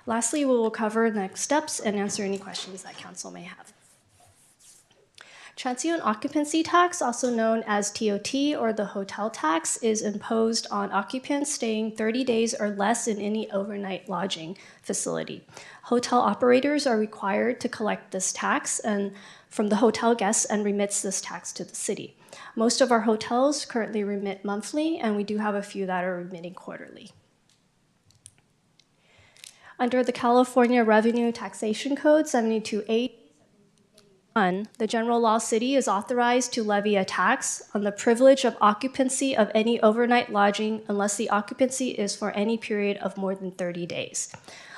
Lastly, we will cover next steps and answer any questions that council may have. Transient occupancy tax, also known as TOT or the hotel tax, is imposed on occupants staying 30 days or less in any overnight lodging facility. Hotel operators are required to collect this tax and from the hotel guests and remits this tax to the city. Most of our hotels currently remit monthly, and we do have a few that are remitting quarterly. Under the California Revenue Taxation Code 728, the general law city is authorized to levy a tax on the privilege of occupancy of any overnight lodging unless the occupancy is for any period of more than 30 days.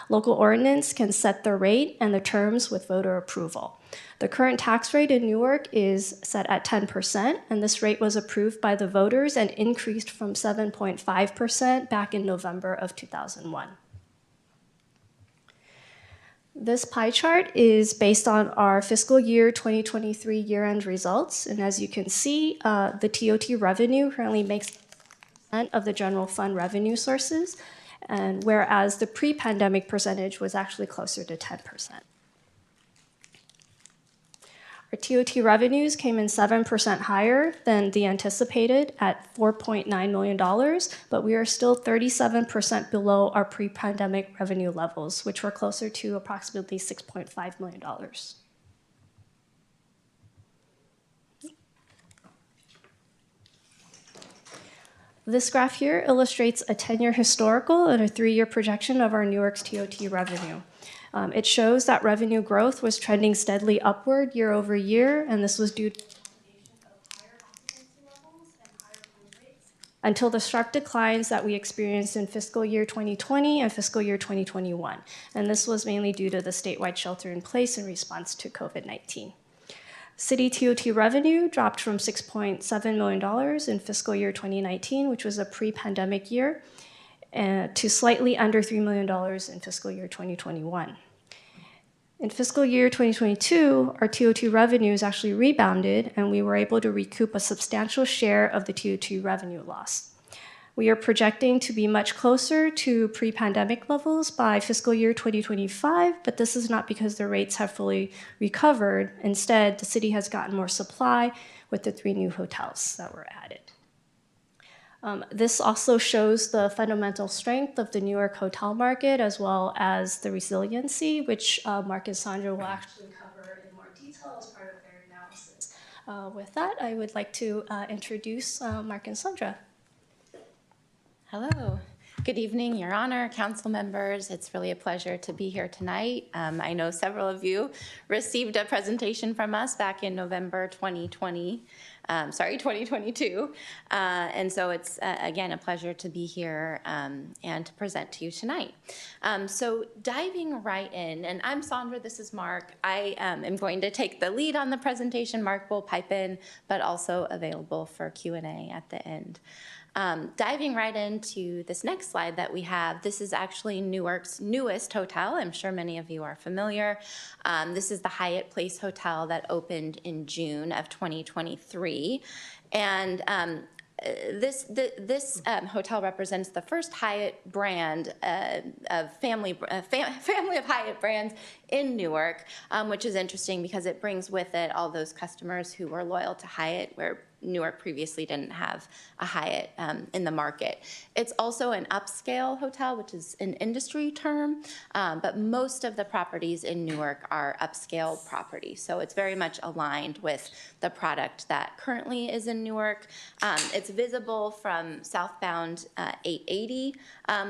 Local ordinance can set the rate and the terms with voter approval. The current tax rate in Newark is set at 10%, and this rate was approved by the voters and increased from 7.5% back in November of 2001. This pie chart is based on our fiscal year 2023 year-end results, and as you can see, the TOT revenue currently makes of the general fund revenue sources, and whereas the pre-pandemic percentage was actually closer to 10%. Our TOT revenues came in 7% higher than the anticipated at $4.9 million, but we are still 37% below our pre-pandemic revenue levels, which were closer to approximately $6.5 million. This graph here illustrates a 10-year historical and a 3-year projection of our Newark's TOT revenue. It shows that revenue growth was trending steadily upward year over year, and this was due to a combination of higher occupancy levels and higher room rates until the sharp declines that we experienced in fiscal year 2020 and fiscal year 2021. And this was mainly due to the statewide shelter in place in response to COVID-19. City TOT revenue dropped from $6.7 million in fiscal year 2019, which was a pre-pandemic year, to slightly under $3 million in fiscal year 2021. In fiscal year 2022, our TOT revenues actually rebounded, and we were able to recoup a substantial share of the TOT revenue loss. We are projecting to be much closer to pre-pandemic levels by fiscal year 2025, but this is not because the rates have fully recovered. Instead, the city has gotten more supply with the 3 new hotels that were added. This also shows the fundamental strength of the Newark hotel market as well as the resiliency, which Mark and Sandra will actually cover in more detail as part of their analysis. With that, I would like to introduce Mark and Sandra. Hello. Good evening, Your Honor, council members. It's really a pleasure to be here tonight. I know several of you received a presentation from us back in November 2022. And so it's, again, a pleasure to be here and to present to you tonight. So diving right in, and I'm Sandra, this is Mark. I am going to take the lead on the presentation. Mark will pipe in, but also available for Q&A at the end. Diving right into this next slide that we have, this is actually Newark's newest hotel. I'm sure many of you are familiar. This is the Hyatt Place Hotel that opened in June of 2023. And this hotel represents the first Hyatt brand of family of Hyatt brands in Newark, which is interesting because it brings with it all those customers who were loyal to Hyatt, where Newark previously didn't have a Hyatt in the market. It's also an upscale hotel, which is an industry term, but most of the properties in Newark are upscale properties. So it's very much aligned with the product that currently is in Newark. It's visible from southbound 880,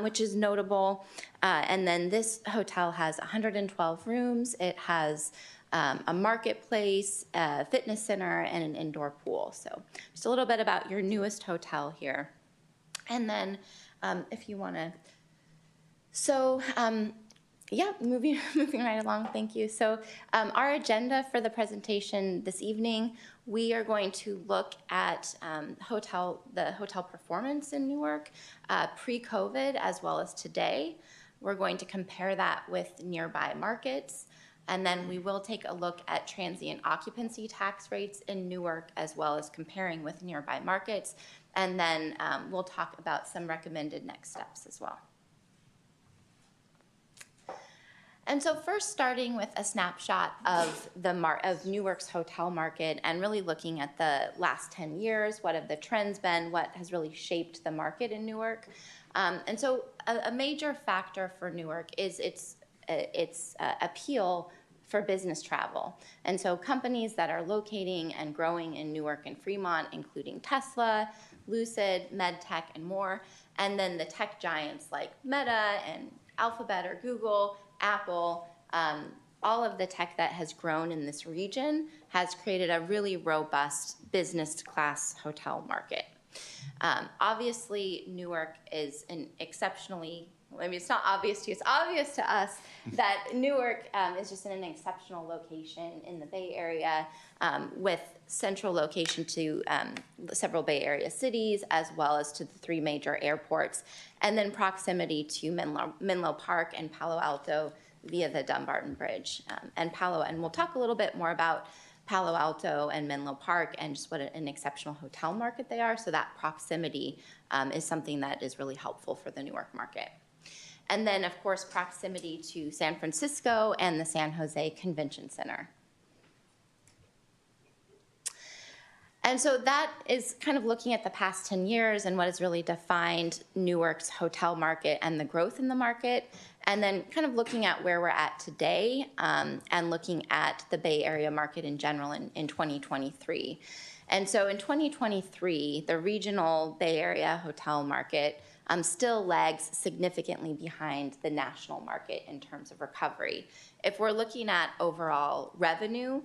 which is notable. And then this hotel has 112 rooms. It has a marketplace, a fitness center, and an indoor pool. So just a little bit about your newest hotel here. And then if you want to, so yeah, moving right along, thank you. So our agenda for the presentation this evening, we are going to look at the hotel performance in Newark pre-COVID as well as today. We're going to compare that with nearby markets. And then we will take a look at transient occupancy tax rates in Newark, as well as comparing with nearby markets. And then we'll talk about some recommended next steps as well. And so first, starting with a snapshot of of Newark's hotel market and really looking at the last 10 years, what have the trends been, what has really shaped the market in Newark. And so a major factor for Newark is its appeal for business travel. And so companies that are locating and growing in Newark and Fremont, including Tesla, Lucid, MedTech, and more, and then the tech giants like Meta and Alphabet or Google, Apple, all of the tech that has grown in this region has created a really robust business class hotel market. Obviously, Newark is an exceptionally, I mean, it's not obvious to you, it's obvious to us that Newark is just in an exceptional location in the Bay Area with central location to several Bay Area cities, as well as to the 3 major airports, and then proximity to Menlo Park and Palo Alto via the Dumbarton Bridge. And we'll talk a little bit more about Palo Alto and Menlo Park and just what an exceptional hotel market they are. So that proximity is something that is really helpful for the Newark market. And then, of course, proximity to San Francisco and the San Jose Convention Center. And so that is kind of looking at the past 10 years and what has really defined Newark's hotel market and the growth in the market, and then kind of looking at where we're at today and looking at the Bay Area market in general in 2023. And so in 2023, the regional Bay Area hotel market still lags significantly behind the national market in terms of recovery. If we're looking at overall revenue,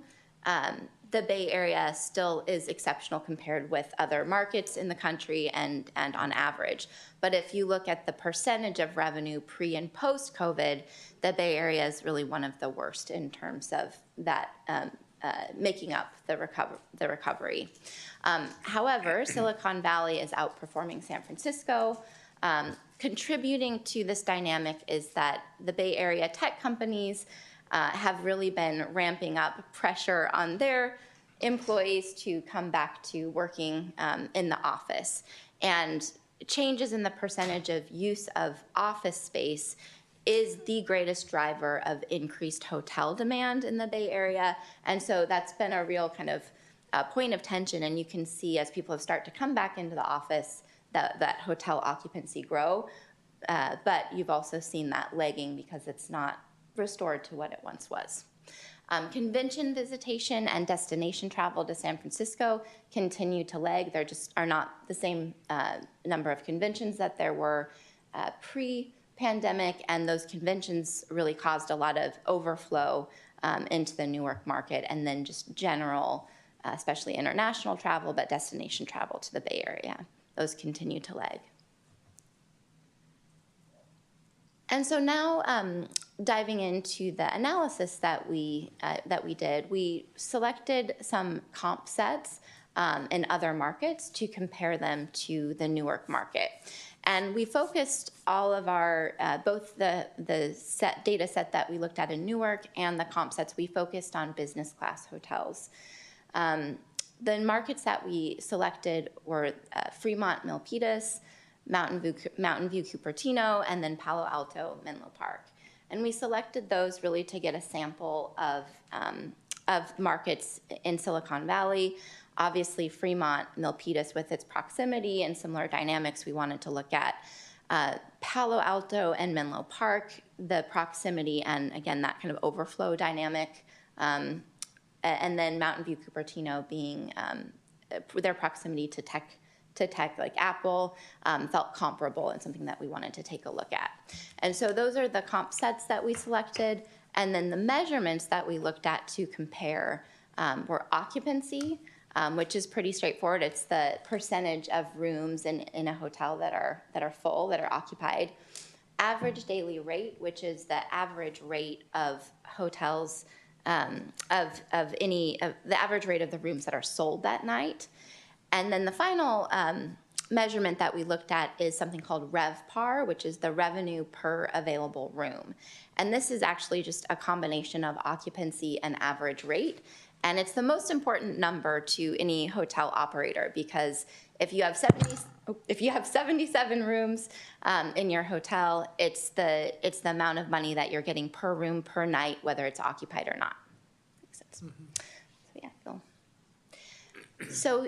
the Bay Area still is exceptional compared with other markets in the country and on average. But if you look at the percentage of revenue pre and post COVID, the Bay Area is really one of the worst in terms of that making up the recovery. However, Silicon Valley is outperforming San Francisco. Contributing to this dynamic is that the Bay Area tech companies have really been ramping up pressure on their employees to come back to working in the office. And changes in the percentage of use of office space is the greatest driver of increased hotel demand in the Bay Area. And so that's been a real kind of point of tension. And you can see as people have started to come back into the office that hotel occupancy grow. But you've also seen that lagging because it's not restored to what it once was. Convention visitation and destination travel to San Francisco continue to lag. There just are not the same number of conventions that there were pre-pandemic, and those conventions really caused a lot of overflow into the Newark market, and then just general, especially international travel, but destination travel to the Bay Area. Those continue to lag. And so now, diving into the analysis that we did, we selected some comp sets in other markets to compare them to the Newark market. And we focused all of our, both the data set that we looked at in Newark and the comp sets, we focused on business class hotels. The markets that we selected were Fremont, Milpitas, Mountain View, Cupertino, and then Palo Alto, Menlo Park. And we selected those really to get a sample of markets in Silicon Valley. Obviously, Fremont, Milpitas, with its proximity and similar dynamics, we wanted to look at. Palo Alto and Menlo Park, the proximity and, again, that kind of overflow dynamic. And then Mountain View, Cupertino being their proximity to tech like Apple felt comparable and something that we wanted to take a look at. And so those are the comp sets that we selected. And then the measurements that we looked at to compare were occupancy, which is pretty straightforward. It's the percentage of rooms in a hotel that are full, that are occupied. Average daily rate, which is the average rate of hotels, the average rate of the rooms that are sold that night. And then the final measurement that we looked at is something called RevPAR, which is the revenue per available room. And this is actually just a combination of occupancy and average rate. And it's the most important number to any hotel operator, because if you have 77 rooms in your hotel, it's the amount of money that you're getting per room per night, whether it's occupied or not. Makes sense. So yeah, Phil. So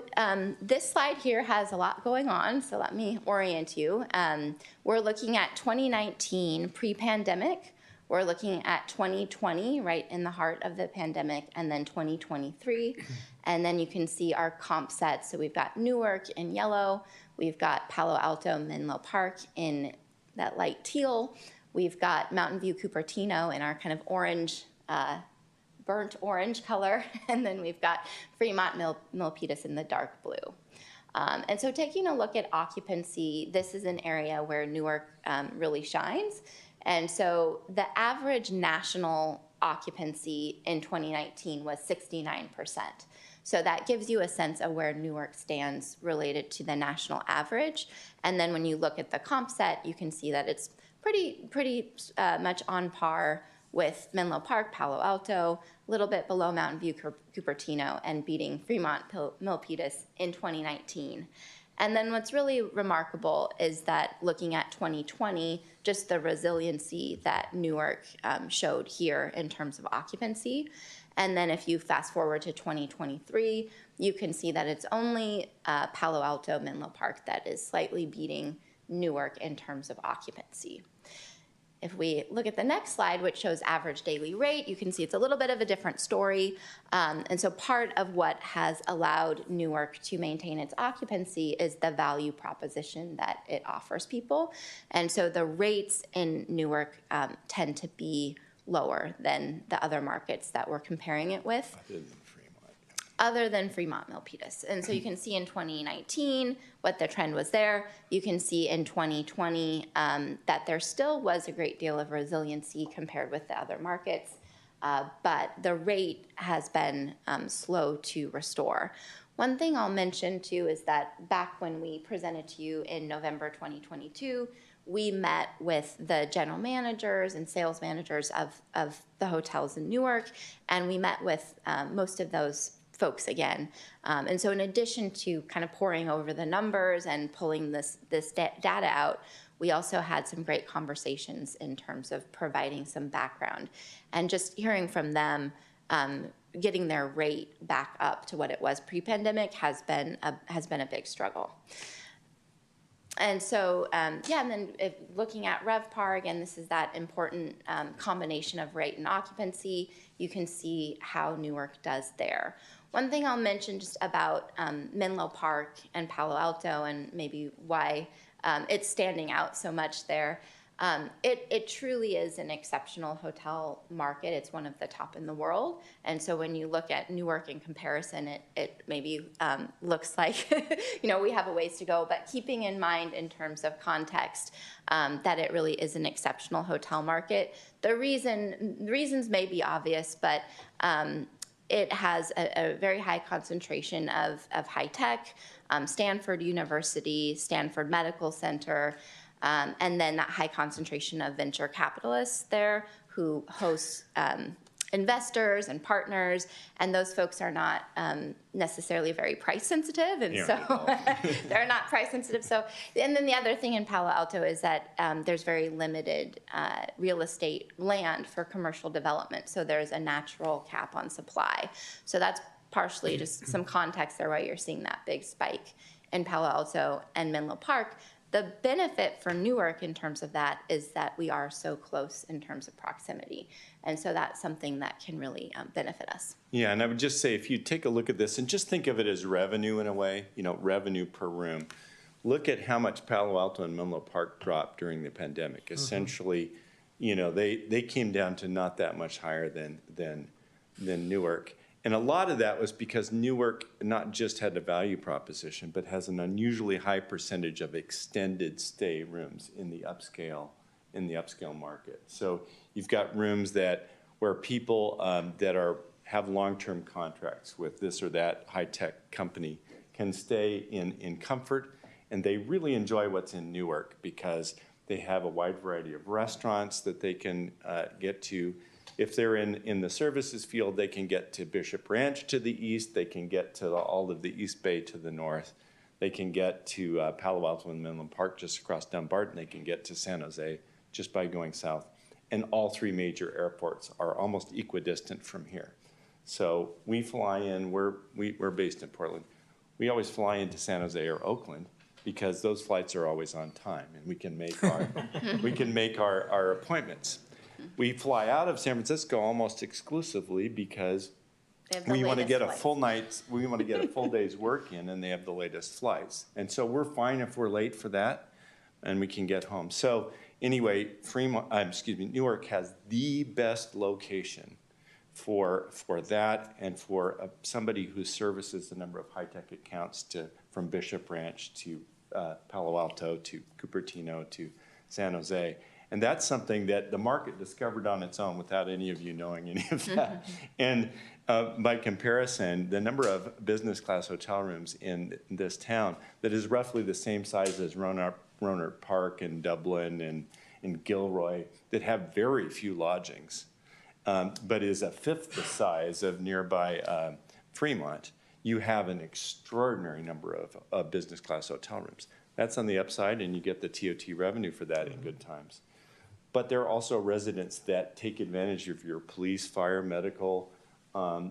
this slide here has a lot going on, so let me orient you. We're looking at 2019 pre-pandemic. We're looking at 2020, right in the heart of the pandemic, and then 2023. And then you can see our comp sets. So we've got Newark in yellow. We've got Palo Alto, Menlo Park in that light teal. We've got Mountain View, Cupertino in our kind of orange, burnt orange color. And then we've got Fremont, Milpitas in the dark blue. And so taking a look at occupancy, this is an area where Newark really shines. And so the average national occupancy in 2019 was 69%. So that gives you a sense of where Newark stands related to the national average. And then when you look at the comp set, you can see that it's pretty much on par with Menlo Park, Palo Alto, a little bit below Mountain View, Cupertino, and beating Fremont, Milpitas in 2019. And then what's really remarkable is that looking at 2020, just the resiliency that Newark showed here in terms of occupancy. And then if you fast forward to 2023, you can see that it's only Palo Alto, Menlo Park that is slightly beating Newark in terms of occupancy. If we look at the next slide, which shows average daily rate, you can see it's a little bit of a different story. And so part of what has allowed Newark to maintain its occupancy is the value proposition that it offers people. And so the rates in Newark tend to be lower than the other markets that we're comparing it with. Other than Fremont, Milpitas. And so you can see in 2019 what the trend was there. You can see in 2020 that there still was a great deal of resiliency compared with the other markets, but the rate has been slow to restore. One thing I'll mention too is that back when we presented to you in November 2022, we met with the general managers and sales managers of the hotels in Newark, and we met with most of those folks again. And so in addition to kind of poring over the numbers and pulling this data out, we also had some great conversations in terms of providing some background. And just hearing from them, getting their rate back up to what it was pre-pandemic has been a big struggle. And so, and then looking at RevPAR, again, this is that important combination of rate and occupancy. You can see how Newark does there. One thing I'll mention just about Menlo Park and Palo Alto and maybe why it's standing out so much there. It truly is an exceptional hotel market. It's one of the top in the world. And so when you look at Newark in comparison, it maybe looks like, we have a ways to go, but keeping in mind in terms of context that it really is an exceptional hotel market. The reasons may be obvious, but it has a very high concentration of high tech, Stanford University, Stanford Medical Center, and then that high concentration of venture capitalists there who host investors and partners, and those folks are not necessarily very price sensitive, and so they're not price sensitive. So, and then the other thing in Palo Alto is that there's very limited real estate land for commercial development, so there's a natural cap on supply. So that's partially just some context there why you're seeing that big spike in Palo Alto and Menlo Park. The benefit for Newark in terms of that is that we are so close in terms of proximity. And so that's something that can really benefit us. Yeah, and I would just say if you take a look at this and just think of it as revenue in a way, revenue per room, look at how much Palo Alto and Menlo Park dropped during the pandemic. Essentially, they came down to not that much higher than Newark. And a lot of that was because Newark not just had a value proposition, but has an unusually high percentage of extended stay rooms in the upscale market. So you've got rooms where people that have long-term contracts with this or that high-tech company can stay in comfort, And they really enjoy what's in Newark because they have a wide variety of restaurants that they can get to. If they're in the services field, they can get to Bishop Ranch to the east. They can get to all of the East Bay to the north. They can get to Palo Alto and Menlo Park just across Dumbarton. They can get to San Jose just by going south. And all three major airports are almost equidistant from here. So we fly in, we're based in Portland. We always fly into San Jose or Oakland because those flights are always on time and we can make our appointments. We fly out of San Francisco almost exclusively because we want to get a full day's work in, and they have the latest flights. And so we're fine if we're late for that, and we can get home. So anyway, Newark has the best location for that, and for somebody who services the number of high-tech accounts from Bishop Ranch to Palo Alto to Cupertino to San Jose. And that's something that the market discovered on its own without any of you knowing any of that. And by comparison, the number of business class hotel rooms in this town that is roughly the same size as Roanoke Park and Dublin and Gilroy, that have very few lodgings, but is a fifth the size of nearby Fremont, you have an extraordinary number of business class hotel rooms. That's on the upside, and you get the TOT revenue for that in good times. But there are also residents that take advantage of your police, fire, medical.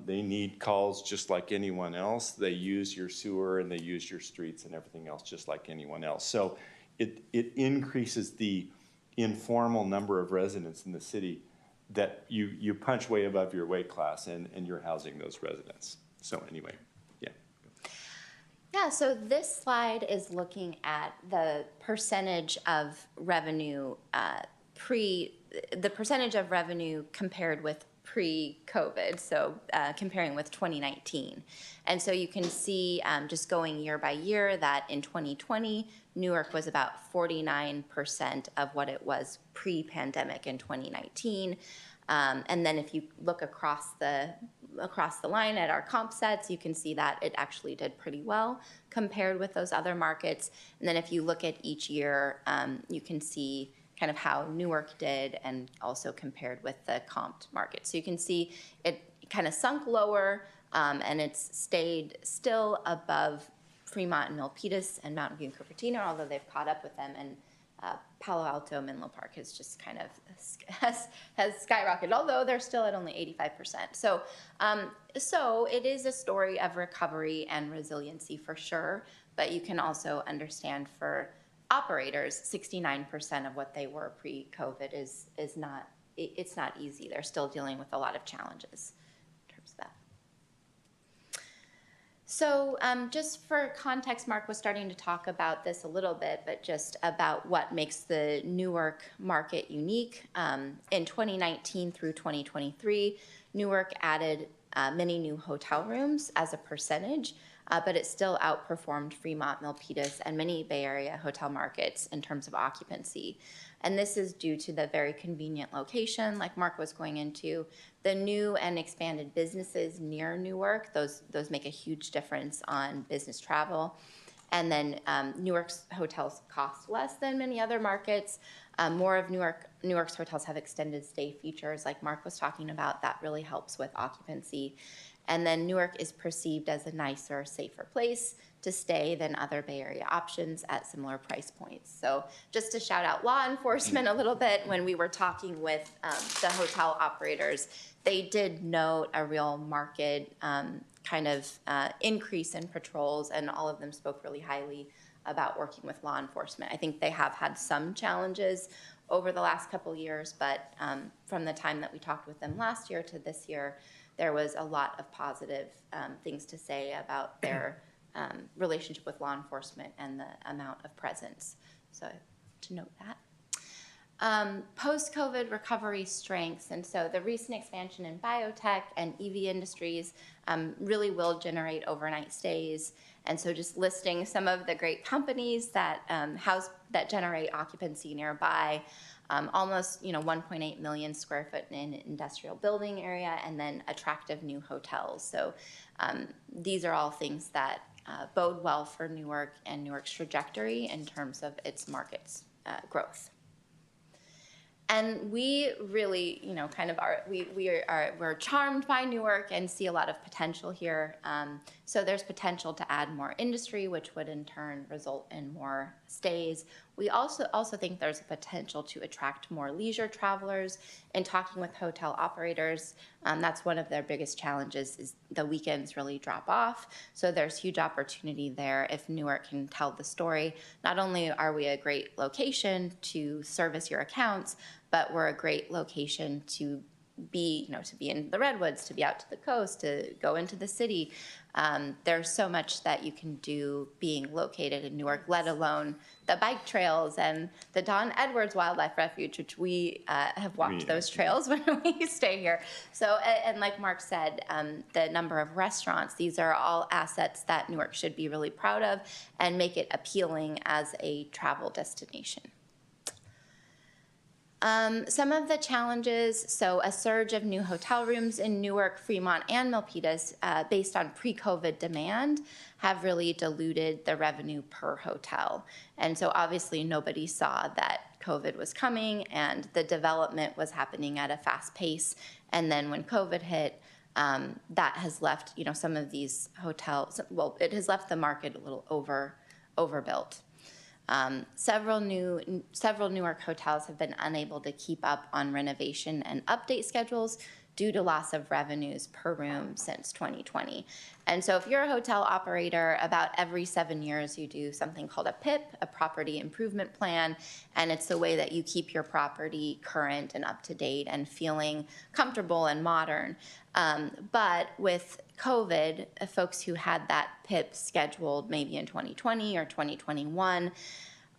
They need calls just like anyone else. They use your sewer and they use your streets and everything else just like anyone else. So it increases the informal number of residents in the city that you punch way above your weight class, and you're housing those residents. So anyway, yeah. Yeah, so this slide is looking at the percentage of revenue compared with pre-COVID, so comparing with 2019. And so you can see, just going year by year, that in 2020, Newark was about 49% of what it was pre-pandemic in 2019. And then if you look across the line at our comp sets, you can see that it actually did pretty well compared with those other markets. And then if you look at each year, you can see kind of how Newark did and also compared with the comped market. So you can see it kind of sunk lower, and it's stayed still above Fremont and Milpitas and Mountain View and Cupertino, although they've caught up with them, and Palo Alto, Menlo Park has just kind of has skyrocketed, although they're still at only 85%. So, so it is a story of recovery and resiliency for sure, but you can also understand for operators, 69% of what they were pre-COVID is not, it's not easy. They're still dealing with a lot of challenges in terms of that. So just for context, Mark was starting to talk about this a little bit, but just about what makes the Newark market unique. In 2019 through 2023, Newark added many new hotel rooms as a percentage, but it still outperformed Fremont, Milpitas, and many Bay Area hotel markets in terms of occupancy. And this is due to the very convenient location, like Mark was going into, the new and expanded businesses near Newark. Those make a huge difference on business travel. And then Newark's hotels cost less than many other markets. More of Newark's hotels have extended stay features, like Mark was talking about. That really helps with occupancy. And then Newark is perceived as a nicer, safer place to stay than other Bay Area options at similar price points. So just to shout out law enforcement a little bit, when we were talking with the hotel operators, they did note a real market kind of increase in patrols, and all of them spoke really highly about working with law enforcement. I think they have had some challenges over the last couple years, but from the time that we talked with them last year to this year, there was a lot of positive things to say about their relationship with law enforcement and the amount of presence. So to note that. Post-COVID recovery strengths, and so the recent expansion in biotech and EV industries really will generate overnight stays. And so just listing some of the great companies that that generate occupancy nearby. Almost 1.8 million square foot in industrial building area, and then attractive new hotels. So these are all things that bode well for Newark and Newark's trajectory in terms of its market's growth. And we really, kind of we're charmed by Newark and see a lot of potential here. So there's potential to add more industry, which would in turn result in more stays. We also think there's a potential to attract more leisure travelers. In talking with hotel operators, that's one of their biggest challenges is the weekends really drop off. So there's huge opportunity there if Newark can tell the story. Not only are we a great location to service your accounts, but we're a great location to be, to be in the Redwoods, to be out to the coast, to go into the city. There's so much that you can do being located in Newark, let alone the bike trails and the Don Edwards Wildlife Refuge, which we have walked those trails when we stay here. So, and like Mark said, the number of restaurants, these are all assets that Newark should be really proud of and make it appealing as a travel destination. Some of the challenges, so a surge of new hotel rooms in Newark, Fremont, and Milpitas based on pre-COVID demand have really diluted the revenue per hotel. And so obviously nobody saw that COVID was coming and the development was happening at a fast pace. And then when COVID hit, that has left, some of these hotels, well, it has left the market a little overbuilt. Several Newark hotels have been unable to keep up on renovation and update schedules due to loss of revenues per room since 2020. And so if you're a hotel operator, about every 7 years you do something called a PIP, a property improvement plan, and it's the way that you keep your property current and up to date and feeling comfortable and modern. But with COVID, folks who had that PIP scheduled maybe in 2020 or 2021,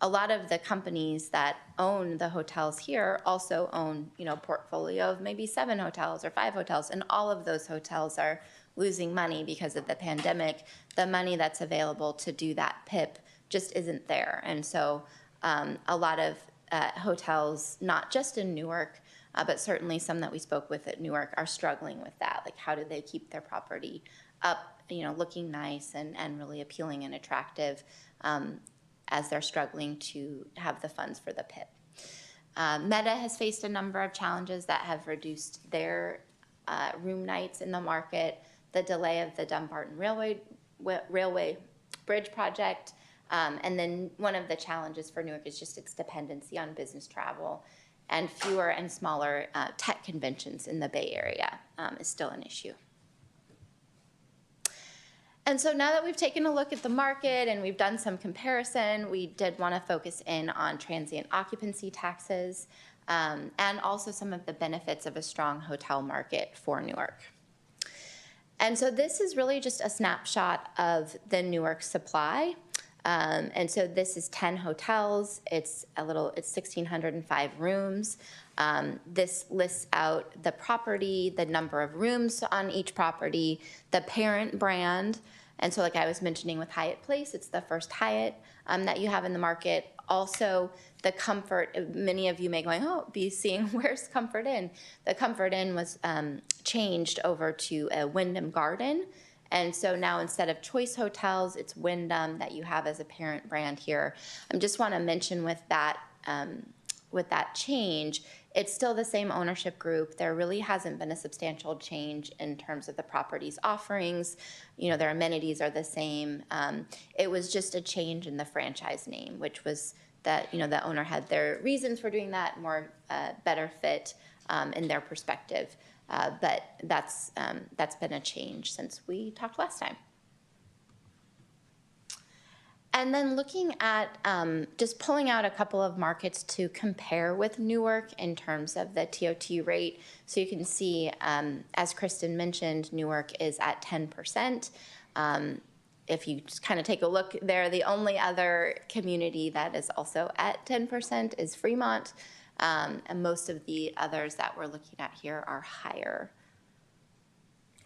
a lot of the companies that own the hotels here also own, a portfolio of maybe 7 hotels or 5 hotels, and all of those hotels are losing money because of the pandemic. The money that's available to do that PIP just isn't there. And so a lot of hotels, not just in Newark, but certainly some that we spoke with at Newark are struggling with that. Like, how do they keep their property up, looking nice and really appealing and attractive as they're struggling to have the funds for the PIP. Meta has faced a number of challenges that have reduced their room nights in the market, the delay of the Dumbarton Railway Bridge project, and then one of the challenges for Newark is just its dependency on business travel, and fewer and smaller tech conventions in the Bay Area is still an issue. And so now that we've taken a look at the market and we've done some comparison, we did want to focus in on transient occupancy taxes and also some of the benefits of a strong hotel market for Newark. And so this is really just a snapshot of the Newark supply. And so this is 10 hotels. It's 1,605 rooms. This lists out the property, the number of rooms on each property, the parent brand. And so like I was mentioning with Hyatt Place, it's the first Hyatt that you have in the market. Also, the Comfort, many of you may be seeing, where's Comfort Inn? The Comfort Inn was changed over to a Wyndham Garden. And so now instead of Choice Hotels, it's Wyndham that you have as a parent brand here. I just want to mention with that change, it's still the same ownership group. There really hasn't been a substantial change in terms of the property's offerings. Their amenities are the same. It was just a change in the franchise name, which was that, the owner had their reasons for doing that, more better fit in their perspective. But that's been a change since we talked last time. And then looking at just pulling out a couple of markets to compare with Newark in terms of the TOT rate. So you can see, as Kristen mentioned, Newark is at 10%. If you just kind of take a look there, the only other community that is also at 10% is Fremont. And most of the others that we're looking at here are higher.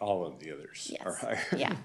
All of the others are higher. Yeah.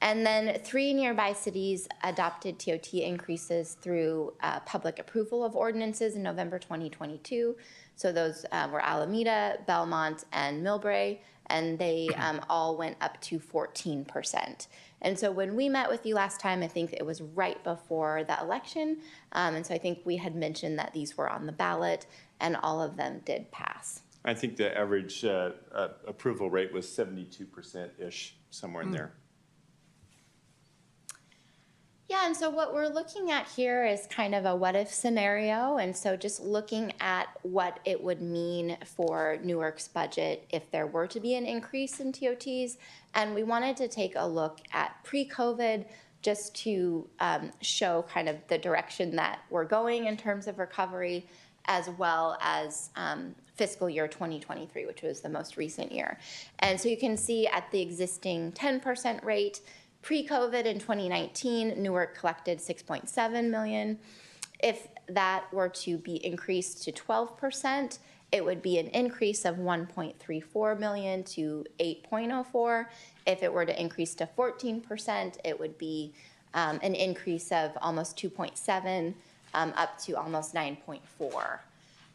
And then 3 nearby cities adopted TOT increases through public approval of ordinances in November 2022. So those were Alameda, Belmont, and Millbrae, and they all went up to 14%. And so when we met with you last time, I think it was right before the election. And so I think we had mentioned that these were on the ballot, and all of them did pass. I think the average approval rate was 72%-ish, somewhere in there. Yeah, and so what we're looking at here is kind of a what-if scenario, and so just looking at what it would mean for Newark's budget if there were to be an increase in TOTs, and we wanted to take a look at pre-COVID just to show kind of the direction that we're going in terms of recovery, as well as fiscal year 2023, which was the most recent year. And so you can see at the existing 10% rate, pre-COVID in 2019, Newark collected $6.7 million. If that were to be increased to 12%, it would be an increase of $1.34 million to $8.04. If it were to increase to 14%, it would be an increase of almost 2.7 up to almost 9.4.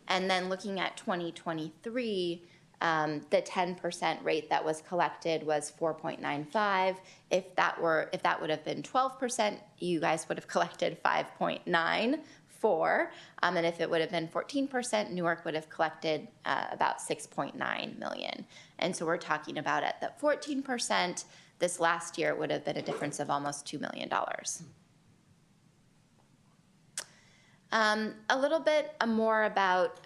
And then looking at 2023, the 10% rate that was collected was 4.95. If that would have been 12%, you guys would have collected 5.94. And if it would have been 14%, Newark would have collected about 6.9 million. And so we're talking about at the 14%, this last year would have been a difference of almost $2 million. A little bit more about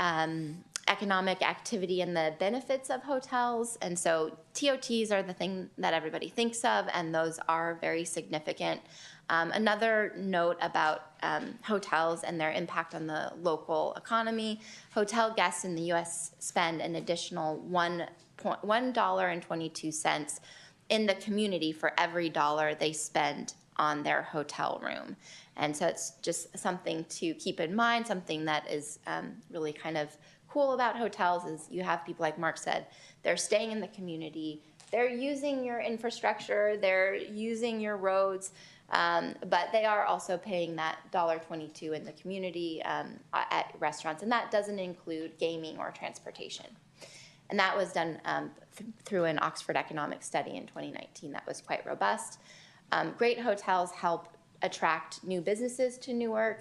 economic activity and the benefits of hotels. And so TOTs are the thing that everybody thinks of, and those are very significant. Another note about hotels and their impact on the local economy: hotel guests in the U.S. spend an additional $1.22 in the community for every dollar they spend on their hotel room. And so it's just something to keep in mind. Something that is really kind of cool about hotels is you have people, like Mark said, they're staying in the community, they're using your infrastructure, they're using your roads, but they are also paying that $1.22 in the community at restaurants, and that doesn't include gaming or transportation. And that was done through an Oxford economic study in 2019 that was quite robust. Great hotels help attract new businesses to Newark.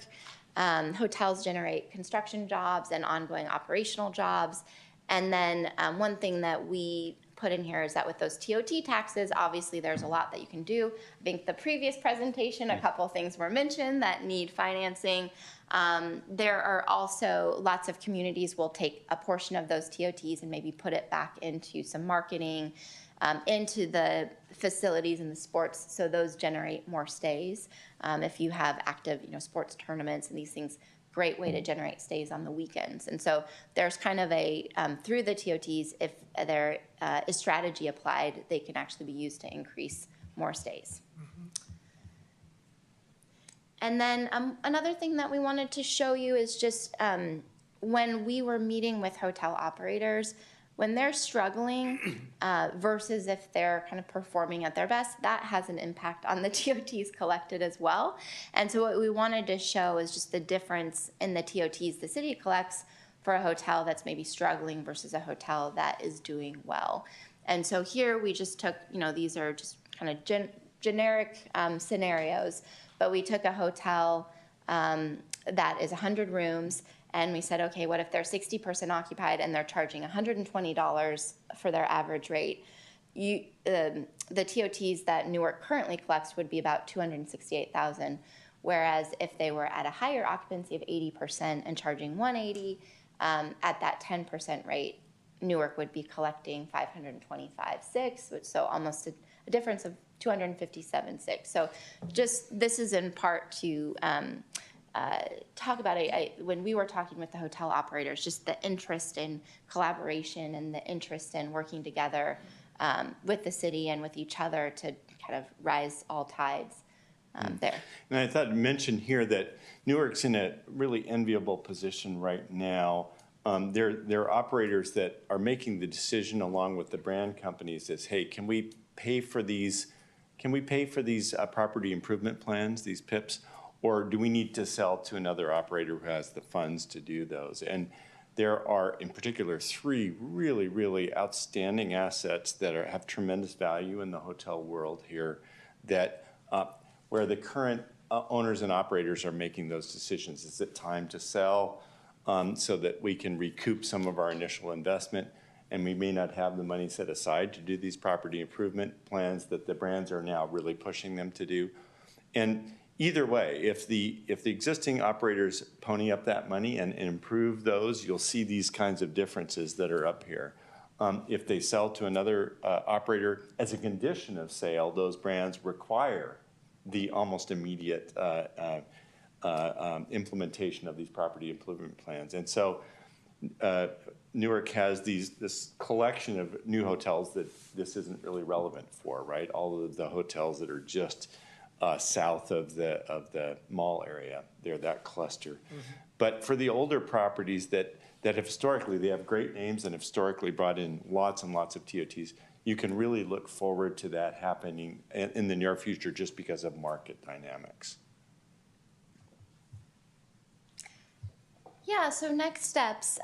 Hotels generate construction jobs and ongoing operational jobs. And then one thing that we put in here is that with those TOT taxes, obviously there's a lot that you can do. I think the previous presentation, a couple things were mentioned that need financing. There are also lots of communities will take a portion of those TOTs and maybe put it back into some marketing, into the facilities and the sports, so those generate more stays. If you have active, sports tournaments and these things, great way to generate stays on the weekends. And so there's kind of a, through the TOTs, if there is strategy applied, they can actually be used to increase more stays. And then another thing that we wanted to show you is just when we were meeting with hotel operators, when they're struggling versus if they're kind of performing at their best, that has an impact on the TOTs collected as well. And so what we wanted to show is just the difference in the TOTs the city collects for a hotel that's maybe struggling versus a hotel that is doing well. And so here we just took, these are just kind of generic scenarios, but we took a hotel that is 100 rooms, and we said, okay, what if they're 60% occupied and they're charging $120 for their average rate? The TOTs that Newark currently collects would be about $268,000, whereas if they were at a higher occupancy of 80% and charging $180 at that 10% rate, Newark would be collecting $525,600, so almost a difference of $257,600. So just this is in part to talk about when we were talking with the hotel operators, just the interest in collaboration and the interest in working together with the city and with each other to kind of rise all tides there. And I thought I'd mention here that Newark's in a really enviable position right now. There are operators that are making the decision along with the brand companies as, hey, can we pay for these can we pay for these property improvement plans, these PIPs? Or do we need to sell to another operator who has the funds to do those? And there are, in particular, 3 really, really outstanding assets that have tremendous value in the hotel world here that where the current owners and operators are making those decisions. Is it time to sell so that we can recoup some of our initial investment? And we may not have the money set aside to do these property improvement plans that the brands are now really pushing them to do. And either way, if the existing operators pony up that money and improve those, you'll see these kinds of differences that are up here. If they sell to another operator, as a condition of sale, those brands require the almost immediate implementation of these property improvement plans. And so Newark has this collection of new hotels that this isn't really relevant for, right? All of the hotels that are just south of the mall area, they're that cluster. Mm-hmm. But for the older properties that have historically, they have great names and have historically brought in lots and lots of TOTs, you can really look forward to that happening in the near future just because of market dynamics. Yeah, so next steps.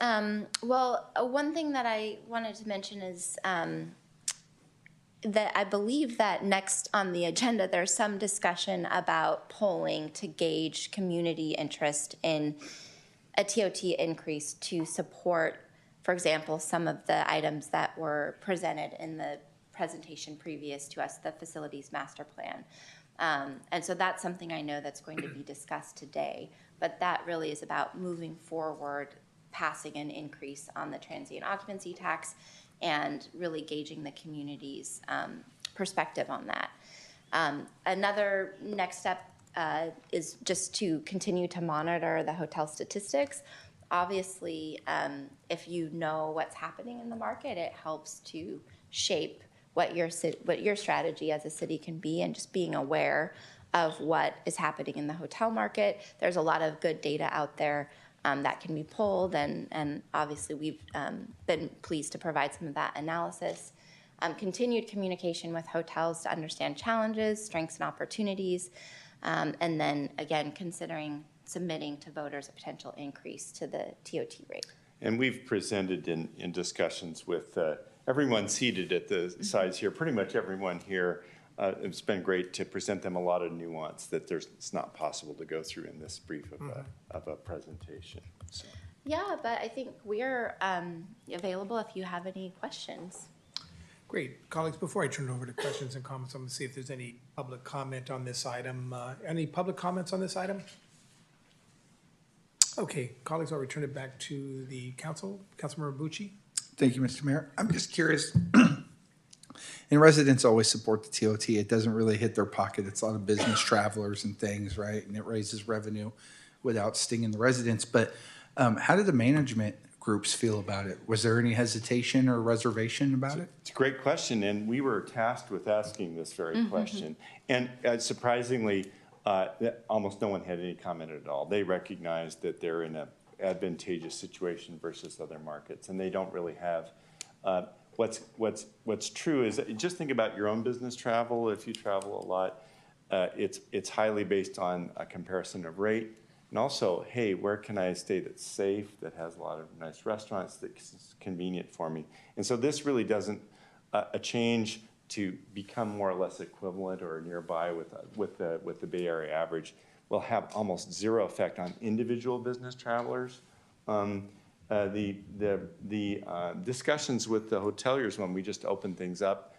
Well, one thing that I wanted to mention is that I believe that next on the agenda, there's some discussion about polling to gauge community interest in a TOT increase to support, for example, some of the items that were presented in the presentation previous to us, the facilities master plan. And so that's something I know that's going to be discussed today, but that really is about moving forward, passing an increase on the transient occupancy tax and really gauging the community's perspective on that. Another next step is just to continue to monitor the hotel statistics. Obviously, if you know what's happening in the market, it helps to shape what your strategy as a city can be, and just being aware of what is happening in the hotel market. There's a lot of good data out there that can be pulled, and obviously we've been pleased to provide some of that analysis. Continued communication with hotels to understand challenges, strengths, and opportunities, and then again considering submitting to voters a potential increase to the TOT rate. And we've presented in discussions with everyone seated at the sides here, pretty much everyone here. It's been great to present them a lot of nuance that it's not possible to go through in this brief of a presentation. So. Yeah, but I think we're available if you have any questions. Great. Colleagues, before I turn it over to questions and comments, I'm going to see if there's any public comment on this item. Any public comments on this item? Okay, colleagues, I'll return it back to the council. Councilmember Bucci. Thank you, Mr. Mayor. I'm just curious. And residents always support the TOT. It doesn't really hit their pocket. It's a lot of business travelers and things, right? And it raises revenue without stinging the residents. But how did the management groups feel about it? Was there any hesitation or reservation about it? It's a great question, and we were tasked with asking this very question. And surprisingly, almost no one had any comment at all. They recognized that they're in an advantageous situation versus other markets, and they don't really have. What's true is just think about your own business travel. If you travel a lot, it's highly based on a comparison of rate. And also, hey, where can I stay that's safe, that has a lot of nice restaurants, that's convenient for me? And so this really doesn't, a change to become more or less equivalent or nearby with the Bay Area average will have almost zero effect on individual business travelers. The discussions with the hoteliers when we just opened things up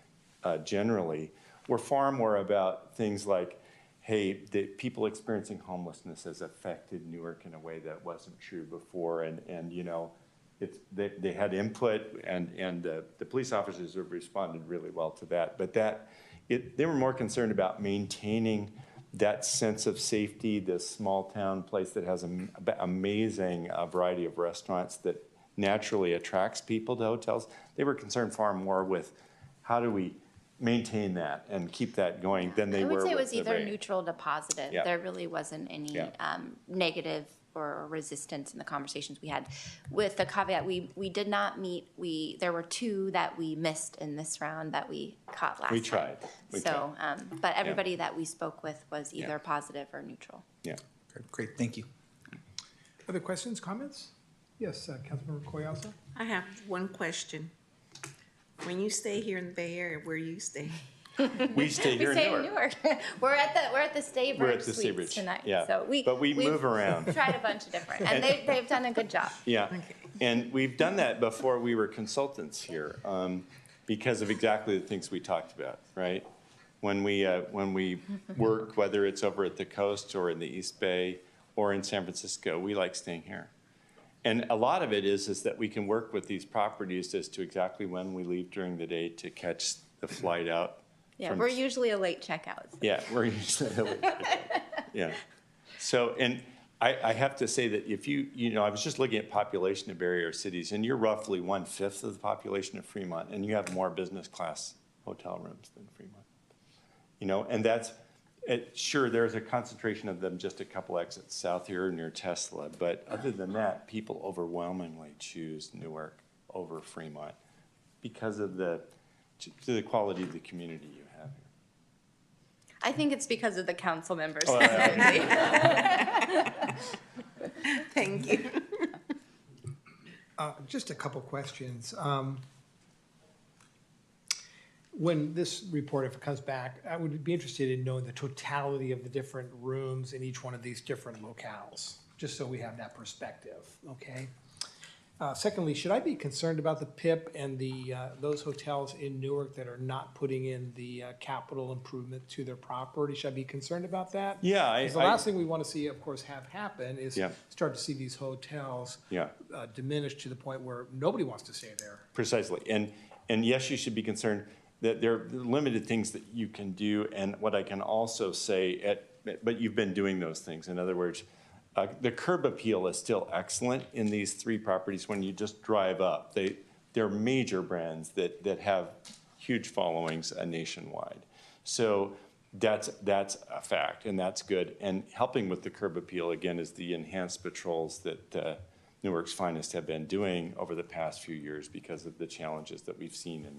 generally were far more about things like, hey, the people experiencing homelessness has affected Newark in a way that wasn't true before, and you know, they had input, and the police officers have responded really well to that. But they were more concerned about maintaining that sense of safety, this small town place that has an amazing variety of restaurants that naturally attracts people to hotels. They were concerned far more with how do we maintain that and keep that going than they were with I would say it was the either rate. neutral to positive. Yeah. There really wasn't any Yeah. negative or resistance in the conversations we had. With the caveat, we did not meet, there were two that we missed in this round that we caught last time. We tried. So, but everybody that we spoke with was either positive or neutral. Yeah. Great, thank you. Other questions, comments? Yes, Councilmember Collazo? I have one question. When you stay here in the Bay Area, where you stay? We stay here We stay in in Newark. Newark. We're at the Staybridge We're at the Suites Staybridge, tonight. yeah. So But we we've move around. tried a bunch of different, and they've done a good job. Yeah, and we've done that before we were consultants here, because of exactly the things we talked about, right? When we work, whether it's over at the coast or in the East Bay or in San Francisco, we like staying here. And a lot of it is that we can work with these properties as to exactly when we leave during the day to catch the flight out. Yeah, we're usually a late checkout. Yeah, we're usually a late checkout. Yeah. So, and I have to say that if I was just looking at population of Bay Area cities, and you're roughly 1/5 of the population of Fremont, and you have more business class hotel rooms than Fremont. And that's, sure, there's a concentration of them just a couple exits south here near Tesla, but other than that, people overwhelmingly choose Newark over Fremont because of the quality of the community you have here. I think it's because of the council members. Oh, Thank you. Just a couple questions. When this report, if it comes back, I would be interested in knowing the totality of the different rooms in each one of these different locales, just so we have that perspective, okay? Secondly, should I be concerned about the PIP and those hotels in Newark that are not putting in the capital improvement to their property? Should I be concerned about that? Yeah. Because the last thing we want to see, of course, have happen is Yeah. start to see these hotels Yeah. diminish to the point where nobody wants to stay there. Precisely. And yes, you should be concerned that there are limited things that you can do. And what I can also say, but you've been doing those things. In other words, the curb appeal is still excellent in these three properties when you just drive up. They're major brands that have huge followings nationwide. So that's a fact, and that's good. And helping with the curb appeal, again, is the enhanced patrols that Newark's Finest have been doing over the past few years because of the challenges that we've seen in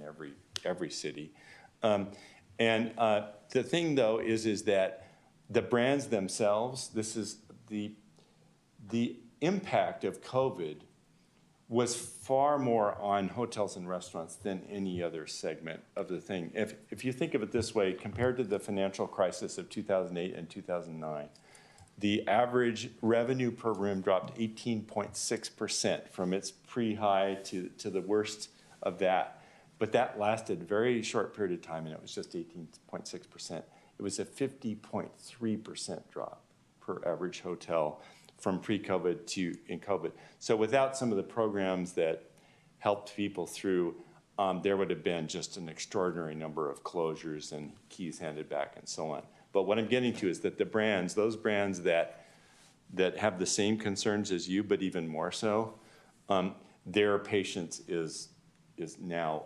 every city. And the thing, though, is that the brands themselves, this is the impact of COVID was far more on hotels and restaurants than any other segment of the thing. If you think of it this way, compared to the financial crisis of 2008 and 2009, the average revenue per room dropped 18.6% from its pre-high to the worst of that. But that lasted a very short period of time, and it was just 18.6%. It was a 50.3% drop per average hotel from pre-COVID to in COVID. So without some of the programs that helped people through, there would have been just an extraordinary number of closures and keys handed back and so on. But what I'm getting to is that the brands, those brands that have the same concerns as you, but even more so, their patience is now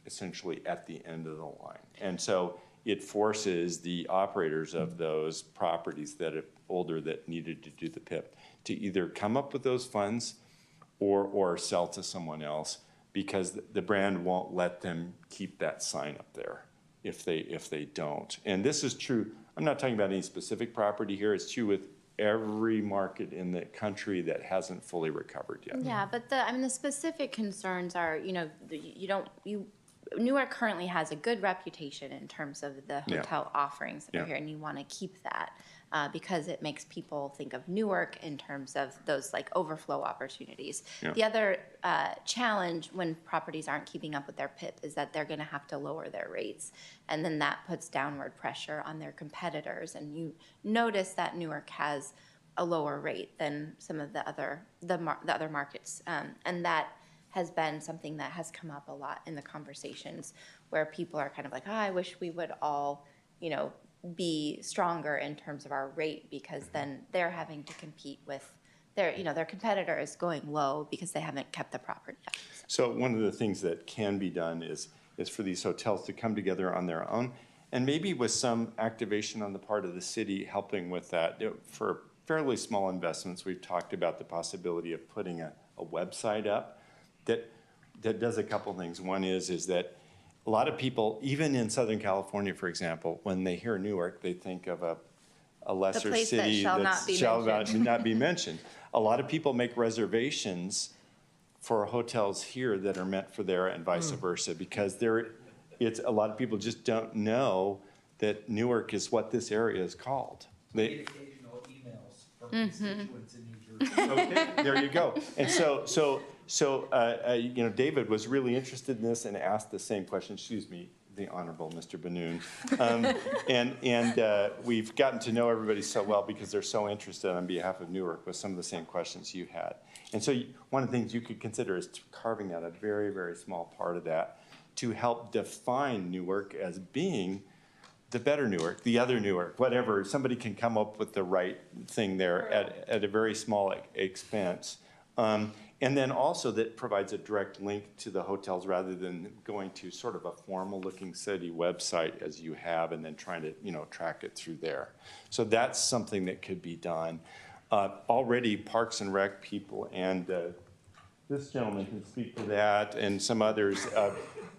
essentially at the end of the line. And so it forces the operators of those properties that are older that needed to do the PIP to either come up with those funds or sell to someone else, because the brand won't let them keep that sign up there if they don't. And this is true. I'm not talking about any specific property here. It's true with every market in the country that hasn't fully recovered yet. Yeah, but the specific concerns are, Newark currently has a good reputation in terms of the hotel offerings that are here, and you want to keep that because it makes people think of Newark in terms of those like overflow opportunities. Yeah. The other challenge when properties aren't keeping up with their PIP is that they're going to have to lower their rates, and then that puts downward pressure on their competitors. And you notice that Newark has a lower rate than some of the other markets, and that has been something that has come up a lot in the conversations where people are kind of like, oh, I wish we would all, be stronger in terms of our rate, because then they're having to compete with their competitor is going low because they haven't kept the property up. So one of the things that can be done is for these hotels to come together on their own, and maybe with some activation on the part of the city helping with that. For fairly small investments. We've talked about the possibility of putting a website up that does a couple things. One is that a lot of people, even in Southern California, for example, when they hear Newark, they think of a lesser place that city shall that not be shall mentioned. not be mentioned. A lot of people make reservations for hotels here that are meant for there and vice versa, because it's a lot of people just don't know that Newark is what this area is called. They, occasional emails from constituents in New Jersey. okay, there you go. And you know, David was really interested in this and asked the same question. Excuse me, the Honorable Mr. Benoon. We've gotten to know everybody so well because they're so interested on behalf of Newark with some of the same questions you had. And so one of the things you could consider is carving out a very, very small part of that to help define Newark as being the better Newark, the other Newark, whatever. Somebody can come up with the right thing there at a very small expense. And then also that provides a direct link to the hotels rather than going to sort of a formal looking city website as you have and then trying to, you know, track it through there. So that's something that could be done. Already Parks and Rec people and this gentleman can speak to that and some others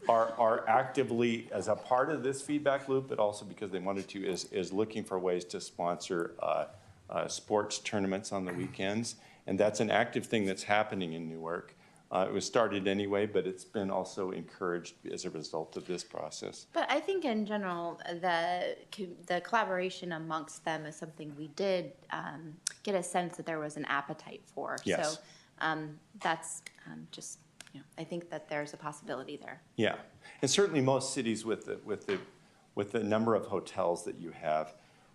are actively as a part of this feedback loop, but also because they wanted to is looking for ways to sponsor sports tournaments on the weekends. And that's an active thing that's happening in Newark. It was started anyway, but it's been also encouraged as a result of this process. But I think in general, the collaboration amongst them is something we did get a sense that there was an appetite for. Yes. So that's just, you know, I think that there's a possibility there. Yeah, and certainly most cities with the number of hotels that you have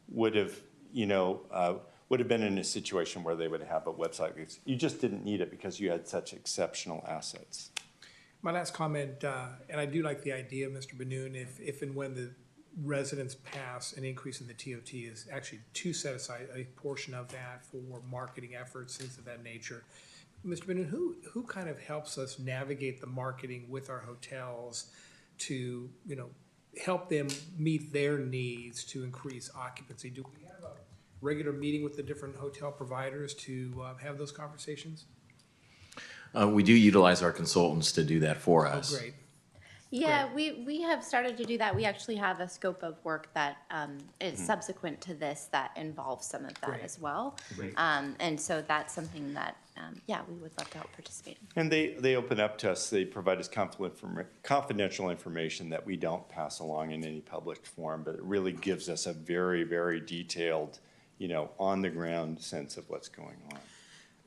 would have, you know, would have been in a situation where they would have a website. You just didn't need it because you had such exceptional assets. My last comment, and I do like the idea, Mr. Benoon, if and when the residents pass an increase in the TOT is actually to set aside a portion of that for marketing efforts, things of that nature. Mr. Benoon, who kind of helps us navigate the marketing with our hotels to, you know, help them meet their needs to increase occupancy? Do we have a regular meeting with the different hotel providers to have those conversations? We do utilize our consultants to do that for us. Oh, great. Yeah, we have started to do that. We actually have a scope of work that is subsequent to this that involves some of that Great. as well. Great. And so that's something that, yeah, we would love to help participate in. And they open up to us, they provide us confidential information that we don't pass along in any public forum, but it really gives us a very, very detailed, you know, on the ground sense of what's going on.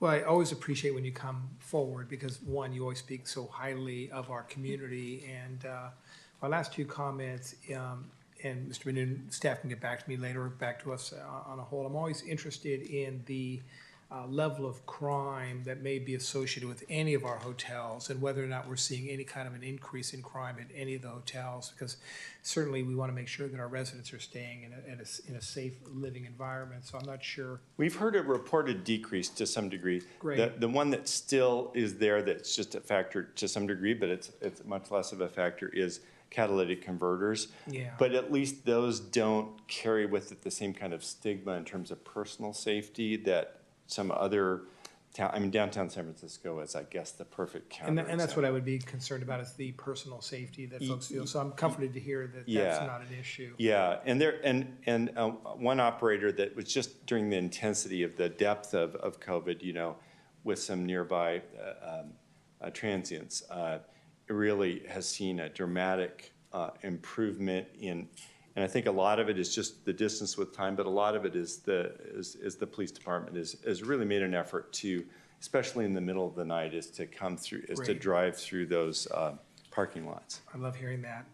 Well, I always appreciate when you come forward because, one, you always speak so highly of our community. And my last two comments, and Mr. Benoon, staff can get back to me later, back to us on a whole. I'm always interested in the level of crime that may be associated with any of our hotels and whether or not we're seeing any kind of an increase in crime at any of the hotels, because certainly we want to make sure that our residents are staying in a safe living environment. So I'm not sure. We've heard a reported decrease to some degree. Great. The one that still is there that's just a factor to some degree, but it's much less of a factor is catalytic converters. Yeah. But at least those don't carry with it the same kind of stigma in terms of personal safety that some other town, I mean, downtown San Francisco is, I guess, the perfect counter. And that's what I would be concerned about is the personal safety that folks feel. So I'm comforted to hear that that's not an issue. Yeah, and one operator that was just during the intensity of the depth of COVID, you know, with some nearby transients, really has seen a dramatic improvement in. And I think a lot of it is just the distance with time, but a lot of it is the police department has really made an effort to, especially in the middle of the night, is to come through, is to Great. drive through those parking lots. I love hearing that.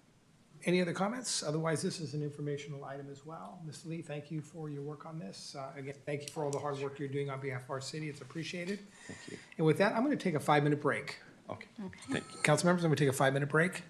Any other comments? Otherwise, this is an informational item as well. Ms. Lee, thank you for your work on this. Again, thank you for all the hard work you're doing on behalf of our city. It's appreciated. Thank you. And with that, I'm going to take a 5-minute break. Okay, thank you. Council members, I'm going to take a 5-minute break.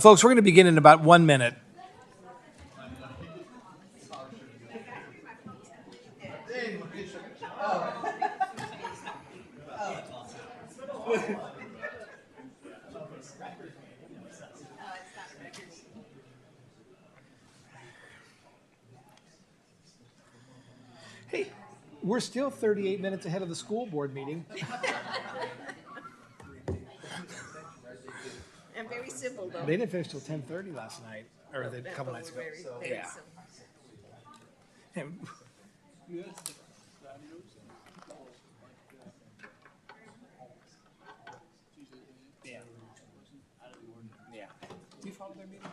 Folks, we're going to begin in about 1 minute. Hey, we're still 38 minutes ahead of the school board meeting. And very simple, though. They didn't finish till 10:30 last night, or a couple nights ago. Very, very Yeah. simple. And- Yeah. Yeah. Do you follow their meetings?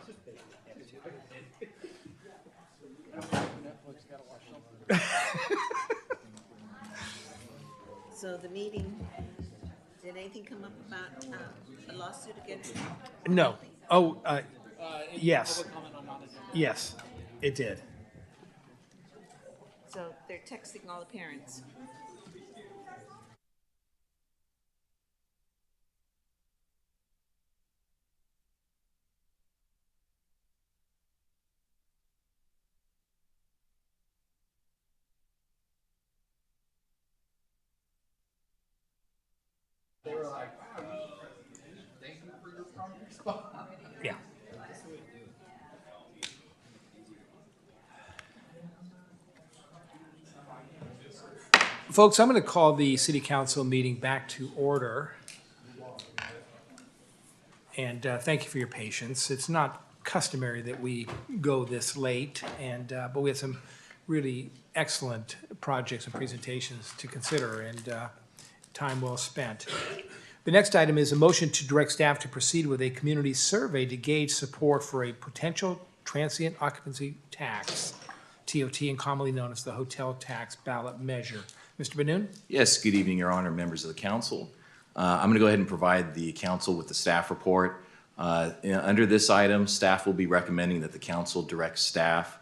So the meeting, did anything come up about a lawsuit against? No. Oh, yes. Yes, it did. So they're texting all the parents. Yeah. Folks, I'm going to call the city council meeting back to order. And thank you for your patience. It's not customary that we go this late, and but we had some really excellent projects and presentations to consider, and time well spent. The next item is a motion to direct staff to proceed with a community survey to gauge support for a potential transient occupancy tax, TOT, and commonly known as the hotel tax ballot measure. Mr. Benoon? Yes, good evening, Your Honor, members of the council. I'm going to go ahead and provide the council with the staff report. Under this item, staff will be recommending that the council direct staff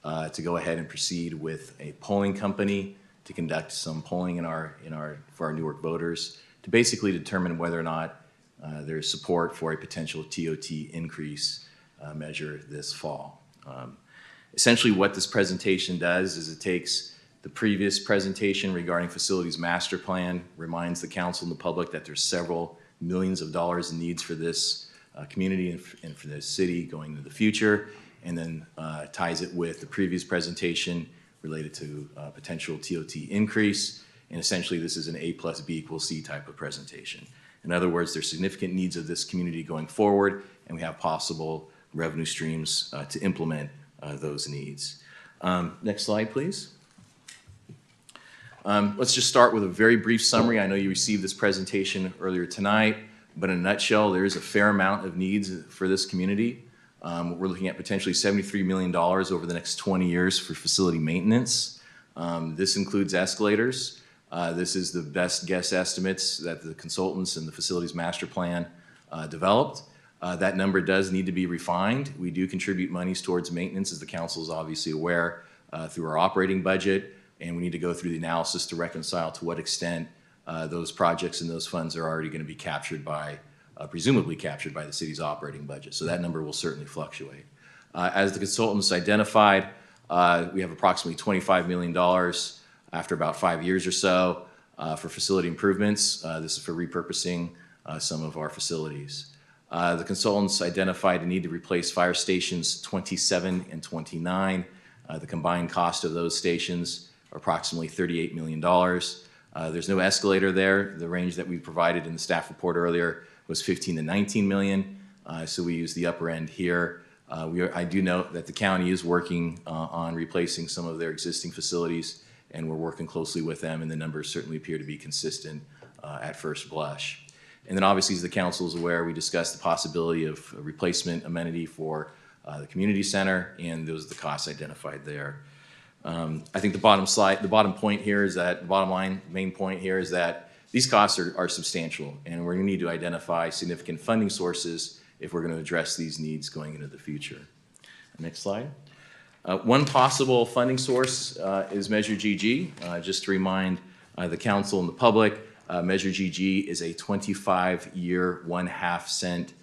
to go ahead and proceed with a polling company to conduct some polling for our Newark voters to basically determine whether or not there's support for a potential TOT increase measure this fall. Essentially, what this presentation does is it takes the previous presentation regarding facilities master plan, reminds the council and the public that there's several millions of dollars in needs for this community and for this city going into the future, and then ties it with the previous presentation related to potential TOT increase. And essentially, this is an A plus B equals C type of presentation. In other words, there's significant needs of this community going forward, and we have possible revenue streams to implement those needs. Next slide, please. Let's just start with a very brief summary. I know you received this presentation earlier tonight, but in a nutshell, there is a fair amount of needs for this community. We're looking at potentially $73 million over the next 20 years for facility maintenance. This includes escalators. This is the best guess estimates that the consultants and the facilities master plan developed. That number does need to be refined. We do contribute monies towards maintenance, as the council is obviously aware, through our operating budget. And we need to go through the analysis to reconcile to what extent those projects and those funds are already going to be captured by, presumably captured by the city's operating budget. So that number will certainly fluctuate. As the consultants identified, we have approximately $25 million after about 5 years or so for facility improvements. This is for repurposing some of our facilities. The consultants identified a need to replace fire stations 27 and 29. The combined cost of those stations approximately $38 million. There's no escalator there. The range that we provided in the staff report earlier was 15 to 19 million. So we use the upper end here. I do note that the county is working on replacing some of their existing facilities, and we're working closely with them, and the numbers certainly appear to be consistent at first blush. And then obviously, as the council is aware, we discussed the possibility of a replacement amenity for the community center, and those are the costs identified there. I think the bottom point here is that, the bottom line, main point here is that these costs are substantial, and we're going to need to identify significant funding sources if we're going to address these needs going into the future. Next slide. One possible funding source is Measure GG. Just to remind the council and the public, Measure GG is a 25-year, 1/2 cent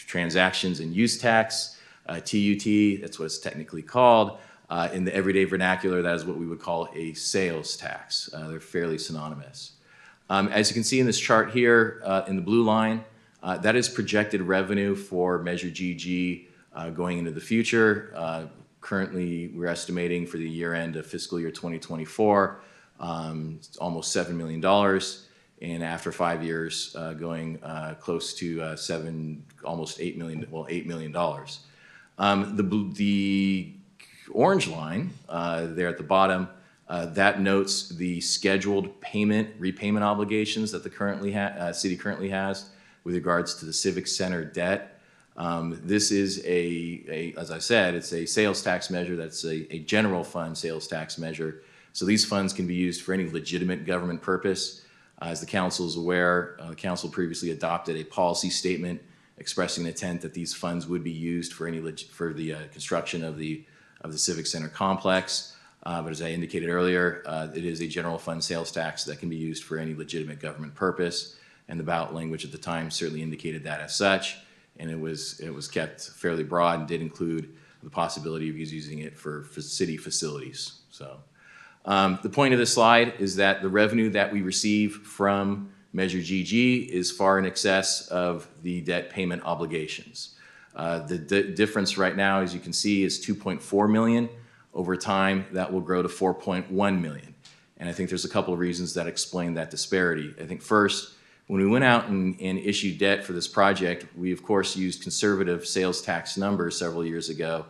transactions and use tax, TUT, that's what it's technically called. In the everyday vernacular, that is what we would call a sales tax. They're fairly synonymous. As you can see in this chart here, in the blue line, that is projected revenue for Measure GG going into the future. Currently, we're estimating for the year end of fiscal year 2024, almost $7 million. And after 5 years, going close to almost $8 million, well, $8 million. The orange line there at the bottom, that notes the scheduled repayment obligations that the city currently has with regards to the Civic Center debt. This is as I said, it's a sales tax measure. That's a general fund sales tax measure. So these funds can be used for any legitimate government purpose. As the council is aware, the council previously adopted a policy statement expressing intent that these funds would be used for the construction of the Civic Center complex. But as I indicated earlier, it is a general fund sales tax that can be used for any legitimate government purpose. And the ballot language at the time certainly indicated that as such. And it was kept fairly broad and did include the possibility of using it for city facilities. So the point of this slide is that the revenue that we receive from Measure GG is far in excess of the debt payment obligations. The difference right now, as you can see, is $2.4 million. Over time, that will grow to $4.1 million. And I think there's a couple of reasons that explain that disparity. I think first, when we went out and issued debt for this project, we of course used conservative sales tax numbers several years ago.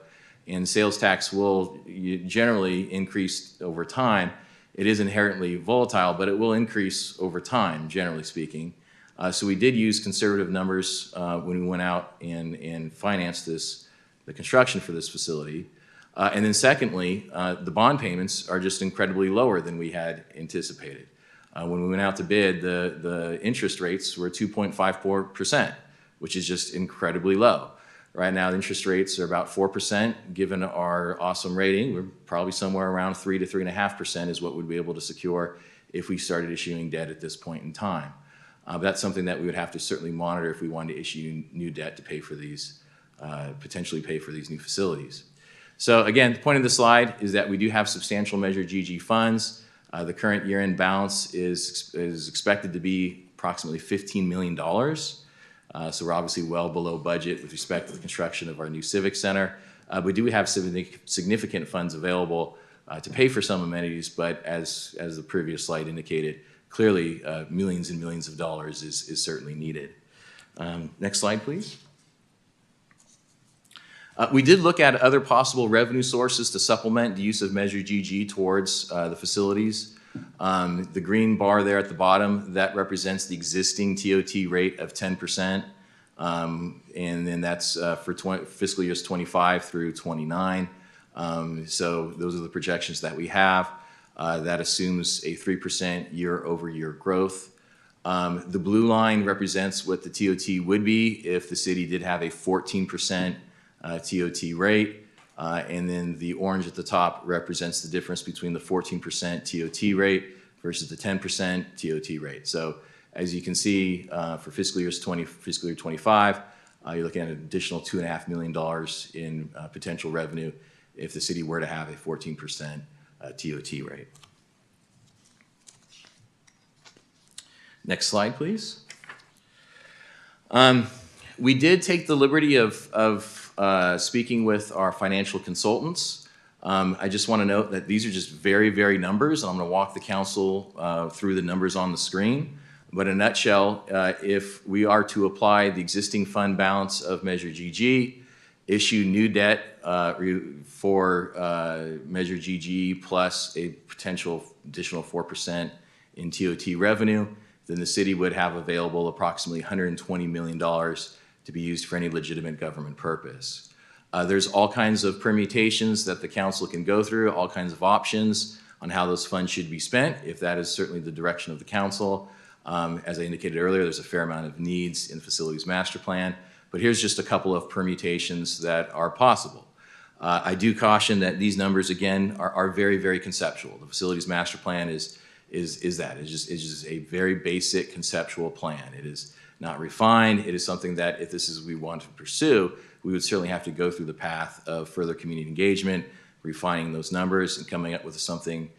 And sales tax will generally increase over time. It is inherently volatile, but it will increase over time, generally speaking. So we did use conservative numbers when we went out and financed the construction for this facility. And then secondly, the bond payments are just incredibly lower than we had anticipated. When we went out to bid, the interest rates were 2.54%, which is just incredibly low. Right now, the interest rates are about 4%. Given our awesome rating, we're probably somewhere around 3 to 3.5% is what we'd be able to secure if we started issuing debt at this point in time. That's something that we would have to certainly monitor if we wanted to issue new debt to pay for these, potentially pay for these new facilities. So again, the point of the slide is that we do have substantial Measure GG funds. The current year-end balance is expected to be approximately $15 million. So we're obviously well below budget with respect to the construction of our new Civic Center. We do have significant funds available to pay for some amenities, but as the previous slide indicated, clearly millions and millions of dollars is certainly needed. Next slide, please. We did look at other possible revenue sources to supplement the use of Measure GG towards the facilities. The green bar there at the bottom, that represents the existing TOT rate of 10%. And then that's for fiscal years 25 through 29. So those are the projections that we have. That assumes a 3% year-over-year growth. The blue line represents what the TOT would be if the city did have a 14% TOT rate. And then the orange at the top represents the difference between the 14% TOT rate versus the 10% TOT rate. So as you can see, for fiscal year 25, you're looking at an additional $2.5 million in potential revenue if the city were to have a 14% TOT rate. Next slide, please. We did take the liberty of speaking with our financial consultants. I just want to note that these are just very, very numbers, and I'm going to walk the council through the numbers on the screen. But in a nutshell, if we are to apply the existing fund balance of Measure GG, issue new debt for Measure GG plus a potential additional 4% in TOT revenue, then the city would have available approximately $120 million to be used for any legitimate government purpose. There's all kinds of permutations that the council can go through, all kinds of options on how those funds should be spent, if that is certainly the direction of the council. As I indicated earlier, there's a fair amount of needs in the facilities master plan, but here's just a couple of permutations that are possible. I do caution that these numbers, again, are very, very conceptual. The facilities master plan is just a very basic conceptual plan. It is not refined. It is something that if this is what we want to pursue, we would certainly have to go through the path of further community engagement, refining those numbers and coming up with something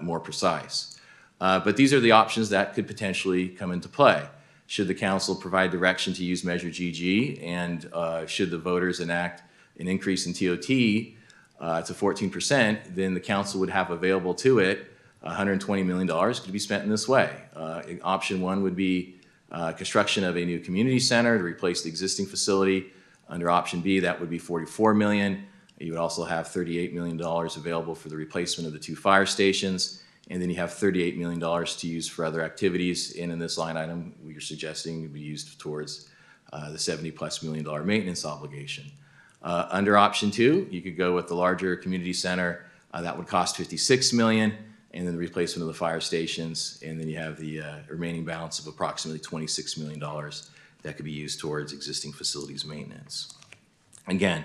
more precise. But these are the options that could potentially come into play. Should the council provide direction to use Measure GG, and should the voters enact an increase in TOT to 14%, then the council would have available to it $120 million could be spent in this way. Option one would be construction of a new community center to replace the existing facility. Under option B, that would be $44 million. You would also have $38 million available for the replacement of the 2 fire stations. And then you have $38 million to use for other activities. And in this line item, you're suggesting would be used towards the $70+ million maintenance obligation. Under option 2, you could go with the larger community center. That would cost $56 million, and then the replacement of the fire stations. And then you have the remaining balance of approximately $26 million that could be used towards existing facilities maintenance. Again,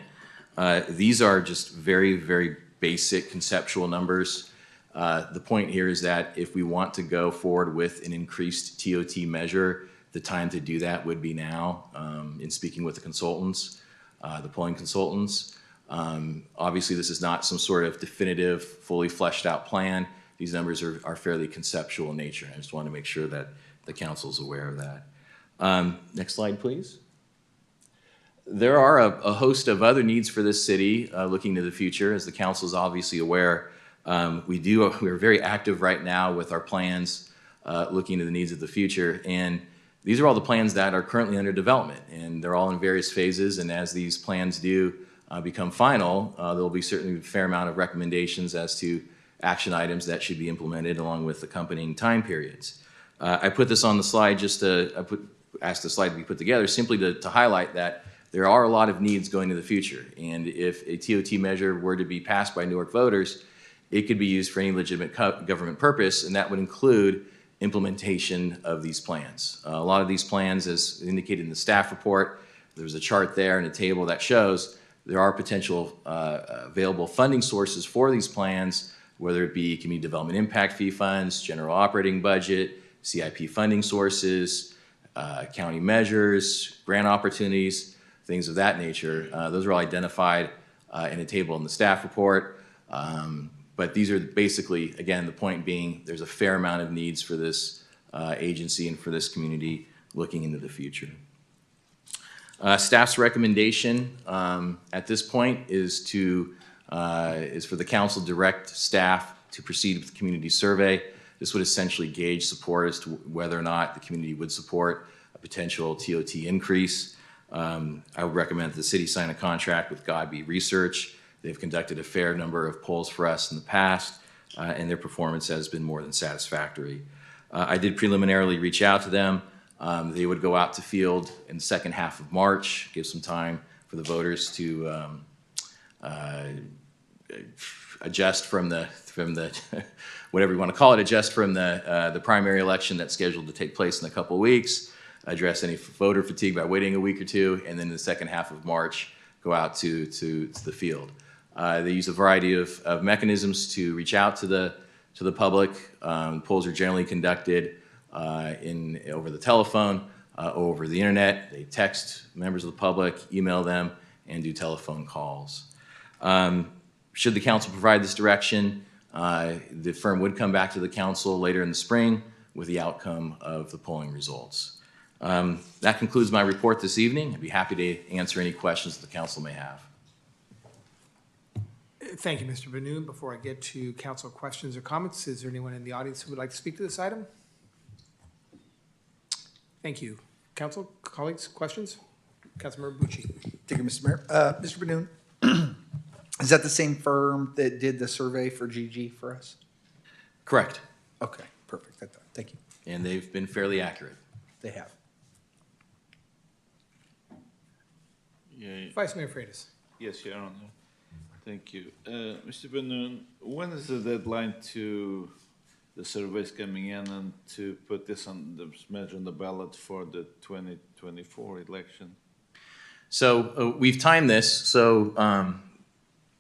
these are just very, very basic conceptual numbers. The point here is that if we want to go forward with an increased TOT measure, the time to do that would be now, in speaking with the consultants, the polling consultants. Obviously, this is not some sort of definitive, fully fleshed out plan. These numbers are fairly conceptual in nature. I just want to make sure that the council is aware of that. Next slide, please. There are a host of other needs for this city looking to the future. As the council is obviously aware, we're very active right now with our plans looking to the needs of the future. And these are all the plans that are currently under development, and they're all in various phases. And as these plans do become final, there'll be certainly a fair amount of recommendations as to action items that should be implemented along with accompanying time periods. I put this on the slide asked the slide to be put together simply to highlight that there are a lot of needs going to the future. And if a TOT measure were to be passed by Newark voters, it could be used for any legitimate government purpose, and that would include implementation of these plans. A lot of these plans, as indicated in the staff report, there's a chart there and a table that shows there are potential available funding sources for these plans, whether it be community development impact fee funds, general operating budget, CIP funding sources, county measures, grant opportunities, things of that nature. Those are all identified in a table in the staff report. But these are basically, again, the point being there's a fair amount of needs for this agency and for this community looking into the future. Staff's recommendation at this point is for the council to direct staff to proceed with the community survey. This would essentially gauge support as to whether or not the community would support a potential TOT increase. I would recommend that the city sign a contract with Godby Research. They've conducted a fair number of polls for us in the past, and their performance has been more than satisfactory. I did preliminarily reach out to them. They would go out to field in the second half of March, give some time for the voters to adjust from the whatever you want to call it, adjust from the primary election that's scheduled to take place in a couple of weeks, address any voter fatigue by waiting a week or two, and then in the second half of March, go out to the field. They use a variety of mechanisms to reach out to the public. Polls are generally conducted over the telephone, over the internet. They text members of the public, email them, and do telephone calls. Should the council provide this direction, the firm would come back to the council later in the spring with the outcome of the polling results. That concludes my report this evening. I'd be happy to answer any questions that the council may have. Thank you, Mr. Benoon. Before I get to council questions or comments, is there anyone in the audience who would like to speak to this item? Thank you. Council, colleagues, questions? Councilmember Bucci. Thank you, Mr. Mayor. Mr. Benoon, is that the same firm that did the survey for GG for us? Correct. Okay, perfect. Thank you. And they've been fairly accurate. They have. Yeah. Vice Mayor Freitas. Yes, Your Honor. Thank you. Mr. Benoon, when is the deadline to the surveys coming in and to put this measure on the ballot for the 2024 election? So we've timed this so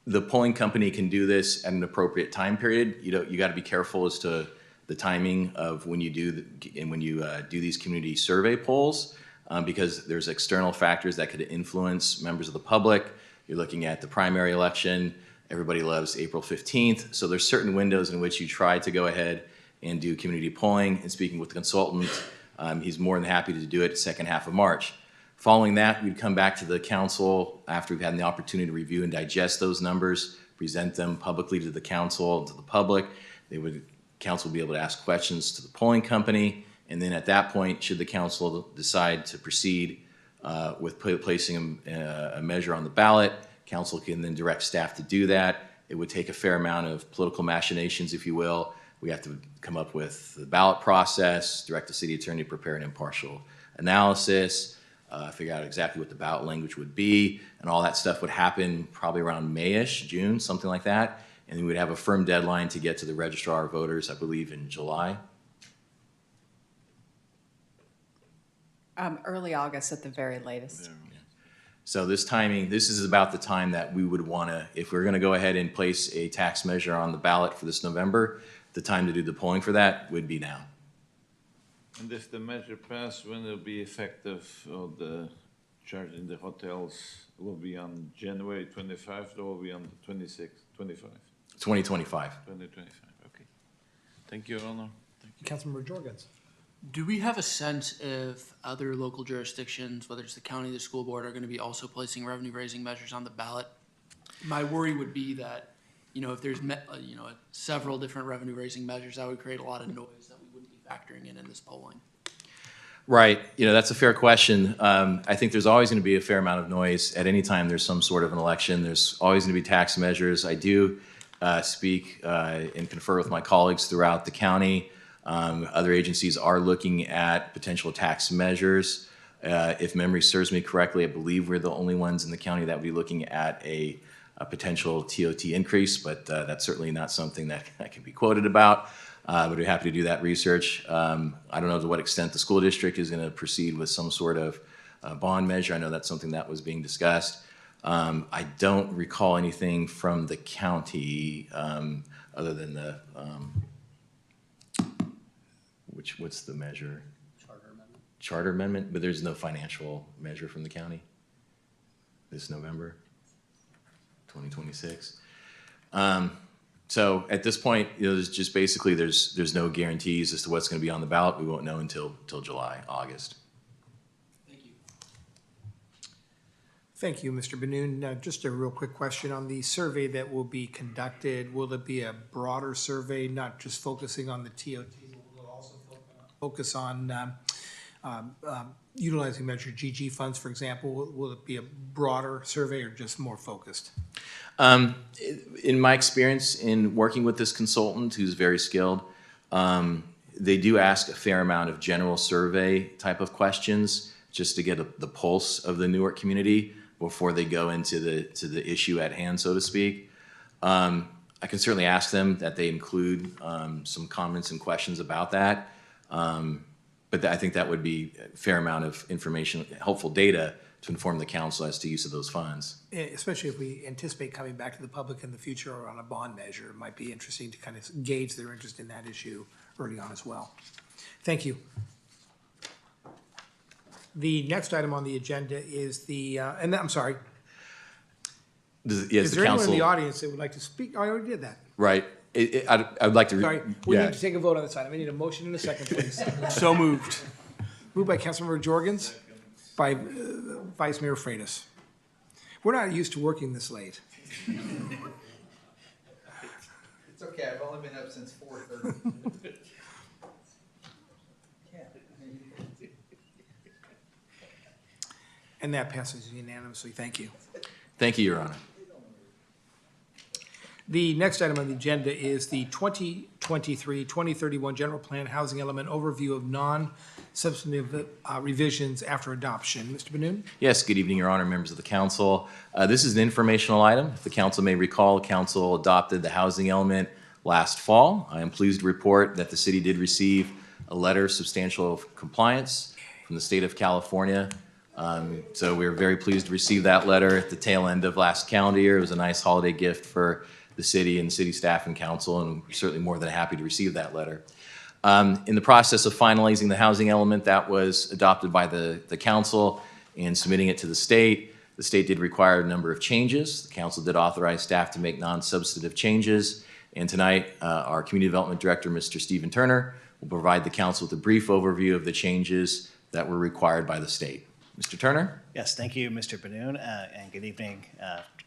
the polling company can do this at an appropriate time period. You got to be careful as to the timing of when you do do these community survey polls. because there's external factors that could influence members of the public. You're looking at the primary election. Everybody loves April 15th. So there's certain windows in which you try to go ahead and do community polling. And speaking with the consultant, he's more than happy to do it second half of March. Following that, we'd come back to the council after we've had the opportunity to review and digest those numbers, present them publicly to the council, to the public. Council would be able to ask questions to the polling company. And then at that point, should the council decide to proceed with placing a measure on the ballot, council can then direct staff to do that. It would take a fair amount of political machinations, if you will. We have to come up with the ballot process, direct the city attorney to prepare an impartial analysis, figure out exactly what the ballot language would be, and all that stuff would happen probably around May-ish, June, something like that. And then we'd have a firm deadline to get to the registrar of voters, I believe, in July. Early August at the very latest. So this is about the time that we would want to, if we're going to go ahead and place a tax measure on the ballot for this November, the time to do the polling for that would be now. And if the measure passed, when it'll be effective, or the charge in the hotels will be on January 25th, or will be on the 26th, 25? 2025. 2025, okay. Thank you, Your Honor. Thank you. Councilmember Jorgens. Do we have a sense if other local jurisdictions, whether it's the county, the school board, are going to be also placing revenue-raising measures on the ballot? My worry would be that, if there's, several different revenue-raising measures, that would create a lot of noise that we wouldn't be factoring in this polling. Right. That's a fair question. I think there's always going to be a fair amount of noise at any time there's some sort of an election. There's always going to be tax measures. I do speak and confer with my colleagues throughout the county. Other agencies are looking at potential tax measures. If memory serves me correctly, I believe we're the only ones in the county that would be looking at a potential TOT increase, but that's certainly not something that I can be quoted about. But we're happy to do that research. I don't know to what extent the school district is going to proceed with some sort of bond measure. I know that's something that was being discussed. I don't recall anything from the county other than the what's the measure? Charter amendment, but there's no financial measure from the county this November, 2026. So at this point, there's just basically there's no guarantees as to what's going to be on the ballot. We won't know until July, August. Thank you. Thank you, Mr. Benoon. Now, just a real quick question on the survey that will be conducted. Will it be a broader survey, not just focusing on the TOT? Will it also focus on utilizing Measure GG funds, for example? Will it be a broader survey or just more focused? In my experience in working with this consultant who's very skilled, they do ask a fair amount of general survey type of questions just to get the pulse of the Newark community before they go into the issue at hand, so to speak. I can certainly ask them that they include some comments and questions about that. But I think that would be a fair amount of information, helpful data to inform the council as to use of those funds. Especially if we anticipate coming back to the public in the future or on a bond measure, it might be interesting to kind of gauge their interest in that issue early on as well. Thank you. The next item on the agenda is I'm sorry. Yes, is there anyone in the audience that would like to speak? I already did that. Right. I'd like to. Sorry, we need to take a vote on this item. I need a motion and a second, please. So moved. Moved by Councilmember Jorgens, by Vice Mayor Freitas. We're not used to working this late. It's okay, I've only been up since 4:30. And that passes unanimously. Thank you. Thank you, Your Honor. The next item on the agenda is the 2023-2031 General Plan Housing Element Overview of Non-Substantive Revisions after Adoption. Mr. Benoon? Yes, good evening, Your Honor, members of the council. This is an informational item. If the council may recall, council adopted the housing element last fall. I am pleased to report that the city did receive a letter of substantial compliance from the state of California. So we were very pleased to receive that letter at the tail end of last calendar year. It was a nice holiday gift for the city and city staff and council, and we're certainly more than happy to receive that letter. In the process of finalizing the housing element, that was adopted by the council and submitting it to the state. The state did require a number of changes. The council did authorize staff to make non-substantive changes. And tonight, our Community Development Director, Mr. Stephen Turner, will provide the council with a brief overview of the changes that were required by the state. Mr. Turner? Yes, thank you, Mr. Benoon, and good evening,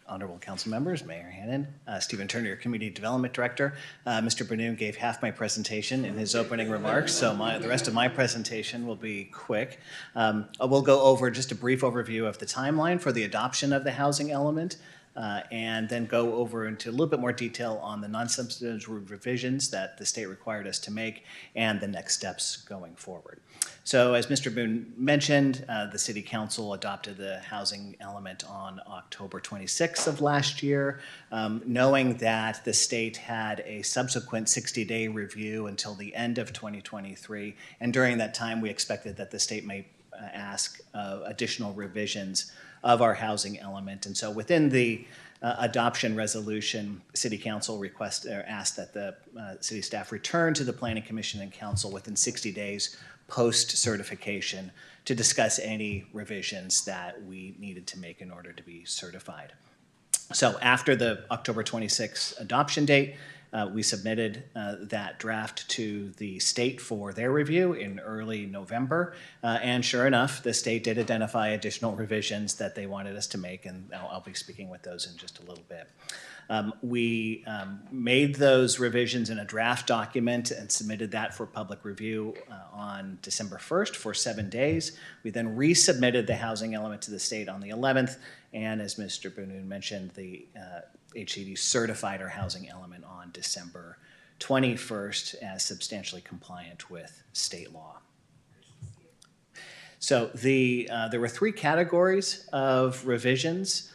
honorable council members, Mayor Hannon, Stephen Turner, your Community Development Director. Mr. Benoon gave half my presentation in his opening remarks, so the rest of my presentation will be quick. We'll go over just a brief overview of the timeline for the adoption of the housing element, and then go over into a little bit more detail on the non-substantive revisions that the state required us to make and the next steps going forward. So as Mr. Boone mentioned, the City Council adopted the housing element on October 26th of last year, knowing that the state had a subsequent 60-day review until the end of 2023. And during that time, we expected that the state may ask additional revisions of our housing element. And so within the adoption resolution, City Council asked that the city staff return to the Planning Commission and Council within 60 days post-certification to discuss any revisions that we needed to make in order to be certified. So after the October 26th adoption date, we submitted that draft to the state for their review in early November. And sure enough, the state did identify additional revisions that they wanted us to make, and I'll be speaking with those in just a little bit. We made those revisions in a draft document and submitted that for public review on December 1st for 7 days. We then resubmitted the housing element to the state on the 11th, and as Mr. Boone mentioned, the HCD certified our housing element on December 21st as substantially compliant with state law. So there were 3 categories of revisions.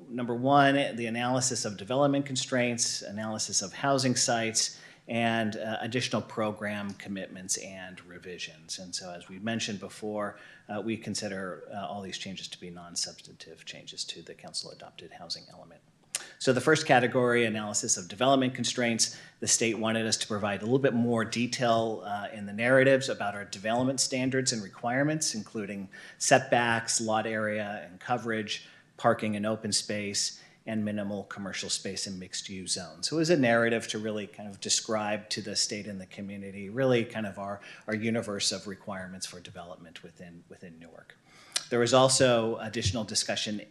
Number 1, the analysis of development constraints, analysis of housing sites, and additional program commitments and revisions. And so as we mentioned before, we consider all these changes to be non-substantive changes to the council-adopted housing element. So the first category, analysis of development constraints, the state wanted us to provide a little bit more detail in the narratives about our development standards and requirements, including setbacks, lot area and coverage, parking and open space, and minimal commercial space in mixed-use zones. So it was a narrative to really kind of describe to the state and the community really kind of our universe of requirements for development within Newark. There was also additional discussion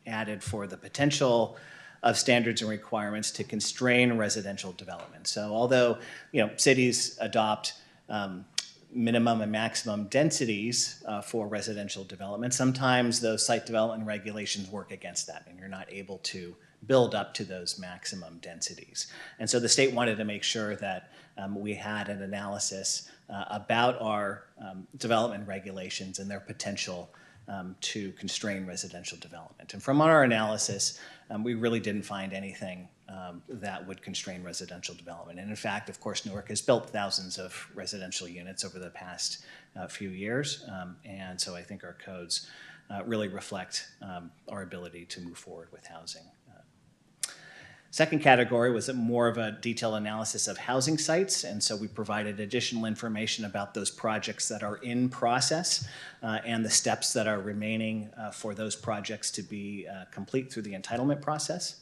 added for the potential of standards and requirements to constrain residential development. So although cities adopt minimum and maximum densities for residential development, sometimes those site development regulations work against that, and you're not able to build up to those maximum densities. And so the state wanted to make sure that we had an analysis about our development regulations and their potential to constrain residential development. And from our analysis, we really didn't find anything that would constrain residential development. And in fact, of course, Newark has built thousands of residential units over the past few years. And so I think our codes really reflect our ability to move forward with housing. Second category was more of a detailed analysis of housing sites, and so we provided additional information about those projects that are in process and the steps that are remaining for those projects to be complete through the entitlement process.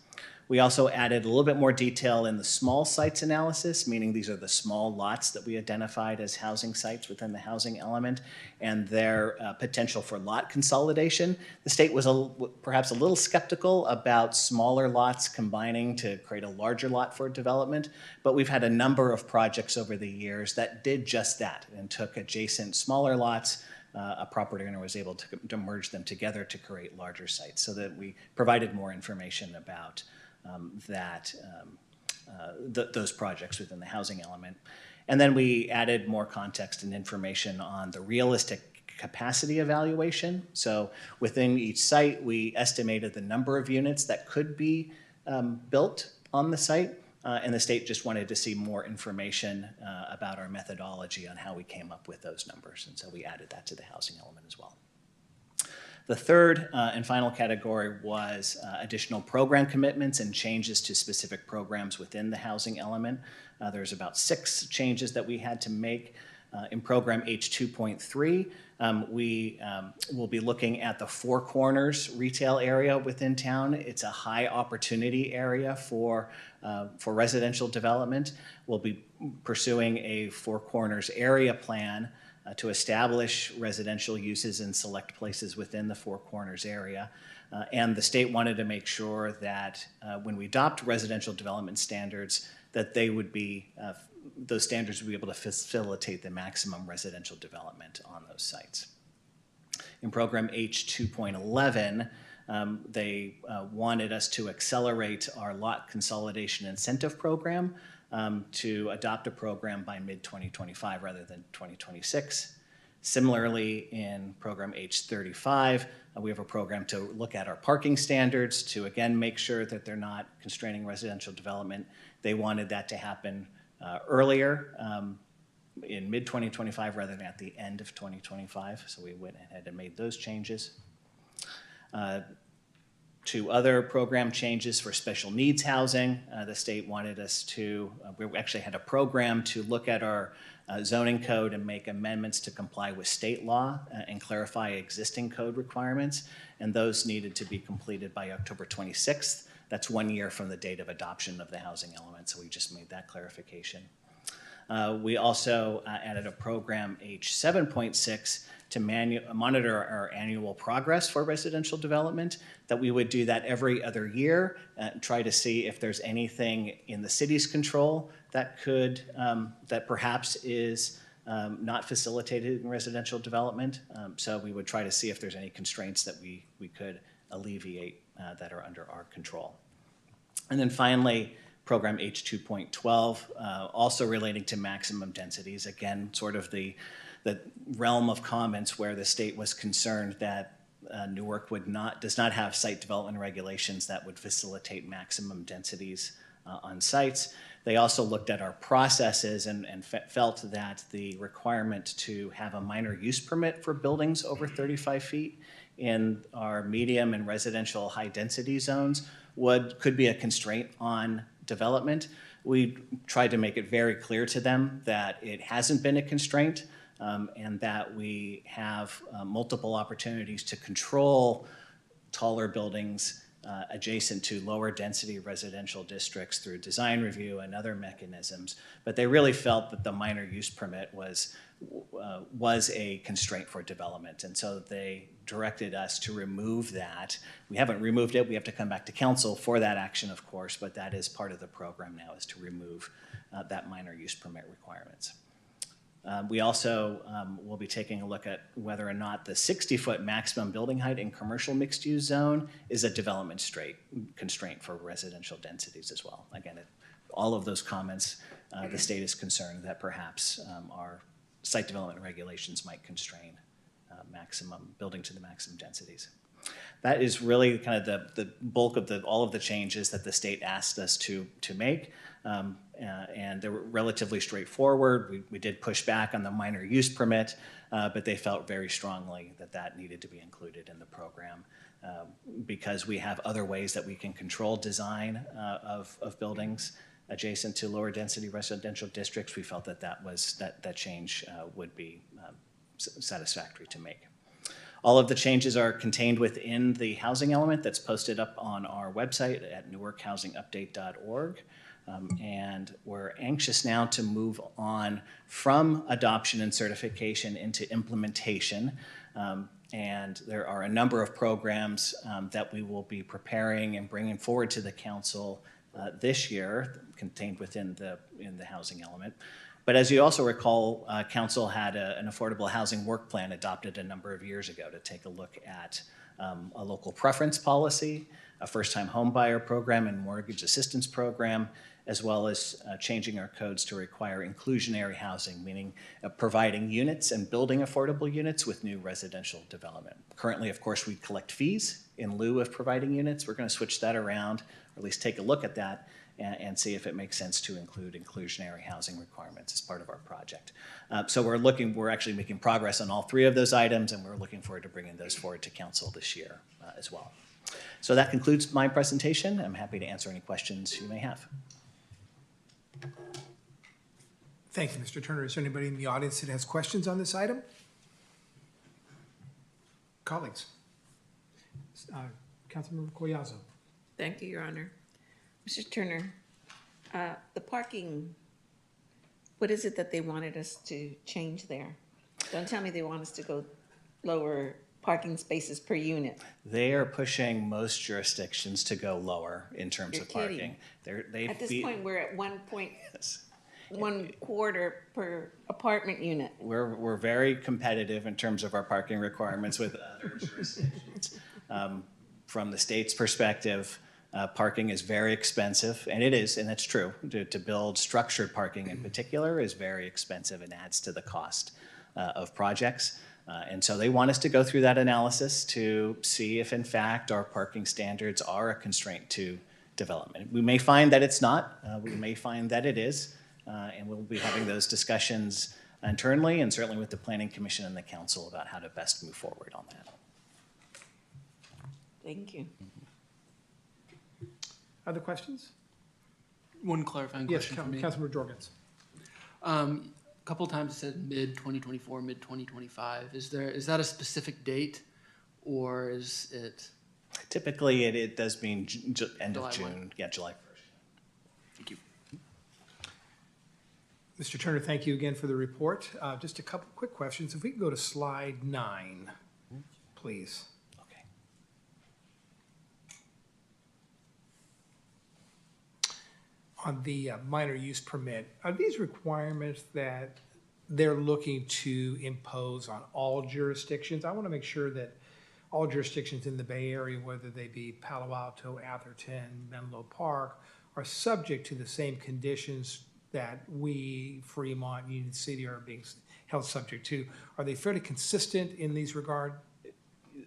We also added a little bit more detail in the small sites analysis, meaning these are the small lots that we identified as housing sites within the housing element and their potential for lot consolidation. The state was perhaps a little skeptical about smaller lots combining to create a larger lot for development, but we've had a number of projects over the years that did just that and took adjacent smaller lots. A property owner was able to merge them together to create larger sites, so that we provided more information about those projects within the housing element. And then we added more context and information on the realistic capacity evaluation. So within each site, we estimated the number of units that could be built on the site, and the state just wanted to see more information about our methodology on how we came up with those numbers. And so we added that to the housing element as well. The third and final category was additional program commitments and changes to specific programs within the housing element. There's about 6 changes that we had to make. In program H2.3, we will be looking at the Four Corners retail area within town. It's a high opportunity area for residential development. We'll be pursuing a Four Corners area plan to establish residential uses in select places within the Four Corners area. And the state wanted to make sure that when we adopt residential development standards, that they would be those standards would be able to facilitate the maximum residential development on those sites. In program H2.11, they wanted us to accelerate our lot consolidation incentive program to adopt a program by mid-2025 rather than 2026. Similarly, in program H35, we have a program to look at our parking standards to again make sure that they're not constraining residential development. They wanted that to happen earlier in mid-2025 rather than at the end of 2025. So we went ahead and made those changes. 2 other program changes for special needs housing. The state wanted us to, we actually had a program to look at our zoning code and make amendments to comply with state law and clarify existing code requirements. And those needed to be completed by October 26th. That's 1 year from the date of adoption of the housing element, so we just made that clarification. We also added a program H7.6 to monitor our annual progress for residential development, that we would do that every other year, try to see if there's anything in the city's control that could, that perhaps is not facilitated in residential development. So we would try to see if there's any constraints that we could alleviate that are under our control. And then finally, program H2.12, also relating to maximum densities. Again, sort of the realm of comments where the state was concerned that Newark does not have site development regulations that would facilitate maximum densities on sites. They also looked at our processes and felt that the requirement to have a minor use permit for buildings over 35 feet in our medium and residential high density zones could be a constraint on development. We tried to make it very clear to them that it hasn't been a constraint and that we have multiple opportunities to control taller buildings adjacent to lower density residential districts through design review and other mechanisms. But they really felt that the minor use permit was a constraint for development. And so they directed us to remove that. We haven't removed it. We have to come back to council for that action, of course, but that is part of the program now, is to remove that minor use permit requirements. We also will be taking a look at whether or not the 60-foot maximum building height in commercial mixed-use zone is a development constraint for residential densities as well. Again, all of those comments, the state is concerned that perhaps our site development regulations might constrain building to the maximum densities. That is really kind of the bulk of all of the changes that the state asked us to make. And they were relatively straightforward. We did push back on the minor use permit, but they felt very strongly that that needed to be included in the program because we have other ways that we can control design of buildings adjacent to lower density residential districts. We felt that that change would be satisfactory to make. All of the changes are contained within the housing element that's posted up on our website at newarkhousingupdate.org. And we're anxious now to move on from adoption and certification into implementation. And there are a number of programs that we will be preparing and bringing forward to the council this year, contained within the housing element. But as you also recall, council had an affordable housing work plan adopted a number of years ago to take a look at a local preference policy, a first-time home buyer program and mortgage assistance program, as well as changing our codes to require inclusionary housing, meaning providing units and building affordable units with new residential development. Currently, of course, we collect fees in lieu of providing units. We're going to switch that around, or at least take a look at that, and see if it makes sense to include inclusionary housing requirements as part of our project. So we're actually making progress on all three of those items, and we're looking forward to bringing those forward to council this year as well. So that concludes my presentation. I'm happy to answer any questions you may have. Thank you, Mr. Turner. Is there anybody in the audience that has questions on this item? Colleagues. Councilmember Collazo. Thank you, Your Honor. Mr. Turner, the parking, what is it that they wanted us to change there? Don't tell me they want us to go lower parking spaces per unit. They are pushing most jurisdictions to go lower in terms You're of parking. kidding. They At this feel- point, we're at Yes. 1/4 per apartment unit. We're very competitive in terms of our parking requirements with other jurisdictions. From the state's perspective, parking is very expensive, and it is, and that's true. To build structured parking in particular is very expensive and adds to the cost of projects. And so they want us to go through that analysis to see if in fact our parking standards are a constraint to development. We may find that it's not, we may find that it is, and we'll be having those discussions internally and certainly with the Planning Commission and the council about how to best move forward on that. Thank you. Other questions? One clarifying Yes, question for me. Councilmember Jorgens. A couple of times it said mid-2024, mid-2025. Is that a specific date, or is it? Typically, it does mean end July of June. 1. Yeah, July 1st. Thank you. Mr. Turner, thank you again for the report. Just a couple quick questions. If we could go to slide 9, please. Okay. On the minor use permit, are these requirements that they're looking to impose on all jurisdictions? I want to make sure that all jurisdictions in the Bay Area, whether they be Palo Alto, Atherton, Menlo Park, are subject to the same conditions that we, Fremont, Union City, are being held subject to. Are they fairly consistent in these regard?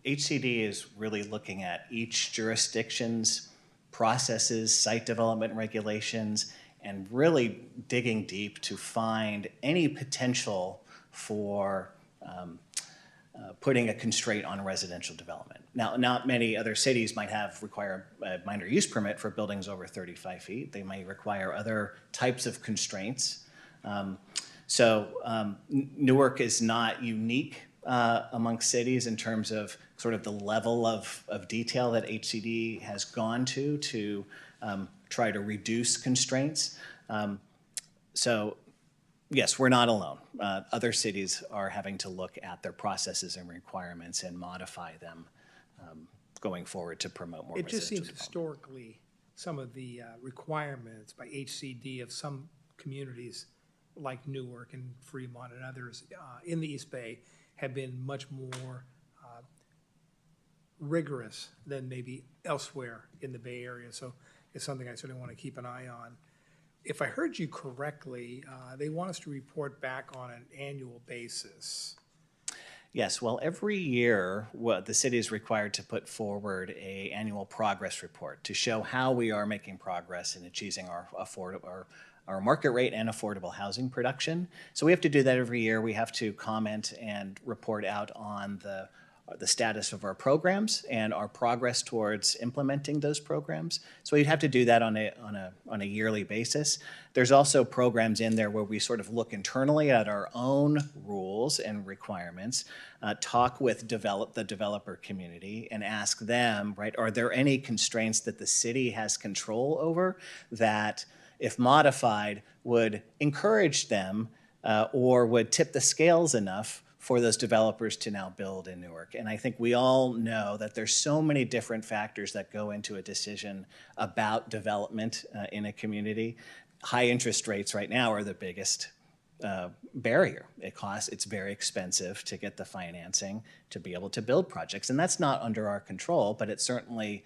HCD is really looking at each jurisdiction's processes, site development regulations, and really digging deep to find any potential for putting a constraint on residential development. Now, not many other cities might require a minor use permit for buildings over 35 feet. They may require other types of constraints. Newark is not unique amongst cities in terms of sort of the level of detail that HCD has gone to try to reduce constraints. Yes, we're not alone. Other cities are having to look at their processes and requirements and modify them going forward to promote more It just residential seems development. historically, some of the requirements by HCD of some communities like Newark and Fremont and others in the East Bay have been much more rigorous than maybe elsewhere in the Bay Area. So it's something I certainly want to keep an eye on. If I heard you correctly, they want us to report back on an annual basis. Yes, well, every year, the city is required to put forward an annual progress report to show how we are making progress in achieving our market rate and affordable housing production. So we have to do that every year. We have to comment and report out on the status of our programs and our progress towards implementing those programs. So we'd have to do that on a yearly basis. There's also programs in there where we sort of look internally at our own rules and requirements, talk with the developer community and ask them, right, are there any constraints that the city has control over that, if modified, would encourage them or would tip the scales enough for those developers to now build in Newark. And I think we all know that there's so many different factors that go into a decision about development in a community. High interest rates right now are the biggest barrier. It's very expensive to get the financing to be able to build projects. And that's not under our control, but it certainly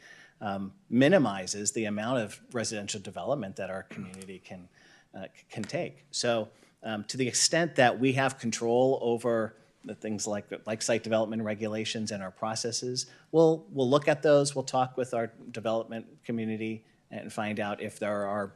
minimizes the amount of residential development that our community can take. So to the extent that we have control over the things like site development regulations and our processes, we'll look at those, we'll talk with our development community and find out if there are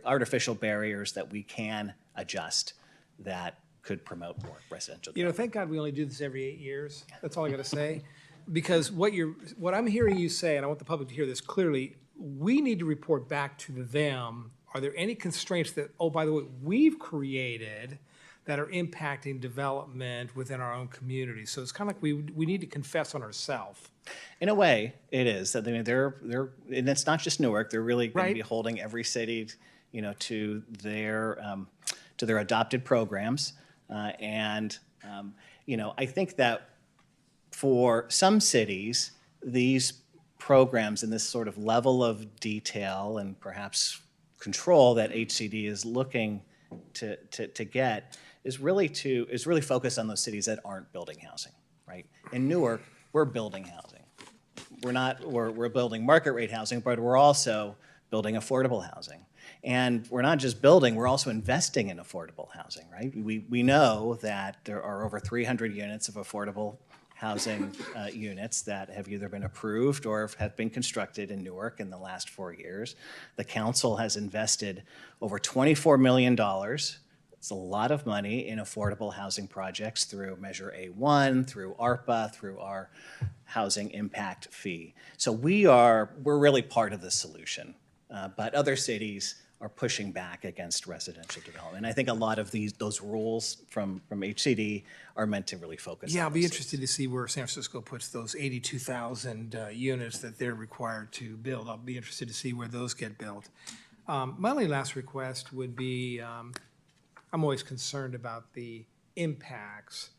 artificial barriers that we can adjust that could promote more residential You know, development. thank God we only do this every 8 years. That's all I got to say. Because what I'm hearing you say, and I want the public to hear this clearly, we need to report back to them. Are there any constraints that, oh, by the way, we've created that are impacting development within our own community? So it's kind of like we need to confess on ourselves. In a way, it is. I mean, they're, and it's not just Newark. They're really going Right. to be holding every city, to their adopted programs. I think that for some cities, these programs and this sort of level of detail and perhaps control that HCD is looking to get is really focused on those cities that aren't building housing, right? In Newark, we're building housing. We're building market rate housing, but we're also building affordable housing. And we're not just building, we're also investing in affordable housing, right? We know that there are over 300 units of affordable housing units that have either been approved or have been constructed in Newark in the last 4 years. The council has invested over $24 million. It's a lot of money in affordable housing projects through Measure A1, through ARPA, through our housing impact fee. So we're really part of the solution, but other cities are pushing back against residential development. And I think a lot of those rules from HCD are meant to really focus on Yeah, I'll be those interested to see where San Francisco puts those 82,000 units that they're required to build. I'll be interested to see where those get built. My only last request would be, I'm always concerned about the impacts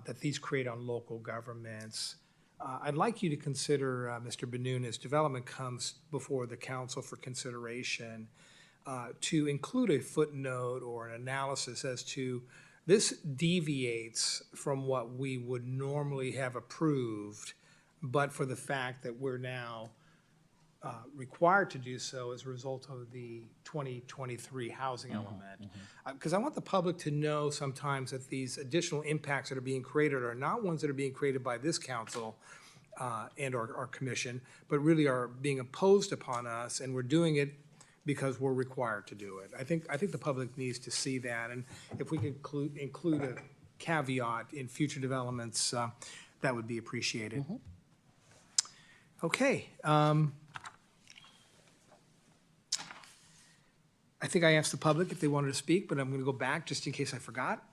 that these create on local governments. I'd like you to consider, Mr. Benoon, as development comes before the council for consideration, to include a footnote or an analysis as to this deviates from what we would normally have approved, but for the fact that we're now required to do so as a result of the 2023 housing element. Because I want the public to know sometimes that these additional impacts that are being created are not ones that are being created by this council and our commission, but really are being imposed upon us, and we're doing it because we're required to do it. I think the public needs to see that, and if we could include a caveat in future developments, that would be appreciated. Okay. I think I asked the public if they wanted to speak, but I'm going to go back just in case I forgot.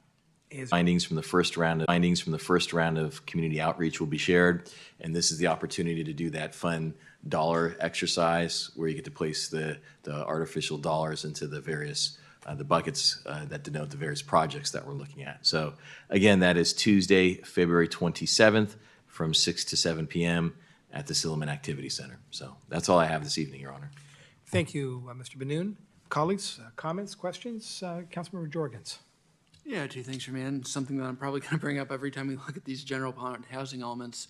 Findings from the first round of community outreach will be shared, and this is the opportunity to do that fun dollar exercise where you get to place the artificial dollars into the various the buckets that denote the various projects that we're looking at. So again, that is Tuesday, February 27th from 6 to 7 p.m. at the Silliman Activity Center. So that's all I have this evening, Your Honor. Thank you, Mr. Benoon. Colleagues, comments, questions? Councilmember Jorgens. Yeah, two things for me, and something that I'm probably going to bring up every time we look at these general housing elements.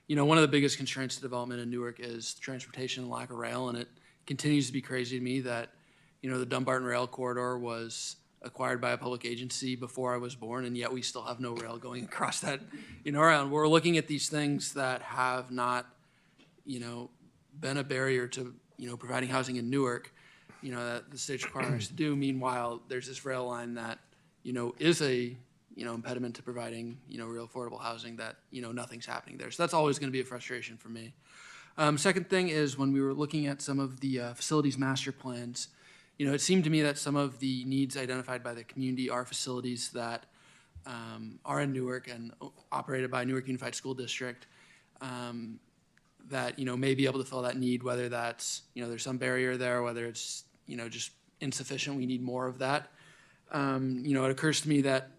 One of the biggest constraints to development in Newark is transportation and lack of rail, and it continues to be crazy to me that, the Dumbarton Rail Corridor was acquired by a public agency before I was born, and yet we still have no rail going across that, around. We're looking at these things that have not, been a barrier to, providing housing in Newark, that the state's requiring us to do. Meanwhile, there's this rail line that, is a, impediment to providing, real affordable housing that, nothing's happening there. So that's always going to be a frustration for me. Second thing is when we were looking at some of the facilities master plans, it seemed to me that some of the needs identified by the community are facilities that are in Newark and operated by Newark Unified School District that, may be able to fill that need, whether that's, there's some barrier there, whether it's, just insufficient, we need more of that. It occurs to me that,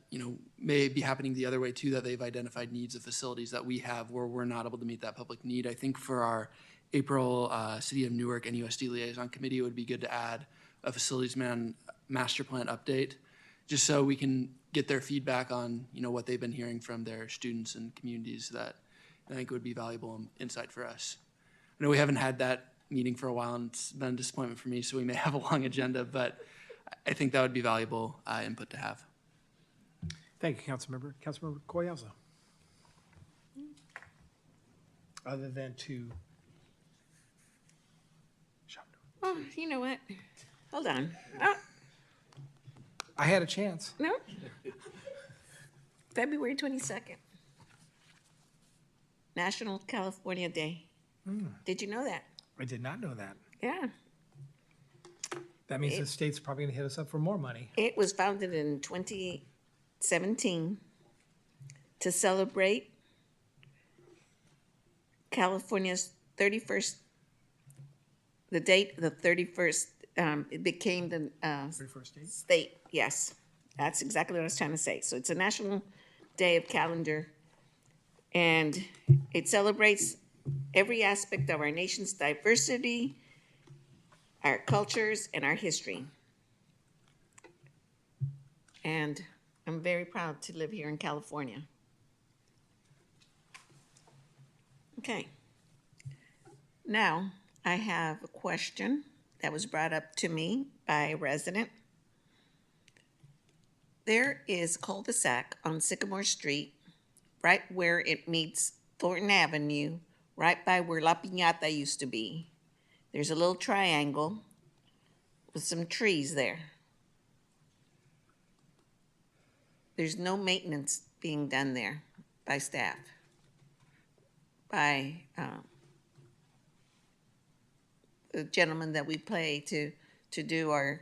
may be happening the other way too, that they've identified needs of facilities that we have where we're not able to meet that public need. I think for our April City of Newark and USD Liaison Committee, it would be good to add a facilities master plan update, just so we can get their feedback on, what they've been hearing from their students and communities that I think would be valuable insight for us. I know we haven't had that meeting for a while, and it's been a disappointment for me, so we may have a long agenda, but I think that would be valuable input to have. Thank you, Councilmember. Councilmember Collazo. Other than to Oh, you know what? Hold on. Oh, I had a chance. no. February 22nd. National California Day. Did you know that? I did not know that. Yeah. That means the state's probably going to hit us up for more money. It was founded in 2017 to celebrate California's 31st, the date, the 31st, it became the 31st date? state. Yes, that's exactly what I was trying to say. So it's a national day of calendar, and it celebrates every aspect of our nation's diversity, our cultures, and our history. And I'm very proud to live here in California. Okay. Now, I have a question that was brought up to me by a resident. There is a cul-de-sac on Sycamore Street, right where it meets Thornton Avenue, right by where La Piñata used to be. There's a little triangle with some trees there. There's no maintenance being done there by staff, by the gentleman that we pay to do our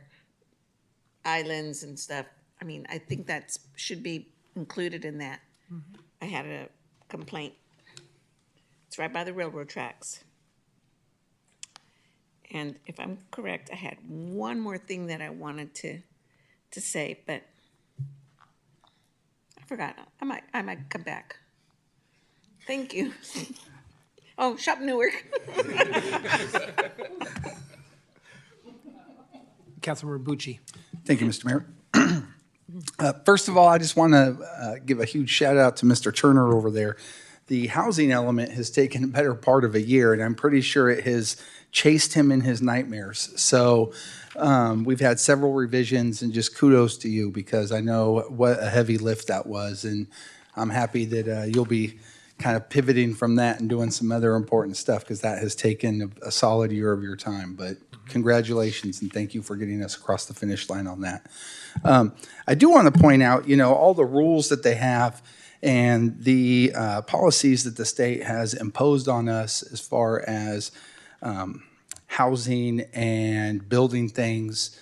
islands and stuff. I mean, I think that should be included in that. I had a complaint. It's right by the railroad tracks. And if I'm correct, I had one more thing that I wanted to say, but I forgot. I might come back. Thank you. Oh, Shop Newark. Councilmember Bucci. Thank you, Mr. Mayor. First of all, I just want to give a huge shout out to Mr. Turner over there. The housing element has taken a better part of a year, and I'm pretty sure it has chased him in his nightmares. So we've had several revisions, and just kudos to you, because I know what a heavy lift that was, and I'm happy that you'll be kind of pivoting from that and doing some other important stuff, because that has taken a solid year of your time. But congratulations, and thank you for getting us across the finish line on that. I do want to point out, all the rules that they have and the policies that the state has imposed on us as far as housing and building things.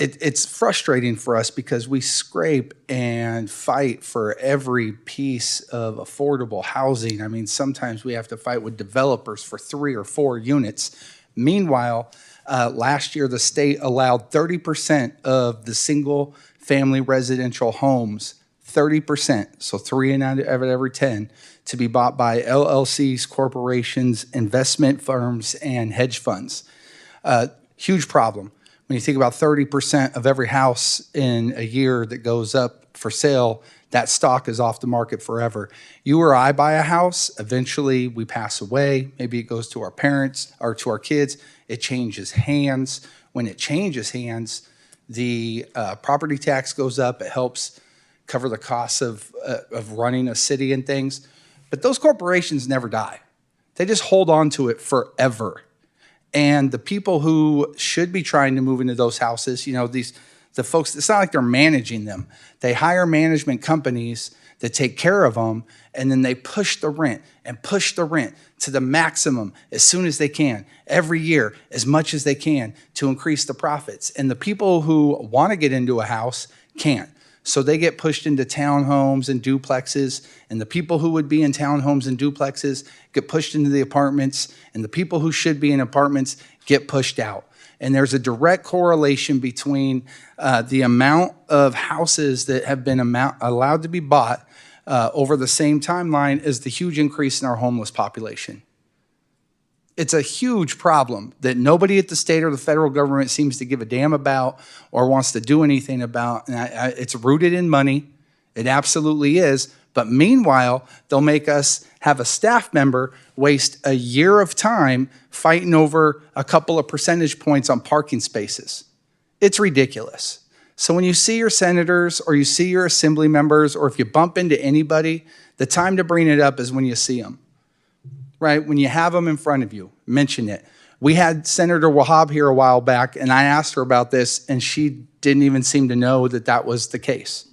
It's frustrating for us because we scrape and fight for every piece of affordable housing. I mean, sometimes we have to fight with developers for 3 or 4 units. Meanwhile, last year, the state allowed 30% of the single-family residential homes, 30%, so 3 out of every 10, to be bought by LLCs, corporations, investment firms, and hedge funds. Huge problem. When you think about 30% of every house in a year that goes up for sale, that stock is off the market forever. You or I buy a house, eventually we pass away, maybe it goes to our parents or to our kids, it changes hands. When it changes hands, the property tax goes up, it helps cover the costs of running a city and things. But those corporations never die. They just hold on to it forever. And the people who should be trying to move into those houses, the folks, it's not like they're managing them. They hire management companies that take care of them, and then they push the rent to the maximum as soon as they can, every year, as much as they can, to increase the profits. And the people who want to get into a house can't. So they get pushed into townhomes and duplexes, and the people who would be in townhomes and duplexes get pushed into the apartments, and the people who should be in apartments get pushed out. And there's a direct correlation between the amount of houses that have been allowed to be bought over the same timeline as the huge increase in our homeless population. It's a huge problem that nobody at the state or the federal government seems to give a damn about or wants to do anything about. And it's rooted in money. It absolutely is. But meanwhile, they'll make us have a staff member waste a year of time fighting over a couple of percentage points on parking spaces. It's ridiculous. So when you see your senators or you see your assembly members, or if you bump into anybody, the time to bring it up is when you see them. Right? When you have them in front of you, mention it. We had Senator Wahab here a while back, and I asked her about this, and she didn't even seem to know that that was the case,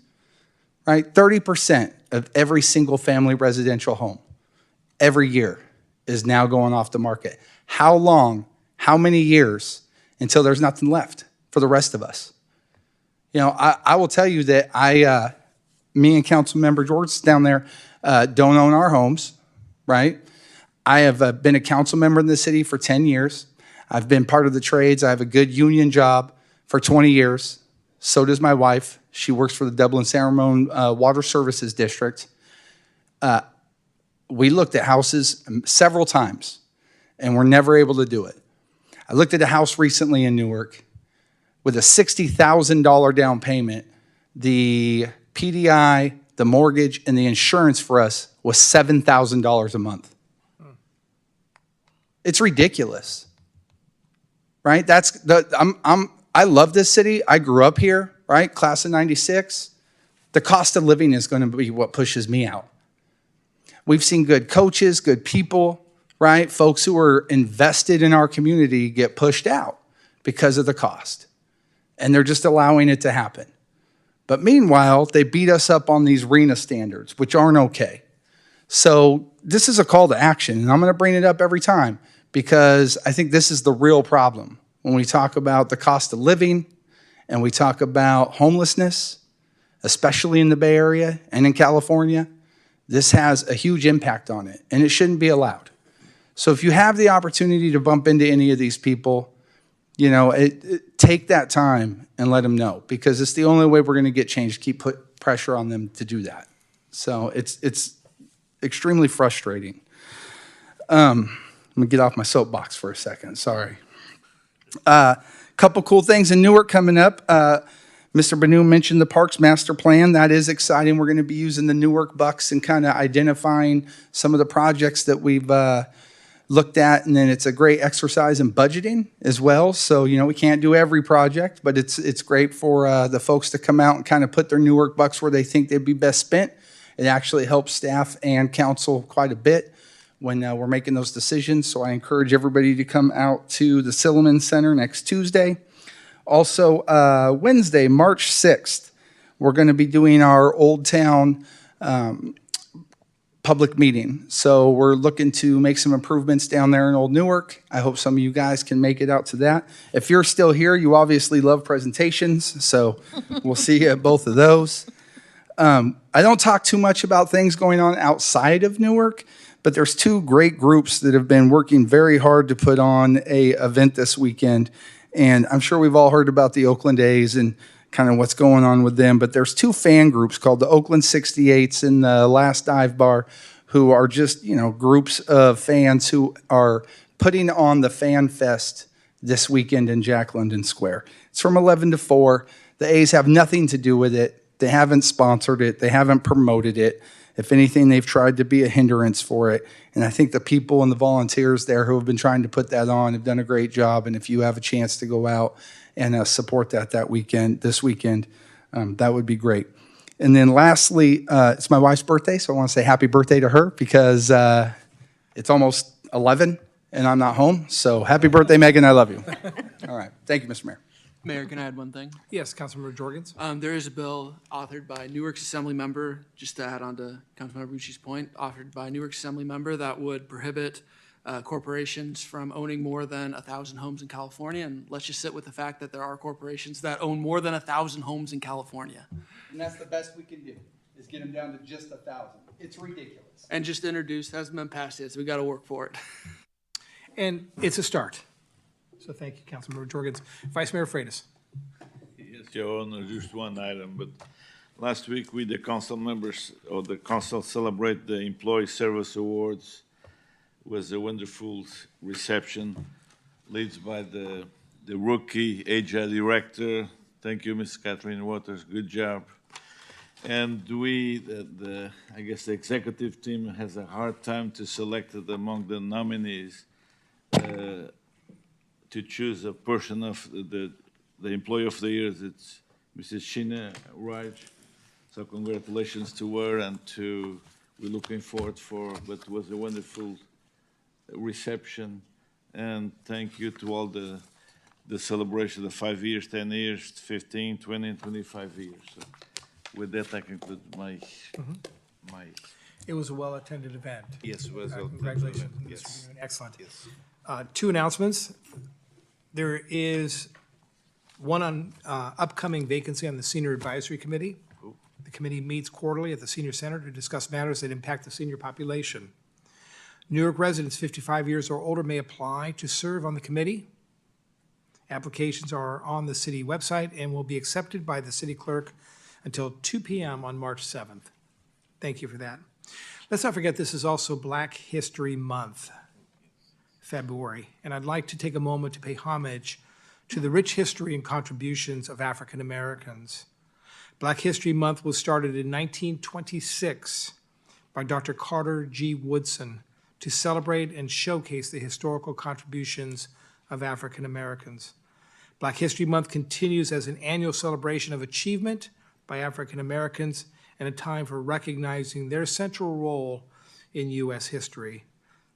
right? 30% of every single-family residential home every year is now going off the market. How long, how many years until there's nothing left for the rest of us? You know, I will tell you that me and Councilmember George down there don't own our homes, right? I have been a council member in the city for 10 years. I've been part of the trades. I have a good union job for 20 years. So does my wife. She works for the Dublin-San Ramon Water Services District. We looked at houses several times, and we're never able to do it. I looked at a house recently in Newark with a $60,000 down payment. The PDI, the mortgage, and the insurance for us was $7,000 a month. It's ridiculous, right? I love this city. I grew up here, right? Class of 96. The cost of living is going to be what pushes me out. We've seen good coaches, good people, right? Folks who are invested in our community get pushed out because of the cost. And they're just allowing it to happen. But meanwhile, they beat us up on these RENA standards, which aren't okay. So this is a call to action, and I'm going to bring it up every time because I think this is the real problem. When we talk about the cost of living and we talk about homelessness, especially in the Bay Area and in California, this has a huge impact on it, and it shouldn't be allowed. So if you have the opportunity to bump into any of these people, you know, take that time and let them know, because it's the only way we're going to get change, keep put pressure on them to do that. So it's extremely frustrating. Let me get off my soapbox for a second, sorry. Couple cool things in Newark coming up. Mr. Banu mentioned the Parks Master Plan. That is exciting. We're going to be using the Newark bucks and kind of identifying some of the projects that we've looked at, and then it's a great exercise in budgeting as well. So, you know, we can't do every project, but it's great for the folks to come out and kind of put their Newark bucks where they think they'd be best spent. It actually helps staff and council quite a bit when we're making those decisions. So I encourage everybody to come out to the Silliman Center next Tuesday. Also, Wednesday, March 6th, we're going to be doing our Old Town public meeting. So we're looking to make some improvements down there in Old Newark. I hope some of you guys can make it out to that. If you're still here, you obviously love presentations, so we'll see you at both of those. I don't talk too much about things going on outside of Newark, but there's two great groups that have been working very hard to put on an event this weekend. And I'm sure we've all heard about the Oakland A's and kind of what's going on with them. But there's two fan groups called the Oakland 68s and the Last Dive Bar, who are just, you know, groups of fans who are putting on the Fan Fest this weekend in Jack London Square. It's from 11 to 4. The A's have nothing to do with it. They haven't sponsored it. They haven't promoted it. If anything, they've tried to be a hindrance for it. And I think the people and the volunteers there who have been trying to put that on have done a great job. And if you have a chance to go out and support this weekend, that would be great. And then lastly, it's my wife's birthday, so I want to say happy birthday to her because it's almost 11 and I'm not home. So happy birthday, Megan. I love you. All right. Thank you, Mr. Mayor. Mayor, can I add one thing? Yes, Councilmember Jorgens. There is a bill authored by Newark's Assembly member, just to add on to Councilmember Rucci's point, authored by Newark's Assembly member that would prohibit corporations from owning more than 1,000 homes in California. And let's just sit with the fact that there are corporations that own more than 1,000 homes in California. And that's the best we can do, is get them down to just 1,000. It's ridiculous. And just introduced, hasn't been passed yet, so we got to work for it. And it's a start. So thank you, Councilmember Jorgens. Vice Mayor Freitas. Yes, Your Honor, just one item, but last week we, the council members, or the council celebrate the Employee Service Awards. It was a wonderful reception, led by the rookie HR director. Thank you, Ms. Kathleen Waters, good job. And we, I guess the executive team has a hard time to select it among the nominees to choose a person of the Employee of the Year. It's Mrs. Sheena Raj. So congratulations to her, and we're looking forward but it was a wonderful reception. and thank you to all the celebration of 5 years, 10 years, 15, 20, and 25 years. So with that, I conclude my. It was a well-attended event. Yes, it was a Congratulations, well-attended event. Mr. Yes. Boone. Excellent. Yes. Two announcements. There is one on upcoming vacancy on the Senior Advisory Committee. The committee meets quarterly at the Senior Center to discuss matters that impact the senior population. Newark residents 55 years or older may apply to serve on the committee. Applications are on the city website and will be accepted by the city clerk until 2 p.m. on March 7th. Thank you for that. Let's not forget this is also Black History Month, February, and I'd like to take a moment to pay homage to the rich history and contributions of African Americans. Black History Month was started in 1926 by Dr. Carter G. Woodson to celebrate and showcase the historical contributions of African Americans. Black History Month continues as an annual celebration of achievement by African Americans and a time for recognizing their central role in U.S. history.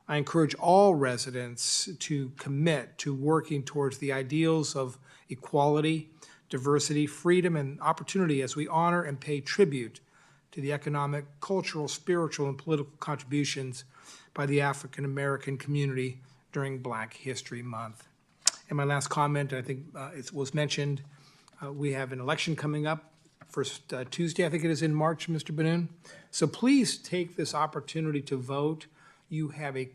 I encourage all residents to commit to working towards the ideals of equality, diversity, freedom, and opportunity as we honor and pay tribute to the economic, cultural, spiritual, and political contributions by the African American community during Black History Month. And my last comment, I think it was mentioned, we have an election coming up first Tuesday, I think it is in March, Mr. Benoon. So please take this opportunity to vote. You have a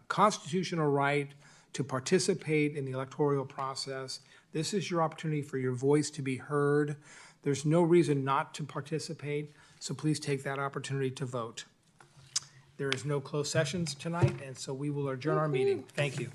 constitutional right to participate in the electoral process. This is your opportunity for your voice to be heard. There's no reason not to participate, so please take that opportunity to vote. There is no closed sessions tonight, and so we will adjourn our meeting. Thank you.